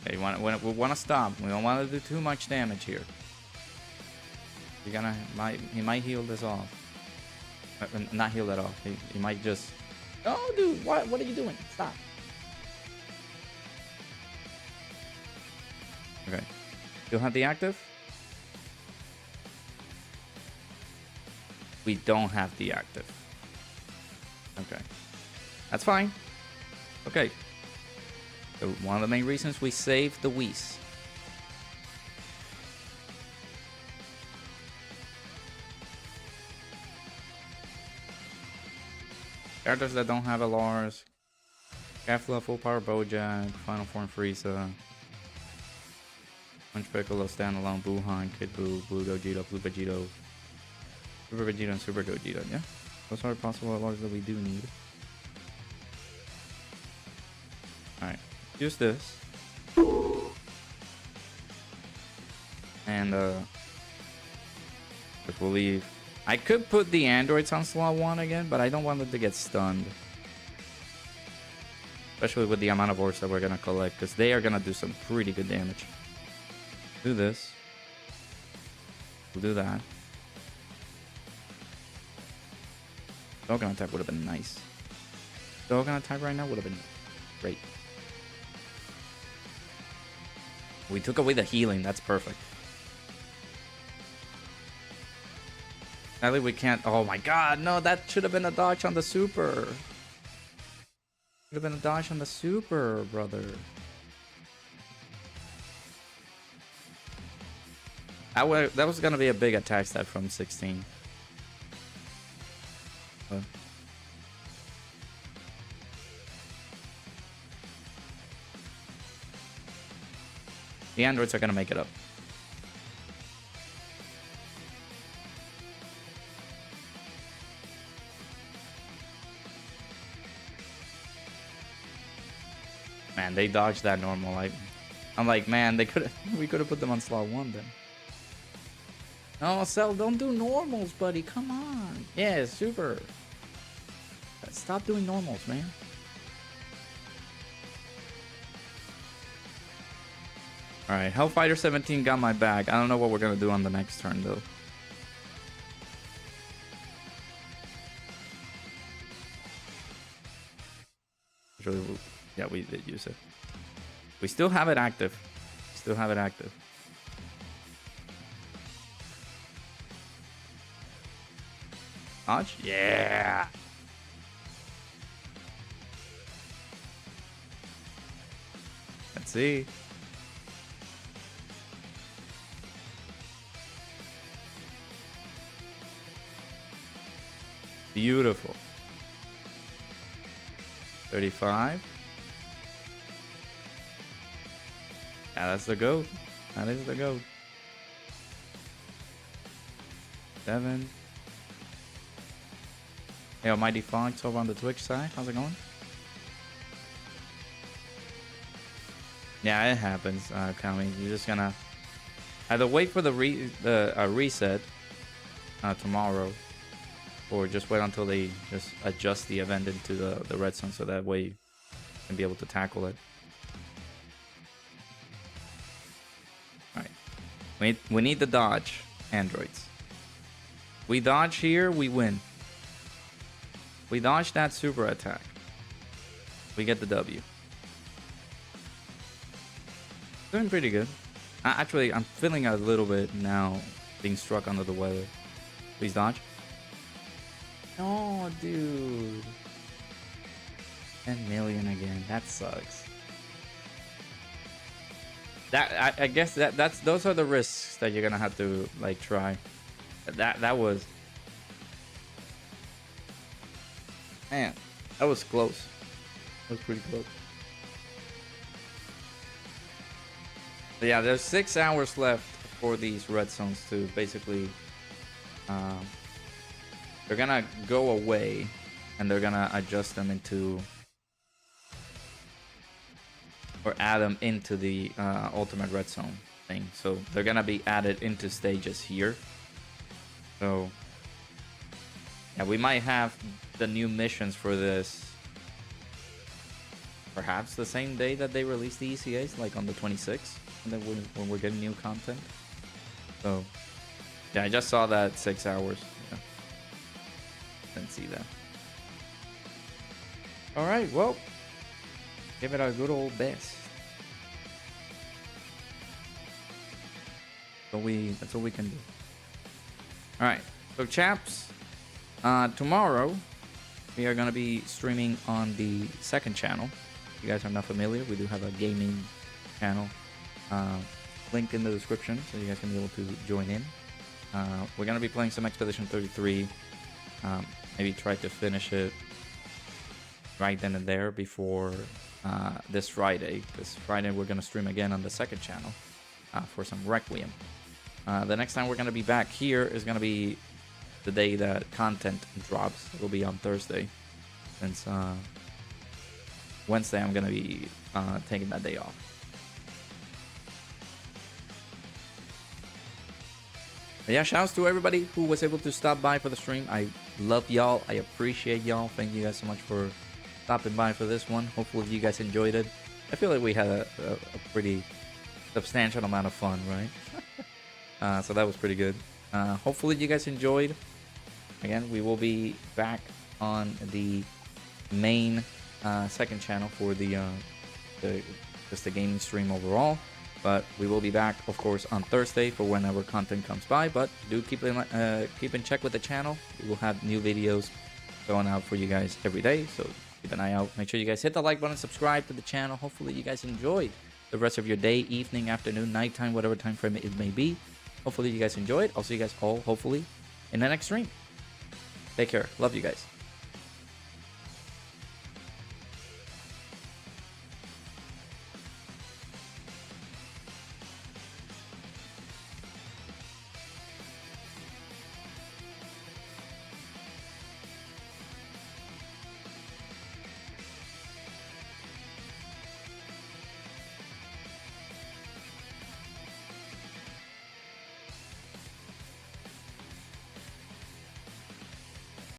Okay, we want to stop. We don't want to do too much damage here. He might heal this off. Not heal at all. He might just... Oh, dude, what are you doing? Stop. Okay. You'll have the active? We don't have the active. Okay. That's fine. Okay. So one of the main reasons we saved the Whis. Characters that don't have LRs. Cafla, Full Power Bojack, Final Form Frieza. Punch Piccolo, Standalone, Buhan, Kid Buu, Blue Gogeta, Blue Vegito, Super Vegeta, and Super Gogeta, yeah? Those are possible LRs that we do need. Alright, use this. And, we'll leave. I could put the androids on slot 1 again, but I don't want them to get stunned. Especially with the amount of ores that we're gonna collect, because they are gonna do some pretty good damage. Do this. We'll do that. Dokkan attack would have been nice. Dokkan attack right now would have been great. We took away the healing, that's perfect. Sadly, we can't. Oh my god, no, that should have been a dodge on the super. Should have been a dodge on the super, brother. That was gonna be a big attack stat from 16. But the androids are gonna make it up. Man, they dodged that normal. I'm like, man, we could have put them on slot 1 then. No, Cell, don't do normals, buddy. Come on. Yeah, super. Stop doing normals, man. Alright, Hellfighter 17 got my back. I don't know what we're gonna do on the next turn, though. Actually, yeah, we did use it. We still have it active. Still have it active. Dodge? Yeah! Let's see. Beautiful. 35. Yeah, that's the GOAT. That is the GOAT. 7. Hey, Almighty Fox over on the Twitch side. How's it going? Yeah, it happens, Kami. You're just gonna either wait for the reset tomorrow, or just wait until they just adjust the event into the red zone, so that way you can be able to tackle it. Alright. We need the dodge, androids. We dodge here, we win. We dodge that super attack. We get the W. Doing pretty good. Actually, I'm feeling a little bit now being struck under the weather. Please dodge. No, dude. 10 million again. That sucks. I guess those are the risks that you're gonna have to like try. That was, man, that was close. That was pretty close. But yeah, there's 6 hours left for these red zones to basically they're gonna go away and they're gonna adjust them into, or add them into the ultimate red zone thing. So they're gonna be added into stages here. So yeah, we might have the new missions for this perhaps the same day that they release the ECAs, like on the 26th, and then when we're getting new content. So yeah, I just saw that 6 hours. Yeah. didn't see that. All right, well, give it a good old best. That's all we can do. All right, so chaps, tomorrow we are gonna be streaming on the second channel. If you guys are not familiar, we do have a gaming channel. Link in the description, so you guys can be able to join in. We're gonna be playing some Expedition 33. Maybe try to finish it right then and there before this Friday. This Friday we're gonna stream again on the second channel for some Requiem. The next time we're gonna be back here is gonna be the day that content drops. It will be on Thursday, since Wednesday I'm gonna be taking that day off. But yeah, shouts to everybody who was able to stop by for the stream. I love y'all. I appreciate y'all. Thank you guys so much for stopping by for this one. Hopefully you guys enjoyed it. I feel like we had a pretty substantial amount of fun, right? So that was pretty good. Hopefully you guys enjoyed. Again, we will be back on the main second channel for just the gaming stream overall. But we will be back, of course, on Thursday for whenever content comes by. But do keep in check with the channel. We will have new videos going out for you guys every day. So keep an eye out. Make sure you guys hit the like button, subscribe to the channel. Hopefully you guys enjoyed the rest of your day, evening, afternoon, nighttime, whatever time frame it may be. Hopefully you guys enjoyed. I'll see you guys all, hopefully, in the next stream. Take care. Love you guys.